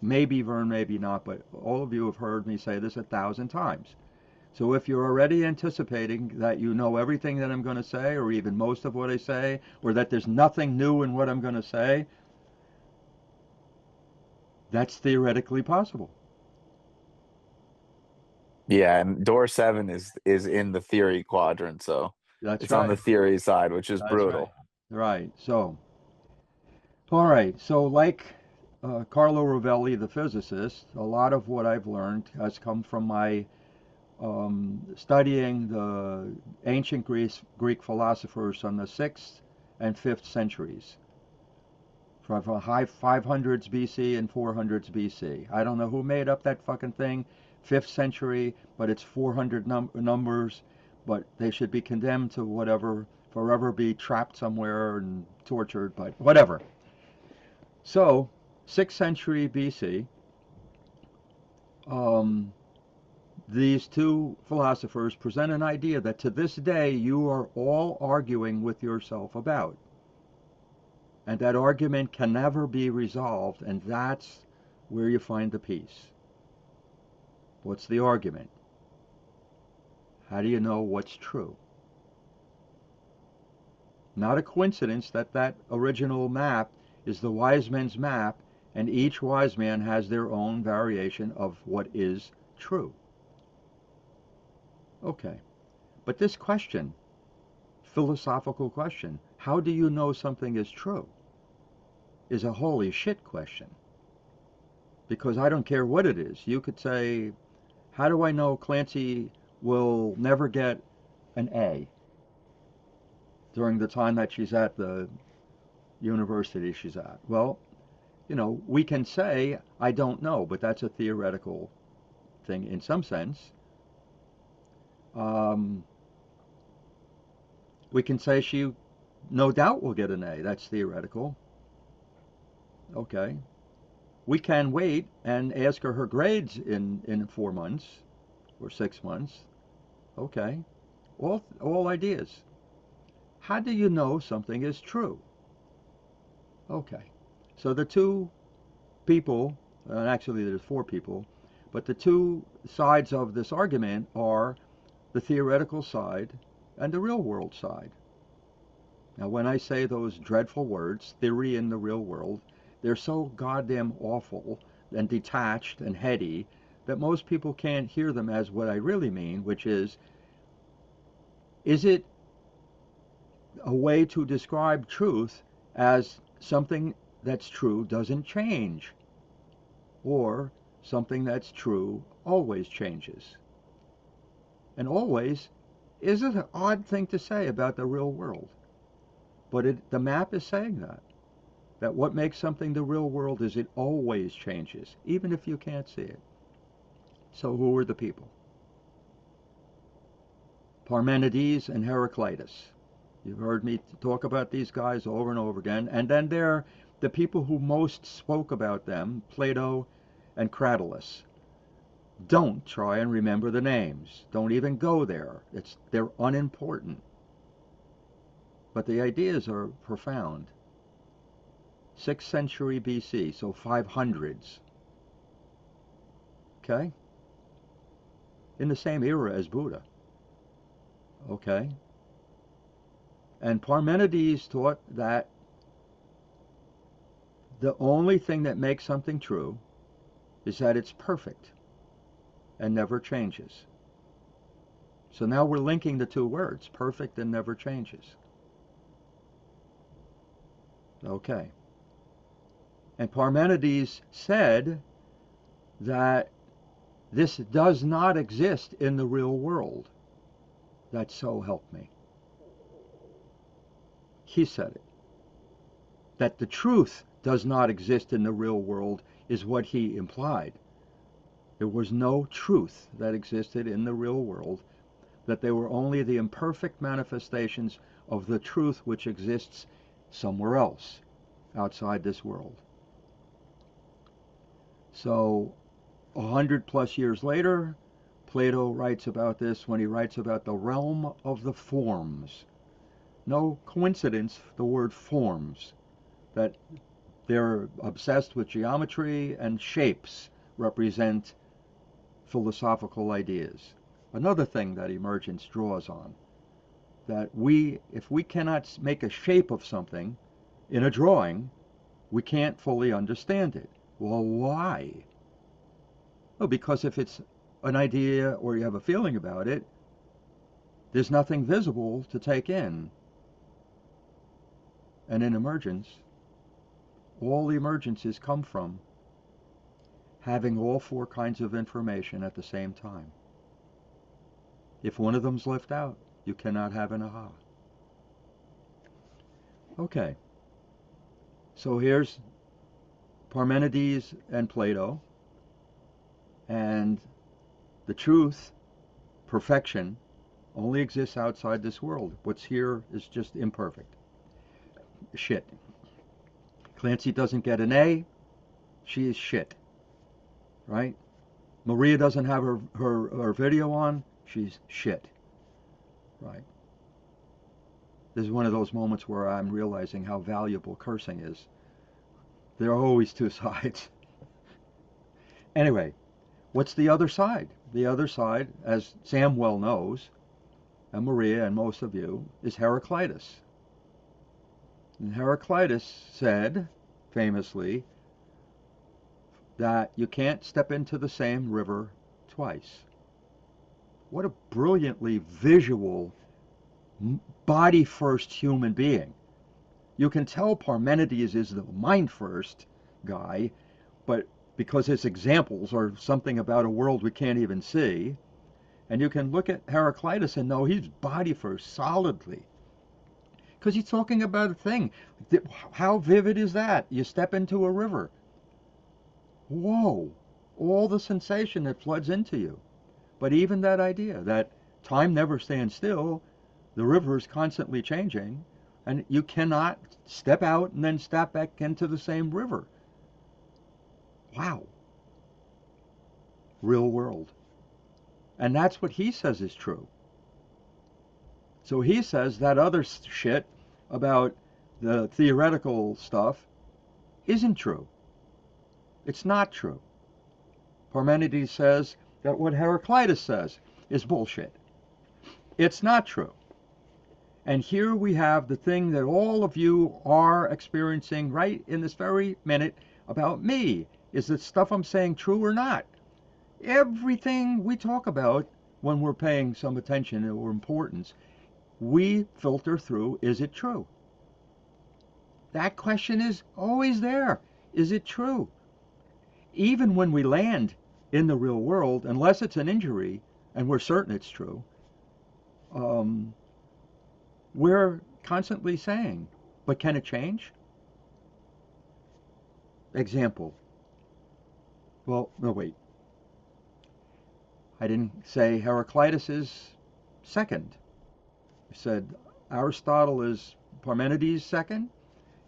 maybe Vern, maybe not, but all of you have heard me say this 1,000 times. So if you're already anticipating that you know everything that I'm going to say, or even most of what I say, or that there's nothing new in what I'm going to say, that's theoretically possible. Yeah, and door 7 is in the theory quadrant, so That's it's on right. the theory side, which is That's right. brutal. Right. So, all right. So, like Carlo Rovelli, the physicist, a lot of what I've learned has come from my studying the ancient Greek philosophers from the 6th and 5th centuries, from high 500s BC and 400s BC. I don't know who made up that fucking thing, 5th century, but it's 400 numbers, but they should be condemned to whatever, forever be trapped somewhere and tortured, but whatever. So, 6th century BC, um, these two philosophers present an idea that to this day you are all arguing with yourself about. And that argument can never be resolved, and that's where you find the peace. What's the argument? How do you know what's true? Not a coincidence that that original map is the wise men's map, and each wise man has their own variation of what is true. Okay, but this question, philosophical question, how do you know something is true, is a holy shit question. Because I don't care what it is. You could say, how do I know Clancy will never get an A during the time that she's at the university she's at? Well, we can say, I don't know, but that's a theoretical thing in some sense. Um, we can say she no doubt will get an A. That's theoretical. Okay. We can wait and ask her grades in 4 months or 6 months. Okay. All ideas. How do you know something is true? Okay. So the two people, and actually there's four people, but the two sides of this argument are the theoretical side and the real world side. Now, when I say those dreadful words, theory in the real world, they're so goddamn awful and detached and heady that most people can't hear them as what I really mean, which is it a way to describe truth as something that's true doesn't change, or something that's true always changes? And always is an odd thing to say about the real world, but the map is saying that what makes something the real world is it always changes, even if you can't see it. So who were the people? Parmenides and Heraclitus. You've heard me talk about these guys over and over again. And then there are the people who most spoke about them, Plato and Cratylus. Don't try and remember the names. Don't even go there. They're unimportant. but the ideas are profound. 6th century BC, so 500s. Okay? In the same era as Buddha. Okay? And Parmenides taught that the only thing that makes something true is that it's perfect and never changes. So now we're linking the two words, perfect and never changes. Okay. And Parmenides said that this does not exist in the real world. That so help me. He said it. That the truth does not exist in the real world is what he implied. There was no truth that existed in the real world, that they were only the imperfect manifestations of the truth which exists somewhere else, outside this world. So, 100+ years later, Plato writes about this when he writes about the realm of the forms. No coincidence, the word forms, that they're obsessed with geometry and shapes represent philosophical ideas. Another thing that emergence draws on, that if we cannot make a shape of something in a drawing, we can't fully understand it. Well, why? Well, because if it's an idea or you have a feeling about it, there's nothing visible to take in. And in emergence, all the emergences come from having all four kinds of information at the same time. If one of them's left out, you cannot have an aha. Okay, so here's Parmenides and Plato, and the truth, perfection, only exists outside this world. What's here is just imperfect. Shit. Clancy doesn't get an A, she is shit. Right? Maria doesn't have her video on, she's shit. Right? This is one of those moments where I'm realizing how valuable cursing is. There are always two sides. Anyway, what's the other side? The other side, as Sam well knows, and Maria and most of you, is Heraclitus. And Heraclitus said, famously, that you can't step into the same river twice. What a brilliantly visual, body-first human being. You can tell Parmenides is the mind-first guy, but because his examples are something about a world we can't even see, and you can look at Heraclitus and know he's body-first solidly. Because he's talking about a thing. How vivid is that? You step into a river. Whoa, all the sensation that floods into you. But even that idea that time never stands still, the river is constantly changing, and you cannot step out and then step back into the same river. Wow. Real world. And that's what he says is true. So he says that other shit about the theoretical stuff isn't true. It's not true. Parmenides says that what Heraclitus says is bullshit. It's not true. And here we have the thing that all of you are experiencing right in this very minute about me. Is the stuff I'm saying true or not? Everything we talk about when we're paying some attention or importance, we filter through, is it true? That question is always there. Is it true? Even when we land in the real world, unless it's an injury, and we're certain it's true, we're constantly saying, but can it change? Example. Well, no, wait. I didn't say Heraclitus is second. I said Aristotle is Parmenides second.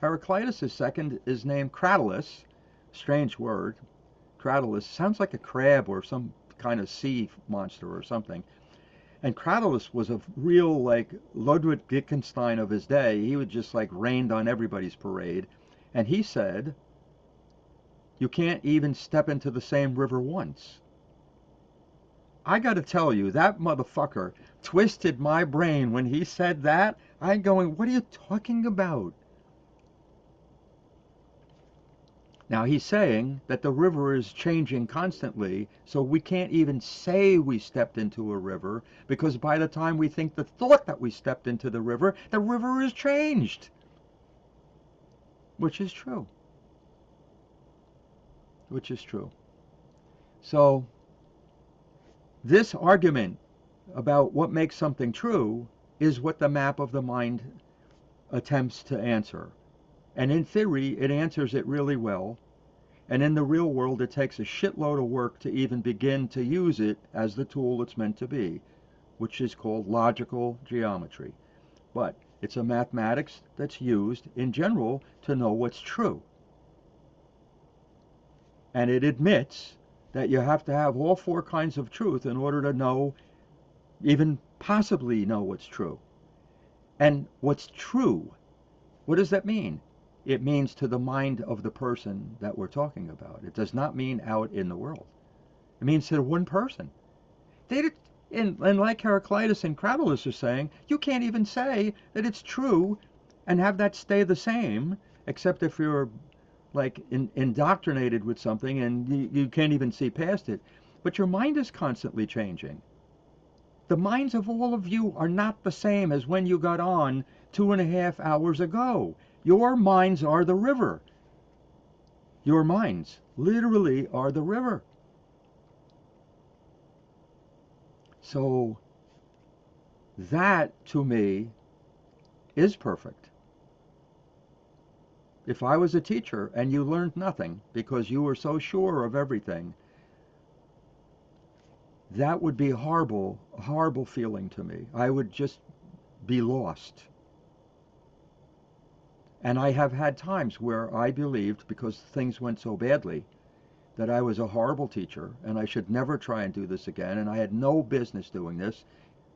Heraclitus' second is named Cratylus. Strange word. Cratylus sounds like a crab or some kind of sea monster or something. And Cratylus was a real, like, Ludwig Wittgenstein of his day. He would just, like, rained on everybody's parade. And he said, you can't even step into the same river once. I got to tell you, that motherfucker twisted my brain when he said that. I'm going, what are you talking about? Now he's saying that the river is changing constantly, so we can't even say we stepped into a river, because by the time we think the thought that we stepped into the river is changed. Which is true. Which is true. So this argument about what makes something true is what the map of the mind attempts to answer. And in theory, it answers it really well. And in the real world, it takes a shitload of work to even begin to use it as the tool it's meant to be, which is called logical geometry. But it's a mathematics that's used in general to know what's true. And it admits that you have to have all four kinds of truth in order to know, even possibly know what's true. And what's true, what does that mean? It means to the mind of the person that we're talking about. It does not mean out in the world. It means to one person. And like Heraclitus and Cratylus are saying, you can't even say that it's true and have that stay the same, except if you're like indoctrinated with something and you can't even see past it. But your mind is constantly changing. The minds of all of you are not the same as when you got on 2.5 hours ago. Your minds are the river. Your minds literally are the river. So that, to me, is perfect. If I was a teacher and you learned nothing because you were so sure of everything, that would be a horrible feeling to me. I would just be lost. And I have had times where I believed, because things went so badly, that I was a horrible teacher and I should never try and do this again, and I had no business doing this,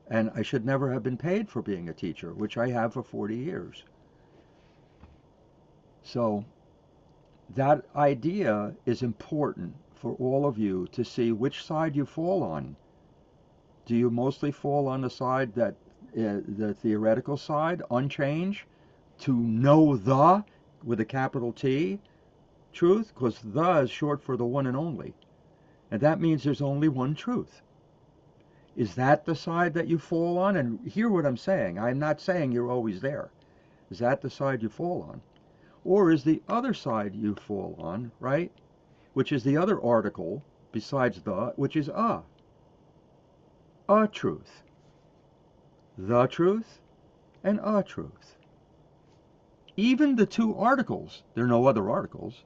and I should never have been paid for being a teacher, which I have for 40 years. So that idea is important for all of you to see which side you fall on. Do you mostly fall on the side that the theoretical side, unchange, to know the, with a capital T, truth? Because the is short for the one and only. And that means there's only one truth. Is that the side that you fall on? And hear what I'm saying. I'm not saying you're always there. Is that the side you fall on? Or is the other side you fall on, right? Which is the other article besides the, which is a truth. The truth and a truth. Even the two articles, there are no other articles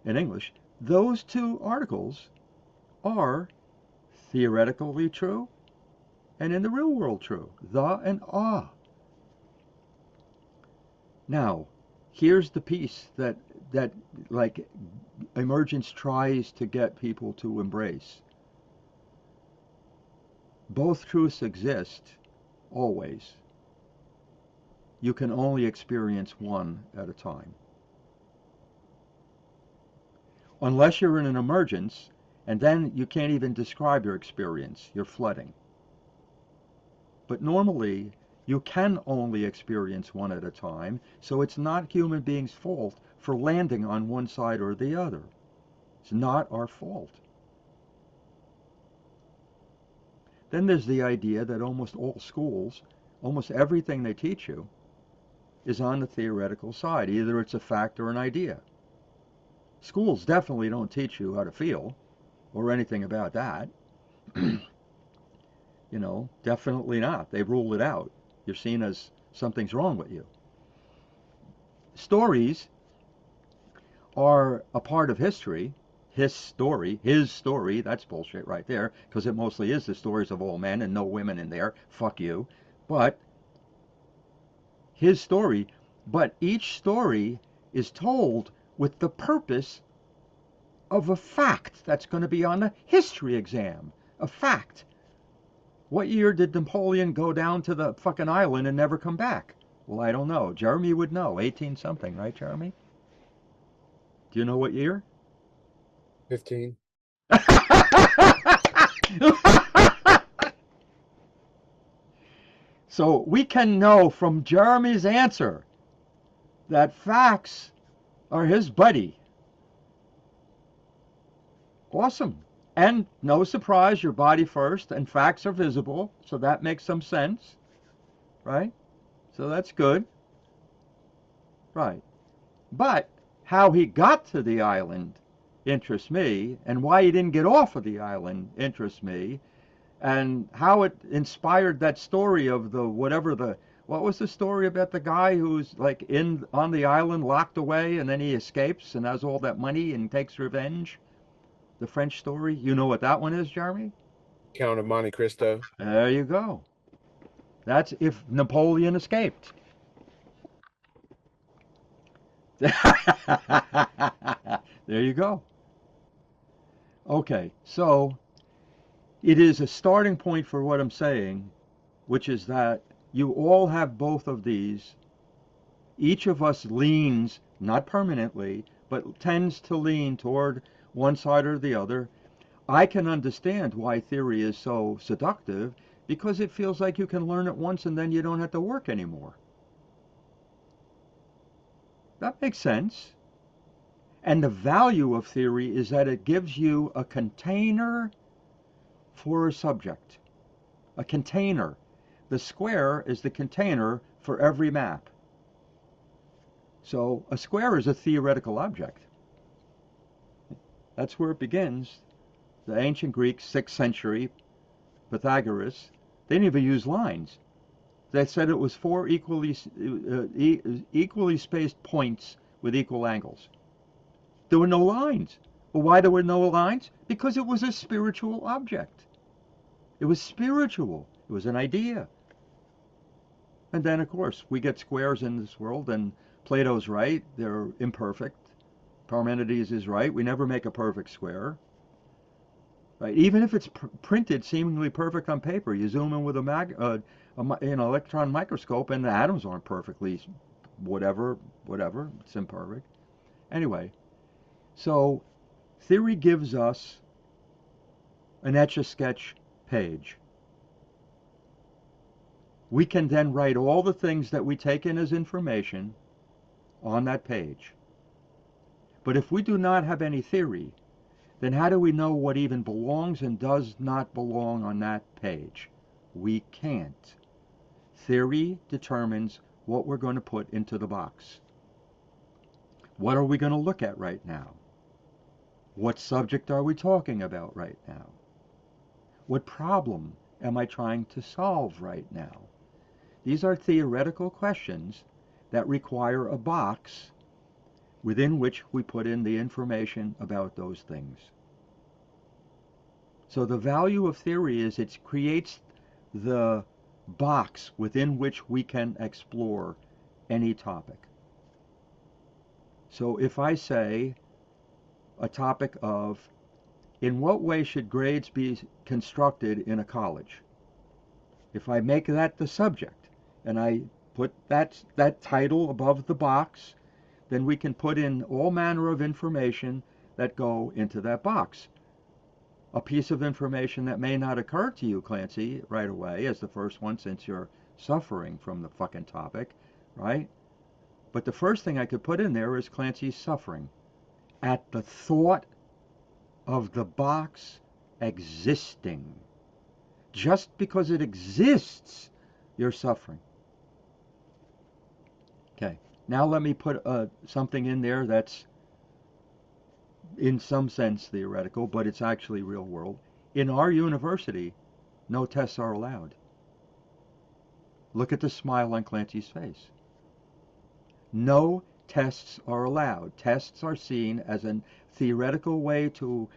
in English, those two articles are theoretically true and in the real world true. The and a. Now, here's the piece that like emergence tries to get people to embrace. Both truths exist always. You can only experience one at a time. Unless you're in an emergence, and then you can't even describe your experience. You're flooding. But normally, you can only experience one at a time, so it's not human beings' fault for landing on one side or the other. It's not our fault. Then there's the idea that almost all schools, almost everything they teach you, is on the theoretical side. Either it's a fact or an idea. Schools definitely don't teach you how to feel or anything about that. You know, definitely not. They rule it out. You're seen as something's wrong with you. Stories are a part of history. His story, that's bullshit right there, because it mostly is the stories of all men and no women in there. Fuck you. But his story, but each story is told with the purpose of a fact that's going to be on the history exam. A fact. What year did Napoleon go down to the fucking island and never come back? Well, I don't know. Jeremy would know. 18 something, right, Jeremy? Do you know what year? 15. So we can know from Jeremy's answer that facts are his buddy. Awesome. And no surprise, your body first, and facts are visible, so that makes some sense, right? So that's good. Right. But how he got to the island interests me, and why he didn't get off of the island interests me, and how it inspired that story of the whatever the what was the story about the guy who's like in on the island locked away and then he escapes and has all that money and takes revenge? The French story. You know what that one is, Jeremy? Count of Monte Cristo. There you go. That's if Napoleon escaped. There you go. Okay, so it is a starting point for what I'm saying, which is that you all have both of these. Each of us leans, not permanently, but tends to lean toward one side or the other. I can understand why theory is so seductive because it feels like you can learn it once and then you don't have to work anymore. That makes sense. And the value of theory is that it gives you a container for a subject. A container. The square is the container for every map. So a square is a theoretical object. That's where it begins. The ancient Greeks, 6th century, Pythagoras, they didn't even use lines. They said it was four equally spaced points with equal angles. There were no lines. Well, why there were no lines? Because it was a spiritual object. It was spiritual. It was an idea. And then, of course, we get squares in this world, and Plato's right. They're imperfect. Parmenides is right. We never make a perfect square. Right? Even if it's printed seemingly perfect on paper, you zoom in with an electron microscope, and the atoms aren't perfectly whatever. It's imperfect. Anyway, so theory gives us an Etch-a-Sketch page. We can then write all the things that we take in as information on that page. But if we do not have any theory, then how do we know what even belongs and does not belong on that page? We can't. Theory determines what we're going to put into the box. What are we going to look at right now? What subject are we talking about right now? What problem am I trying to solve right now? These are theoretical questions that require a box within which we put in the information about those things. So the value of theory is it creates the box within which we can explore any topic. So if I say a topic of in what way should grades be constructed in a college, if I make that the subject and I put that title above the box, then we can put in all manner of information that go into that box. A piece of information that may not occur to you, Clancy, right away as the first one since you're suffering from the fucking topic, right? But the first thing I could put in there is Clancy's suffering at the thought of the box existing. Just because it exists, you're suffering. Okay, now let me put something in there that's in some sense theoretical, but it's actually real world. In our university, no tests are allowed. Look at the smile on Clancy's face. No tests are allowed. Tests are seen as a theoretical way to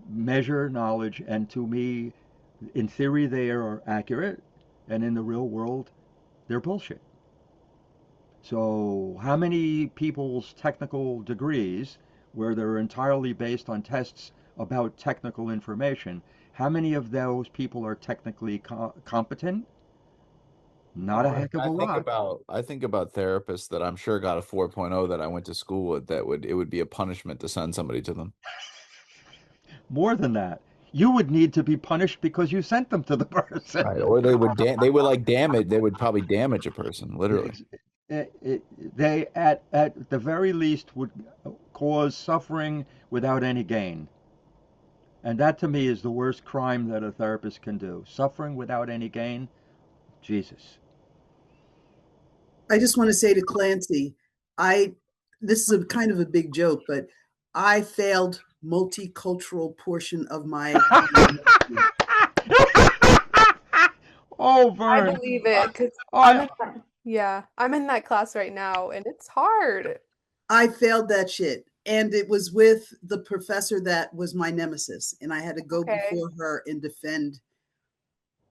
measure knowledge, and to me, in theory, they are accurate, and in the real world, they're bullshit. So how many people's technical degrees, where they're entirely based on tests about technical information, How many of those people are technically competent? Not a Well, heck of a lot. I think about therapists that I'm sure got a 4.0 that I went to school with that it would be a punishment to send somebody to them. More than that, you would need to be punished because you sent them to the person. Right. Or they would like damage they would probably damage a person, literally. Ex- they at the very least would cause suffering without any gain. And that to me is the worst crime that a therapist can do. Suffering without any gain. Jesus. I just want to say to Clancy, I this is a kind of a big joke, but I failed multicultural portion of my Oh, I Vern. believe it because I'm I, in that, yeah, I'm in that class right now and it's hard. I failed that shit. And it was with the professor that was my nemesis. And I had to go Okay. before her and defend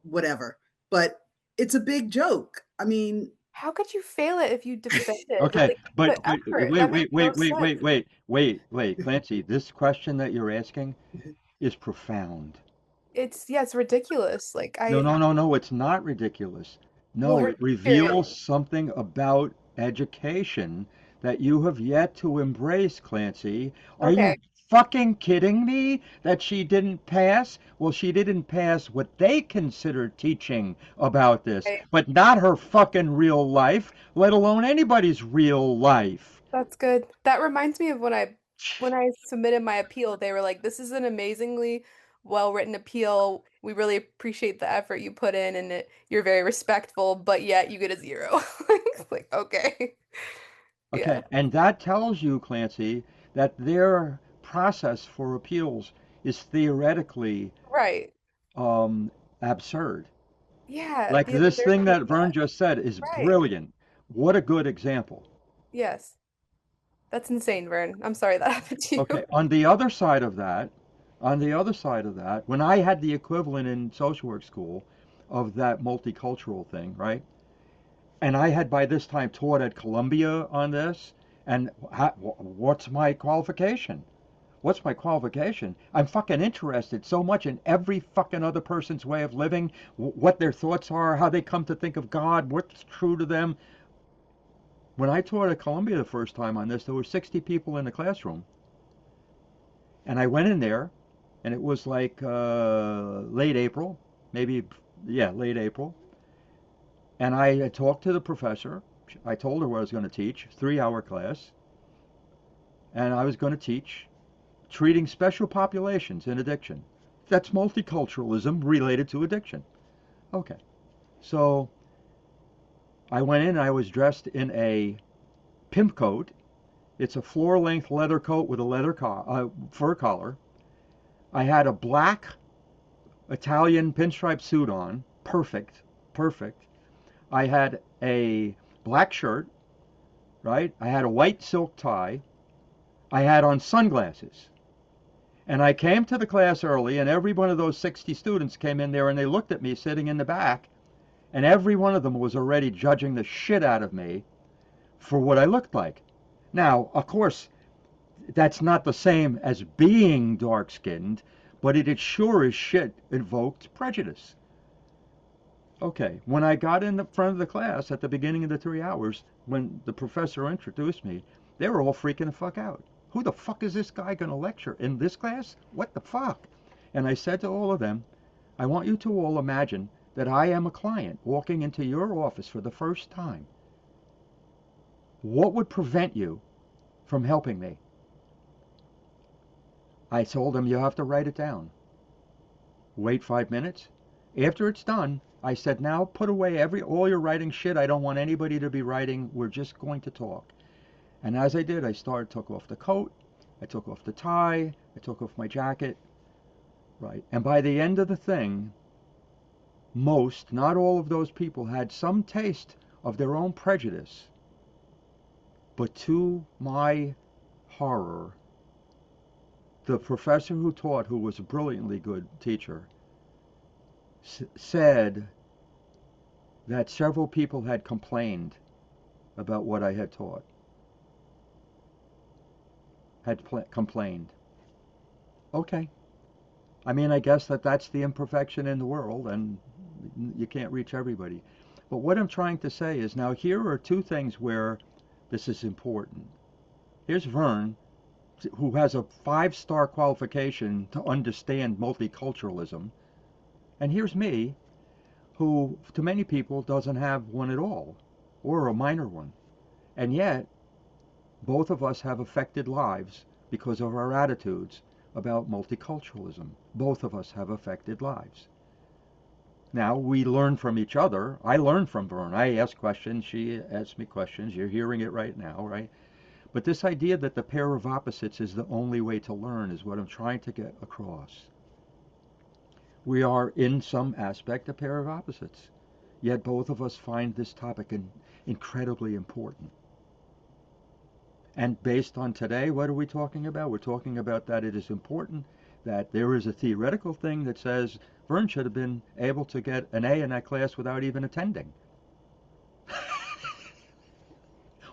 whatever. But it's a big joke. I mean, How could you fail it if you defend it? okay, Like put effort. That makes no sense. Clancy. This question that you're asking is profound. It's yeah, it's ridiculous. Like No, I no, no, no, it's not ridiculous. well No, her it experience. reveals something about education that you have yet to embrace, Clancy. Are Okay. you fucking kidding me that she didn't pass? Well, she didn't pass what they consider teaching about this, Okay. but not her fucking real life, let alone anybody's real life. That's good. That reminds me of when I submitted my appeal, they were like, "This is an amazingly well-written appeal. We really appreciate the effort you put in and you're very respectful, but yet you get a 0." It's like, okay. Yeah. Okay, and that tells you, Clancy, that their process for appeals is theoretically Right. um, absurd. Yeah, Like the this thing absurdity of that Vern that. just said is Right. brilliant. What a good example. Yes. That's insane, Vern. I'm sorry that happened to Okay, you. on the other side of that, when I had the equivalent in social work school of that multicultural thing, right? And I had by this time taught at Columbia on this, and what's my qualification? What's my qualification? I'm fucking interested so much in every fucking other person's way of living, what their thoughts are, how they come to think of God, what's true to them. When I taught at Columbia the first time on this, there were 60 people in the classroom. And I went in there, and it was like late April, maybe, yeah, late April. And I talked to the professor. I told her what I was going to teach, 3-hour class. And I was going to teach treating special populations in addiction. That's multiculturalism related to addiction. Okay. So I went in and I was dressed in a pimp coat. It's a floor length leather coat with a fur collar. I had a black Italian pinstripe suit on. Perfect. Perfect. I had a black shirt, right? I had a white silk tie. I had on sunglasses. And I came to the class early, and every one of those 60 students came in there and they looked at me sitting in the back, and every one of them was already judging the shit out of me for what I looked like. Now, of course, that's not the same as being dark skinned, but it sure as shit invoked prejudice. Okay, when I got in the front of the class at the beginning of the 3 hours, when the professor introduced me, they were all freaking the fuck out. Who the fuck is this guy going to lecture in this class? What the fuck? And I said to all of them, I want you to all imagine that I am a client walking into your office for the first time. What would prevent you from helping me? I told them you have to write it down. Wait 5 minutes. After it's done, I said, now put away all your writing shit. I don't want anybody to be writing. We're just going to talk. And as I did, took off the coat, I took off the tie, I took off my jacket, right? And by the end of the thing, most, not all of those people had some taste of their own prejudice. But to my horror, the professor who taught, who was a brilliantly good teacher, said that several people had complained about what I had taught. Complained. Okay, I mean, I guess that's the imperfection in the world, and you can't reach everybody. But what I'm trying to say is now here are two things where this is important. Here's Vern, who has a 5-star qualification to understand multiculturalism, and here's me, who to many people doesn't have one at all, or a minor one. And yet, both of us have affected lives because of our attitudes about multiculturalism. Both of us have affected lives. Now, we learn from each other. I learn from Vern. I ask questions, she asks me questions. You're hearing it right now, right? But this idea that the pair of opposites is the only way to learn is what I'm trying to get across. We are, in some aspect, a pair of opposites. Yet both of us find this topic incredibly important. And based on today, what are we talking about? We're talking about that it is important that there is a theoretical thing that says Vern should have been able to get an A in that class without even attending.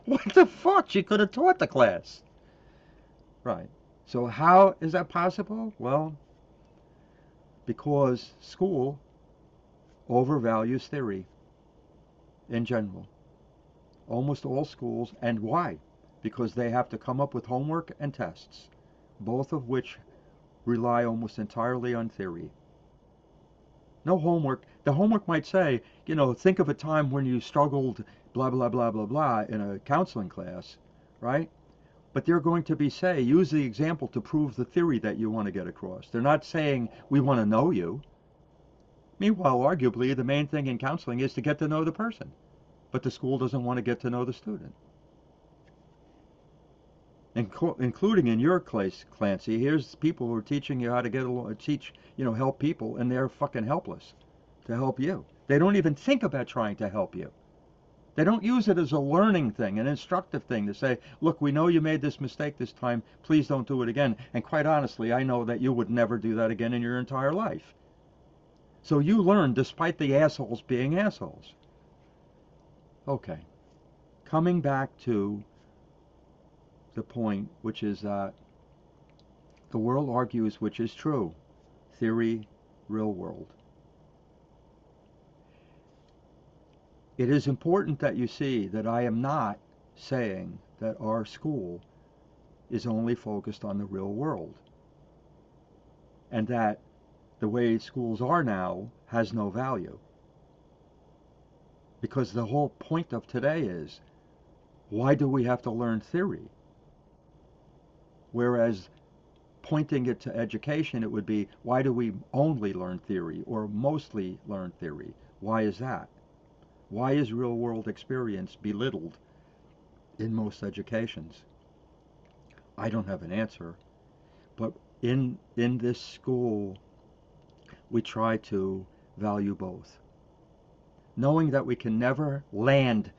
What the fuck? She could have taught the class. Right. So how is that possible? Well, because school overvalues theory in general. Almost all schools. And why? Because they have to come up with homework and tests, both of which rely almost entirely on theory. No homework. The homework might say, think of a time when you struggled, blah, blah, blah, blah, blah, in a counseling class, right? But they're going to use the example to prove the theory that you want to get across. They're not saying, we want to know you. Meanwhile, arguably, the main thing in counseling is to get to know the person. But the school doesn't want to get to know the student. Including in your case, Clancy, here's people who are teaching you how to get along, help people, and they're fucking helpless to help you. They don't even think about trying to help you. They don't use it as a learning thing, an instructive thing to say, look, we know you made this mistake this time, please don't do it again. And quite honestly, I know that you would never do that again in your entire life. So you learn despite the assholes being assholes. Okay. Coming back to the point, which is that the world argues which is true. Theory, real world. It is important that you see that I am not saying that our school is only focused on the real world, and that the way schools are now has no value. Because the whole point of today is, why do we have to learn theory? Whereas pointing it to education, it would be, why do we only learn theory or mostly learn theory? Why is that? Why is real world experience belittled in most educations? I don't have an answer, but in this school, we try to value both. Knowing that we can never land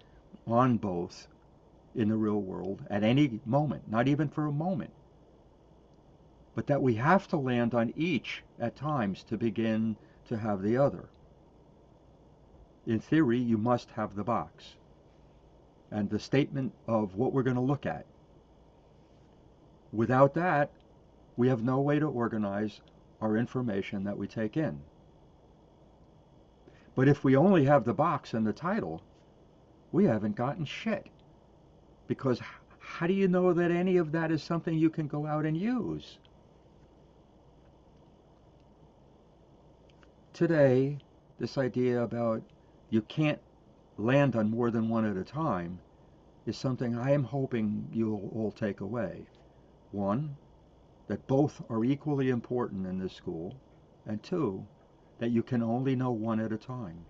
on both in the real world at any moment, not even for a moment, but that we have to land on each at times to begin to have the other. In theory, you must have the box and the statement of what we're going to look at. Without that, we have no way to organize our information that we take in. But if we only have the box and the title, we haven't gotten shit. Because how do you know that any of that is something you can go out and use? Today, this idea about you can't land on more than one at a time is something I am hoping you'll all take away. One, that both are equally important in this school, and two, that you can only know one at a time.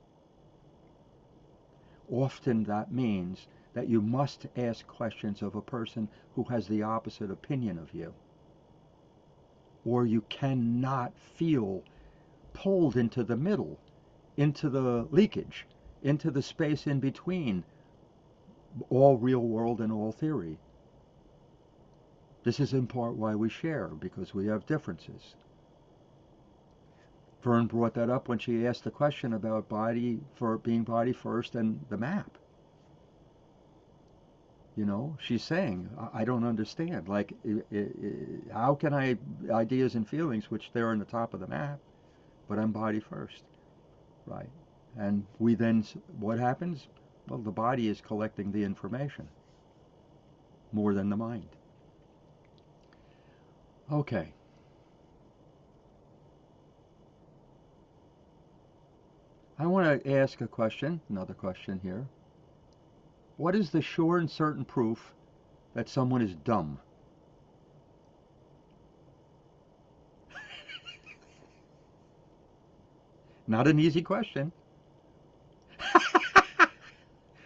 Often that means that you must ask questions of a person who has the opposite opinion of you, or you cannot feel pulled into the middle, into the leakage, into the space in between all real world and all theory. This is in part why we share, because we have differences. Vern brought that up when she asked the question about being body first and the map. You know, she's saying, I don't understand. Like, how can I ideas and feelings, which they're on the top of the map, but I'm body first, right? And we then, what happens? Well, the body is collecting the information more than the mind. Okay. I want to ask a question, another question here. What is the sure and certain proof that someone is dumb? Not an easy question.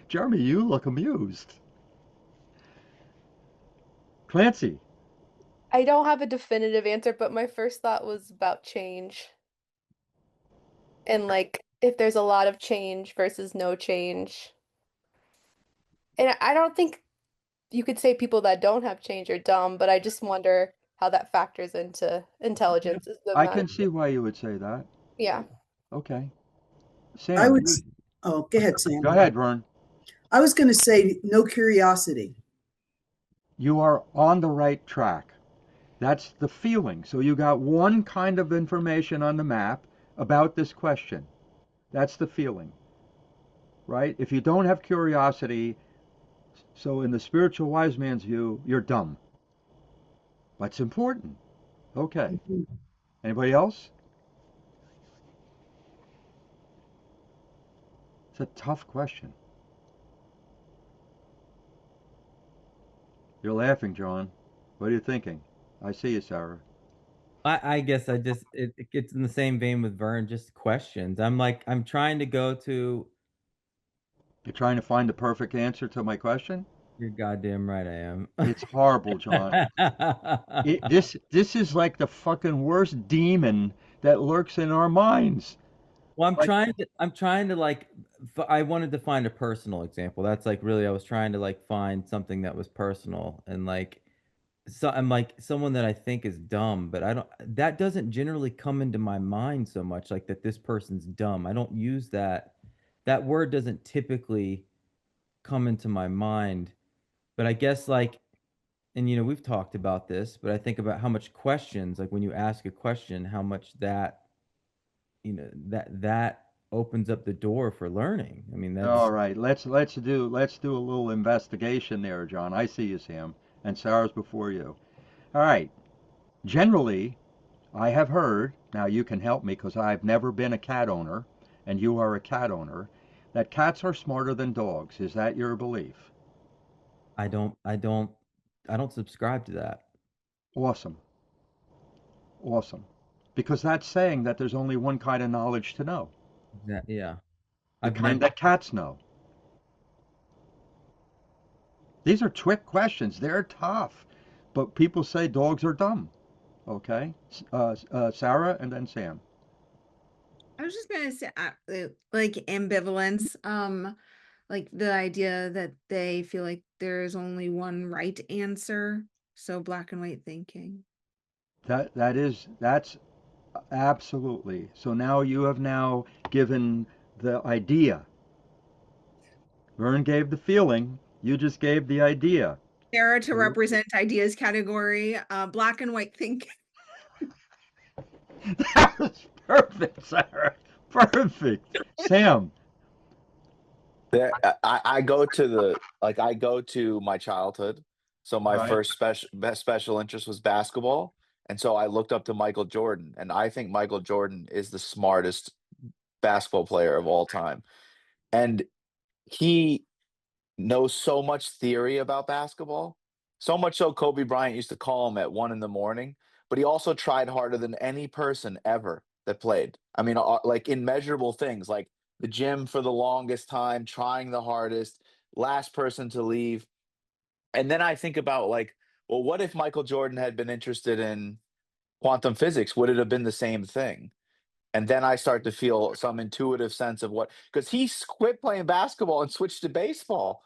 Jeremy, you look amused. Clancy, I don't have a definitive answer, but my first thought was about change. And like if there's a lot of change versus no change. And I don't think you could say people that don't have change are dumb, but I just wonder how that factors into intelligence is the I amount of, can see why you would say that. yeah. Okay. I Sam, would, oh, go ahead, go Sam. ahead, Vern. I was going to say no curiosity. You are on the right track. That's the feeling. So you got one kind of information on the map about this question. That's the feeling, right? If you don't have curiosity, so in the spiritual wise man's view, you're dumb. That's important. Okay. Mhm. Anybody else? It's a tough question. You're laughing, John. What are you thinking? I see you, Sarah. I guess it gets in the same vein with Vern, just questions. I'm trying to go to. You're trying to find the perfect answer to my question? You're goddamn right I am. It's horrible, John. This is like the fucking worst demon that lurks in our minds. Well, Like, I'm trying to like I wanted to find a personal example. That's like really I was trying to like find something that was personal and like so I'm like someone that I think is dumb, but I don't that doesn't generally come into my mind so much like that this person's dumb. I don't use that. That word doesn't typically come into my mind, but I guess like and we've talked about this, but I think about how much questions like when you ask a question, how much that that opens up the door for learning. I mean, all that's right, let's do a little investigation there, John. I see you, Sam, and Sarah's before you. All right. Generally, I have heard, now you can help me because I've never been a cat owner, and you are a cat owner, that cats are smarter than dogs. Is that your belief? I don't I don't I don't subscribe to that. Awesome. Awesome. Because that's saying that there's only one kind of knowledge to know, Yeah. the I've kind never that cats know. These are trick questions. They're tough. But people say dogs are dumb. Okay? Sarah and then Sam. I was just gonna say, like ambivalence, like the idea that they feel like there is only one right answer, so black and white thinking. That's absolutely. So now you have now given the idea. Vern gave the feeling. You just gave the idea. Sarah to represent ideas category, black and white thinking. That was perfect, Sarah. Perfect. Sam. I go to I go to my childhood. So my Right. first special interest was basketball, and so I looked up to Michael Jordan, and I think Michael Jordan is the smartest basketball player of all time. And he knows so much theory about basketball, so much so Kobe Bryant used to call him at 1 in the morning, but he also tried harder than any person ever that played. I mean, like immeasurable things, like the gym for the longest time, trying the hardest, last person to leave. And then I think about like, well, what if Michael Jordan had been interested in quantum physics? Would it have been the same thing? And then I start to feel some intuitive sense of what, because he quit playing basketball and switched to baseball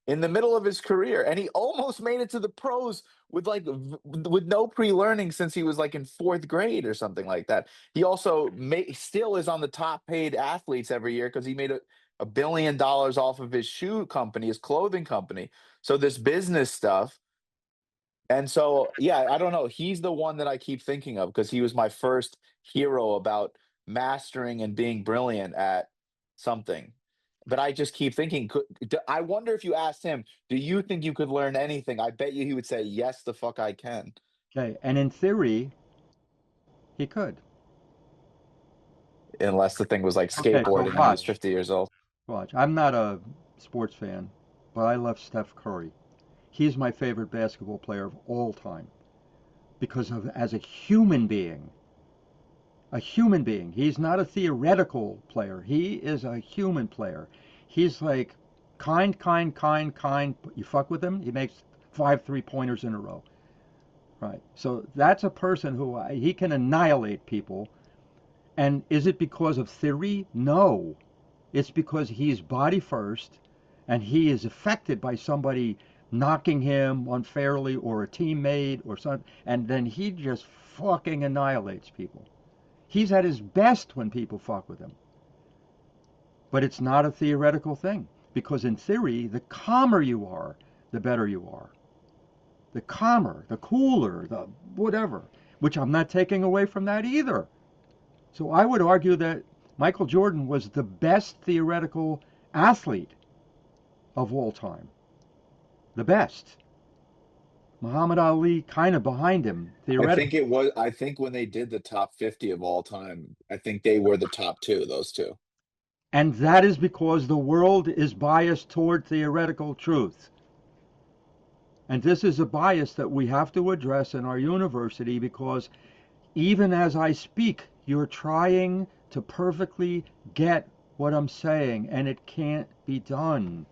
in the middle of his career, and he almost made it to the pros with like with no pre-learning since he was like in fourth grade or something like that. He also still is on the top paid athletes every year because he made $1 billion off of his shoe company, his clothing company. So this business stuff. And so, yeah, I don't know. He's the one that I keep thinking of because he was my first hero about mastering and being brilliant at something. But I just keep thinking, I wonder if you asked him, do you think you could learn anything? I bet you he would say, yes, the fuck I can. Okay, and in theory, he could. Unless the thing was like Okay, so skateboarding and he was watch, 50 years old. watch. I'm not a sports fan, but I love Steph Curry. He's my favorite basketball player of all time because of as a human being. A human being. He's not a theoretical player. He is a human player. He's like kind. You fuck with him, he makes 5 3-pointers in a row. Right. So that's a person who he can annihilate people. And is it because of theory? No. It's because he's body first and he is affected by somebody knocking him unfairly or a teammate or something. And then he just fucking annihilates people. He's at his best when people fuck with him. But it's not a theoretical thing. Because in theory, the calmer you are, the better you are. The calmer, the cooler, the whatever. Which I'm not taking away from that either. So I would argue that Michael Jordan was the best theoretical athlete of all time. The best. Muhammad Ali kind of behind him theoretically. I think when they did the top 50 of all time, I think they were the top two, those two. And that is because the world is biased toward theoretical truth. And this is a bias that we have to address in our university because even as I speak, you're trying to perfectly get what I'm saying, and it can't be done.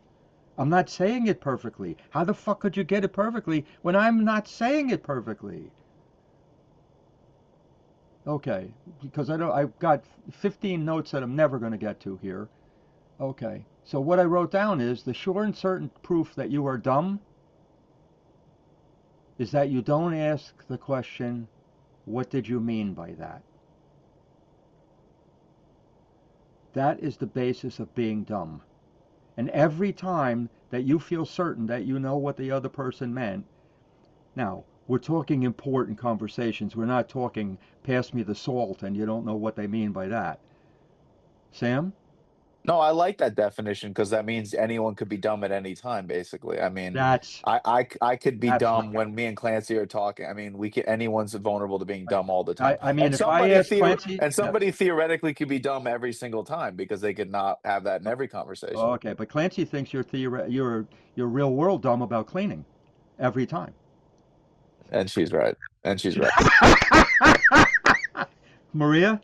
I'm not saying it perfectly. How the fuck could you get it perfectly when I'm not saying it perfectly? Okay, because I've got 15 notes that I'm never going to get to here. Okay, so what I wrote down is the sure and certain proof that you are dumb is that you don't ask the question, what did you mean by that? That is the basis of being dumb. And every time that you feel certain that you know what the other person meant, now, we're talking important conversations. We're not talking pass me the salt and you don't know what they mean by that. Sam? No, I like that definition because that means anyone could be dumb at any time, basically. I mean, That's I could be that's dumb right. when me and Clancy are talking. I mean, we can anyone's vulnerable to being dumb all the time. I mean, if I ask Clancy, And yes. somebody theoretically could be dumb every single time because they could not have that in every conversation. Okay, but Clancy thinks you're real world dumb about cleaning every time. And she's right. And she's right. Maria?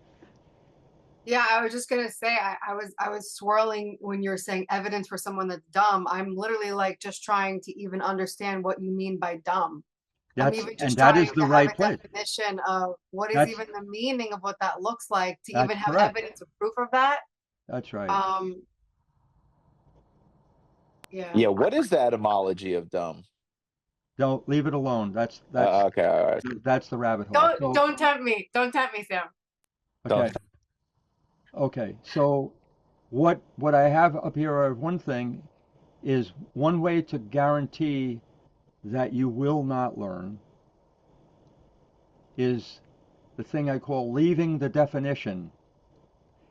Yeah, I was just gonna say I was swirling when you're saying evidence for someone that's dumb. I'm literally like just trying to even understand what you mean by dumb. I'm even just That is trying the to have right a place. definition of what is That's even the meaning of what that looks like to that's even have correct. evidence of proof of that. That's right. Um, yeah. Yeah, what is the etymology of dumb? Don't leave it alone. Okay, all right. That's the rabbit hole. Don't So don't tempt me. Don't tempt me, Sam. okay. Don't. Okay. So what I have up here of one thing is one way to guarantee that you will not learn is the thing I call leaving the definition.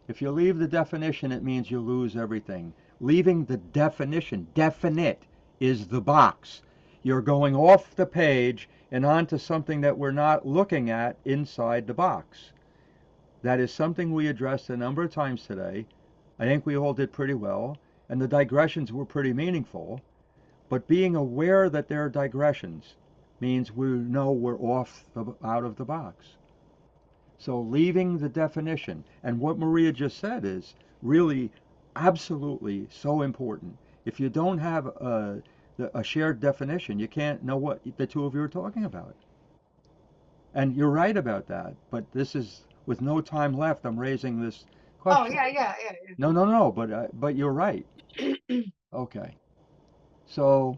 If you leave the definition, it means you lose everything. Leaving the definition, definite, is the box. You're going off the page and onto something that we're not looking at inside the box. That is something we addressed a number of times today. I think we all did pretty well, and the digressions were pretty meaningful. But being aware that there are digressions means we know we're out of the box. So leaving the definition, and what Maria just said is really absolutely so important. If you don't have a shared definition, you can't know what the two of you are talking about. And you're right about that, but this is, with no time left, I'm raising this Oh question. yeah. No, but you're right. Okay. So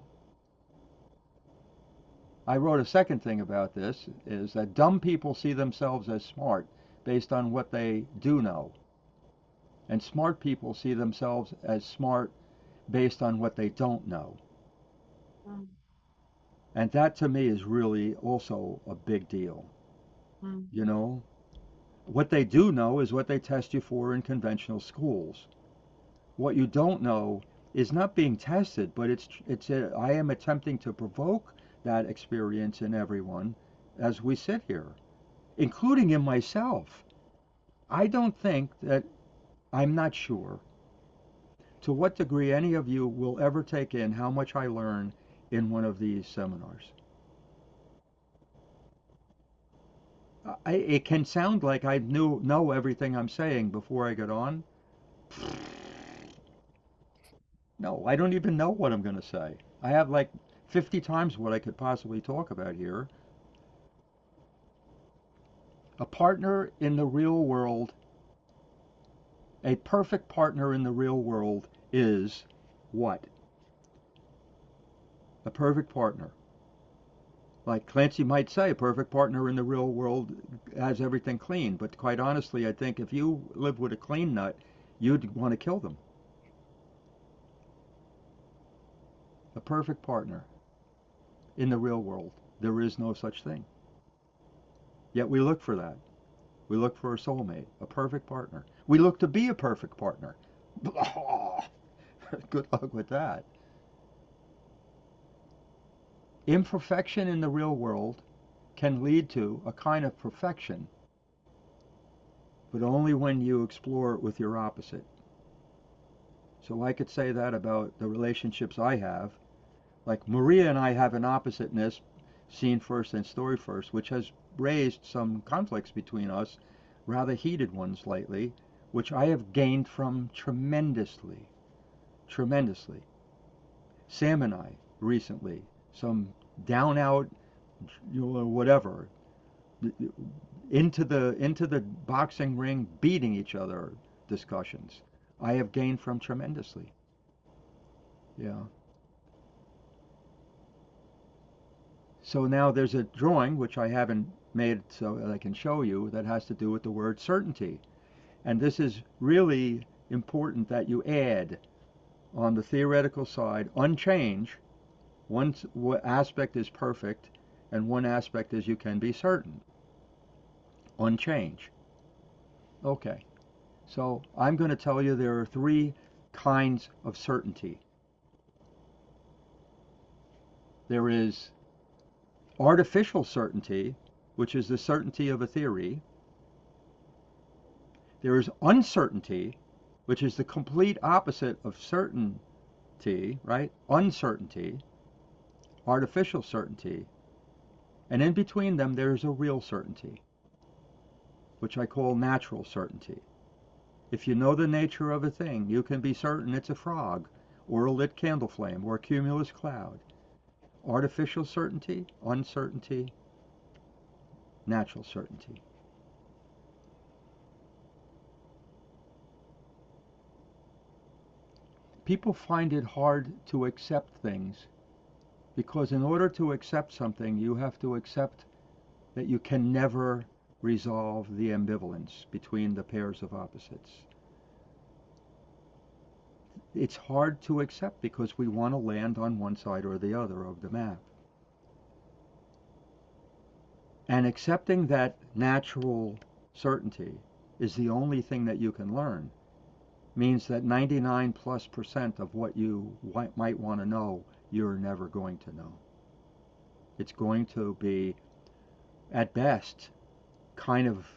I wrote a second thing about this is that dumb people see themselves as smart based on what they do know. And smart people see themselves as smart based on what they don't know. Mm. And that to me is really also a big deal. Mm. You know, what they do know is what they test you for in conventional schools. What you don't know is not being tested, but I am attempting to provoke that experience in everyone as we sit here, including in myself. I don't think that I'm not sure to what degree any of you will ever take in how much I learn in one of these seminars. It can sound like I know everything I'm saying before I get on. No, I don't even know what I'm going to say. I have like 50 times what I could possibly talk about here. A partner in the real world, a perfect partner in the real world is what? A perfect partner. Like Clancy might say, a perfect partner in the real world has everything clean. But quite honestly, I think if you live with a clean nut, you'd want to kill them. A perfect partner in the real world. There is no such thing. Yet we look for that. We look for a soulmate, a perfect partner. We look to be a perfect partner. Good luck with that. Imperfection in the real world can lead to a kind of perfection, but only when you explore it with your opposite. So I could say that about the relationships I have. Like Maria and I have an oppositeness, scene first and story first, which has raised some conflicts between us, rather heated ones lately, which I have gained from tremendously. Tremendously. Sam and I recently, some down out, whatever, into the boxing ring, beating each other discussions. I have gained from tremendously. Yeah. So now there's a drawing which I haven't made so that I can show you that has to do with the word certainty. And this is really important that you add on the theoretical side unchange. One aspect is perfect and one aspect is you can be certain. Unchange. Okay. So I'm going to tell you there are three kinds of certainty. There is artificial certainty, which is the certainty of a theory. There is uncertainty, which is the complete opposite of certainty, right? Uncertainty, artificial certainty. And in between them, there's a real certainty, which I call natural certainty. If you know the nature of a thing, you can be certain it's a frog, or a lit candle flame, or a cumulus cloud. Artificial certainty, uncertainty, natural certainty. People find it hard to accept things because in order to accept something, you have to accept that you can never resolve the ambivalence between the pairs of opposites. It's hard to accept because we want to land on one side or the other of the map. And accepting that natural certainty is the only thing that you can learn means that 99+% of what you might want to know, you're never going to know. It's going to be, at best, kind of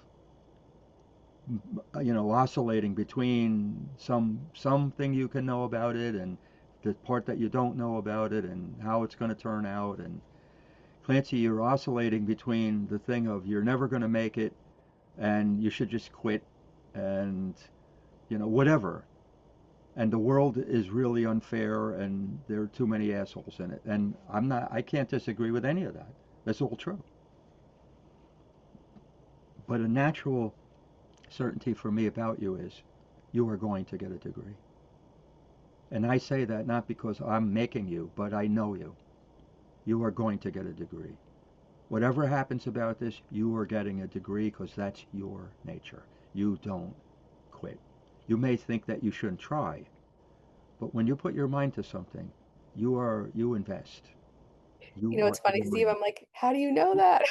oscillating between something you can know about it and the part that you don't know about it and how it's going to turn out. And Clancy, you're oscillating between the thing of you're never going to make it and you should just quit and whatever, and the world is really unfair and there are too many assholes in it, and I can't disagree with any of that. That's all true. But a natural certainty for me about you is you are going to get a degree. And I say that not because I'm making you, but I know you. You are going to get a degree. Whatever happens about this, you are getting a degree because that's your nature. You don't quit. You may think that you shouldn't try, but when you put your mind to something, you invest. You You know, are it's funny, all Steve. in. I'm like, how do you know that?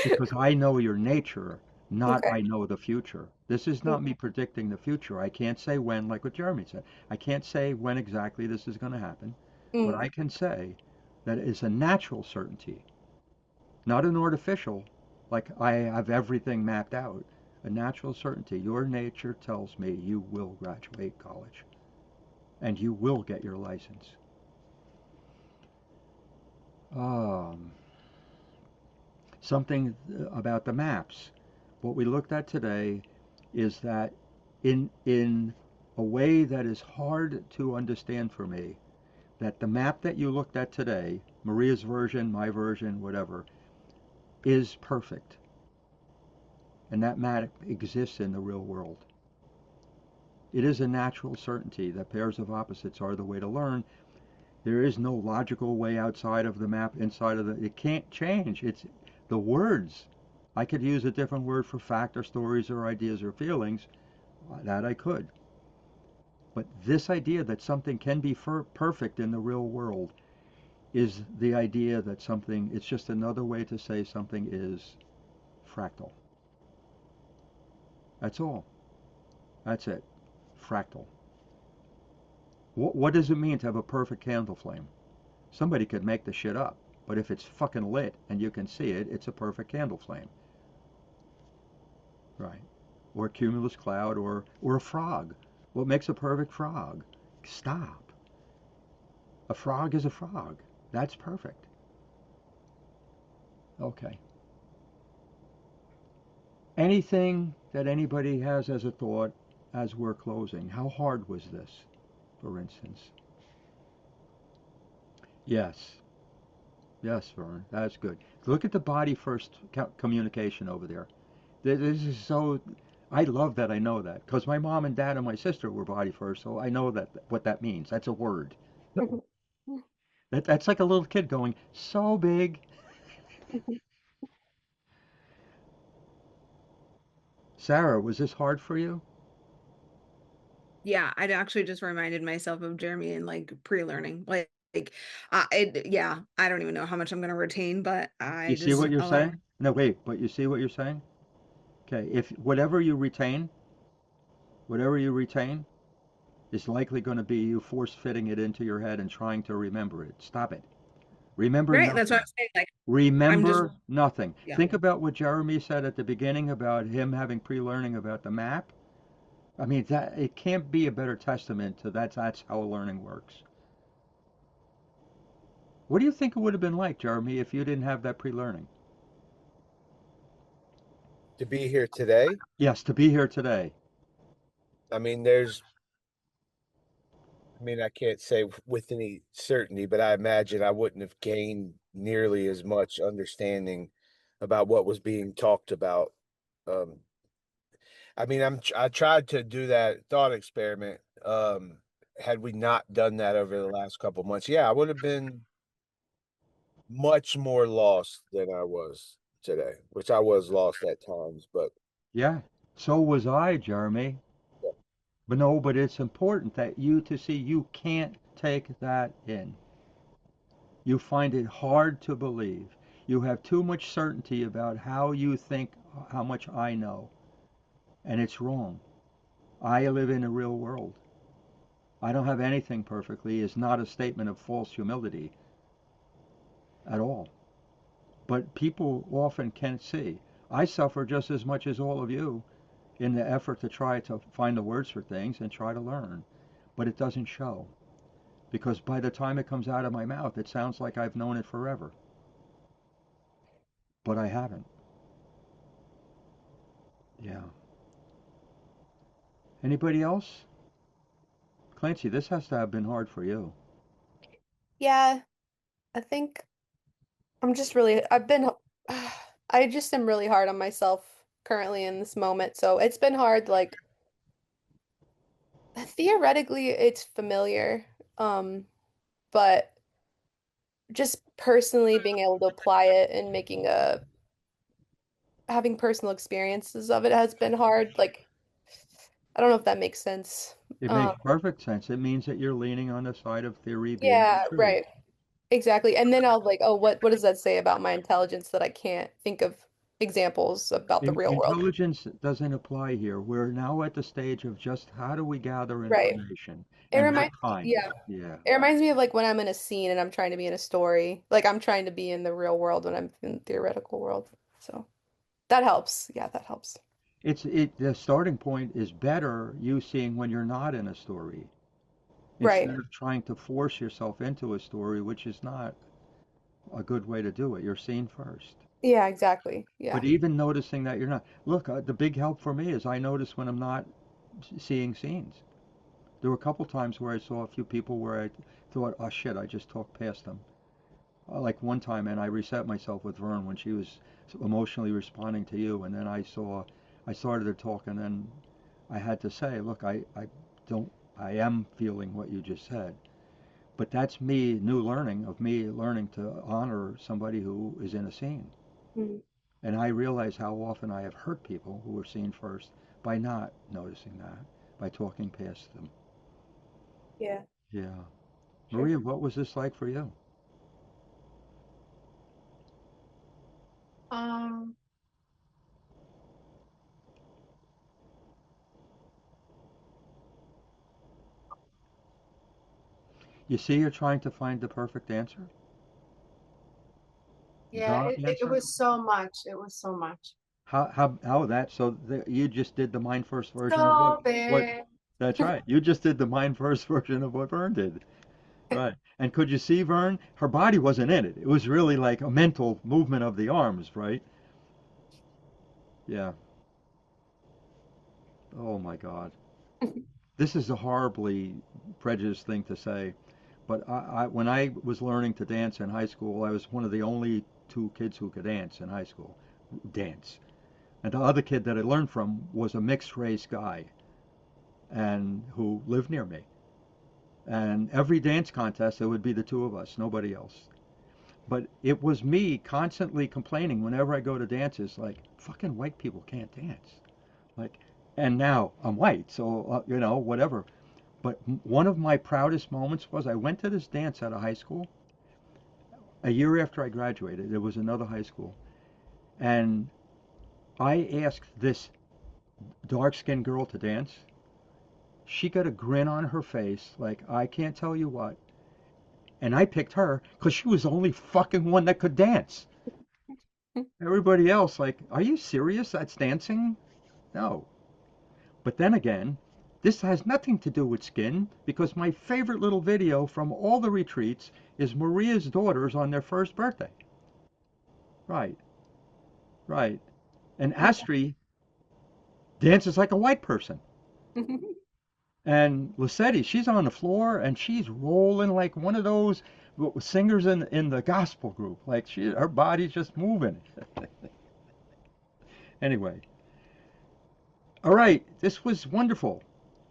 Because I know your nature, not Okay. I know the future. This is not me predicting the future. I can't say when, like what Jeremy said. I can't say when exactly this is going to happen, but Mm. I can say that it's a natural certainty, not an artificial, like I have everything mapped out. A natural certainty. Your nature tells me you will graduate college and you will get your license. Um, Something about the maps. What we looked at today is that in a way that is hard to understand for me, that the map that you looked at today, Maria's version, my version, whatever, is perfect. And that map exists in the real world. It is a natural certainty that pairs of opposites are the way to learn. There is no logical way outside of the map, inside of it can't change. It's the words. I could use a different word for fact or stories or ideas or feelings. That I could. But this idea that something can be perfect in the real world is the idea that something, it's just another way to say something is fractal. That's all. That's it. Fractal. What does it mean to have a perfect candle flame? Somebody could make the shit up, but if it's fucking lit and you can see it, it's a perfect candle flame. Right. Or cumulus cloud or a frog. What makes a perfect frog? Stop. A frog is a frog. That's perfect. Okay. Anything that anybody has as a thought as we're closing? How hard was this, for instance? Yes. Yes, Vern. That's good. Look at the body first communication over there. This is so. I love that I know that because my mom and dad and my sister were body first, so I know that what that means. That's a word. That's like a little kid going so big. Sarah, was this hard for you? Yeah, I'd actually just reminded myself of Jeremy and like pre-learning. Yeah, I don't even know how much I'm gonna retain, but You I see just what you're a lot. saying? No, wait, but you see what you're saying? Okay, if whatever you retain is likely going to be you force fitting it into your head and trying to remember it. Stop it. Remember Right, that's what nothing. I'm saying. Like I'm just Remember nothing. yeah. Think about what Jeremy said at the beginning about him having pre-learning about the map. I mean, that it can't be a better testament to that's how learning works. What do you think it would have been like, Jeremy, if you didn't have that pre-learning? To be here today, Yes, to be here today. I mean, I can't say with any certainty, but I imagine I wouldn't have gained nearly as much understanding about what was being talked about. Um, I tried to do that thought experiment. Had we not done that over the last couple of months, yeah, I would have been much more lost than I was today, which I was lost at times, but Yeah, so was I, Jeremy. yeah. But no, but it's important that you to see you can't take that in. You find it hard to believe. You have too much certainty about how you think, how much I know, and it's wrong. I live in a real world. I don't have anything perfectly is not a statement of false humility at all. But people often can't see. I suffer just as much as all of you in the effort to try to find the words for things and try to learn. But it doesn't show because by the time it comes out of my mouth, it sounds like I've known it forever. But I haven't. Yeah. Anybody else? Clancy, this has to have been hard for you. Yeah, I think I've been, I just am really hard on myself currently in this moment. So it's been hard. Like, theoretically, it's familiar. But just personally being able to apply it and having personal experiences of it has been hard. Like, I don't know if that makes sense. It Um, makes perfect sense. It means that you're leaning on the side of theory being the yeah, truth. right. Exactly. And then I'll like, oh, what does that say about my intelligence that I can't think of examples about the real world? Intelligence doesn't apply here. We're now at the stage of just how do we gather Right. information It and what reminds, kind. yeah. Yeah. It reminds me of like when I'm in a scene and I'm trying to be in a story. Like I'm trying to be in the real world when I'm in the theoretical world. So that helps. Yeah, that helps. The starting point is better you seeing when you're not in a story Right. instead of trying to force yourself into a story, which is not a good way to do it. You're seeing first. Yeah, exactly. But Yeah. even noticing that you're not, look, the big help for me is I notice when I'm not seeing scenes. There were a couple times where I saw a few people where I thought, oh shit, I just talked past them. Like one time, and I reset myself with Vern when she was emotionally responding to you, and then I started to talk, and then I had to say, look, don't, I am feeling what you just said. But that's me, new learning of me learning to honor somebody who is in a scene. Mm, And I realize how often I have hurt people who were seen first by not noticing that, by talking past them. yeah, Yeah. sure. Maria, what was this like for you? Um, You see, you're trying to find the perfect answer, yeah, the it answer. was so much. It was so much. How that? So you just did the mind first version of Stop what? it. That's right. You just did the mind first version of what Vern did. Right. And could you see Vern? Her body wasn't in it. It was really like a mental movement of the arms, right? Yeah. Oh my God. This is a horribly prejudiced thing to say, but when I was learning to dance in high school, I was one of the only two kids who could dance in high school. Dance. And the other kid that I learned from was a mixed race guy and who lived near me. And every dance contest, it would be the two of us, nobody else. But it was me constantly complaining whenever I go to dances, like, fucking white people can't dance. Like, and now I'm white, so, whatever. But one of my proudest moments was I went to this dance at a high school a year after I graduated. It was another high school. And I asked this dark skinned girl to dance. She got a grin on her face, like, I can't tell you what. And I picked her because she was the only fucking one that could dance. Everybody else, like, are you serious? That's dancing? No. But then again, this has nothing to do with skin because my favorite little video from all the retreats is Maria's daughters on their first birthday. Right, right. And Astri dances like a white person. And Lissetti, she's on the floor and she's rolling like one of those singers in the gospel group. Like her body's just moving. Anyway, all right, this was wonderful.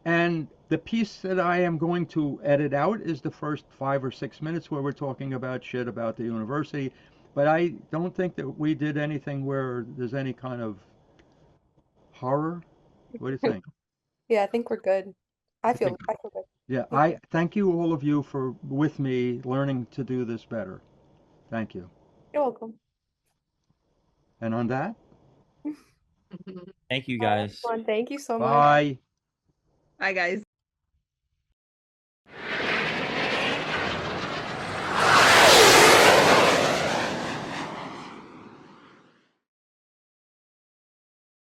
And the piece that I am going to edit out is the first 5 or 6 minutes where we're talking about shit about the university. But I don't think that we did anything where there's any kind of horror. What do you think? Yeah, I think we're good. I think, I feel good. yeah, Yeah, I thank you all of you for with me learning to do this better. Thank you. you're welcome. And on that, Thank you All right, guys. everyone. Thank you so much. bye. Bye, guys.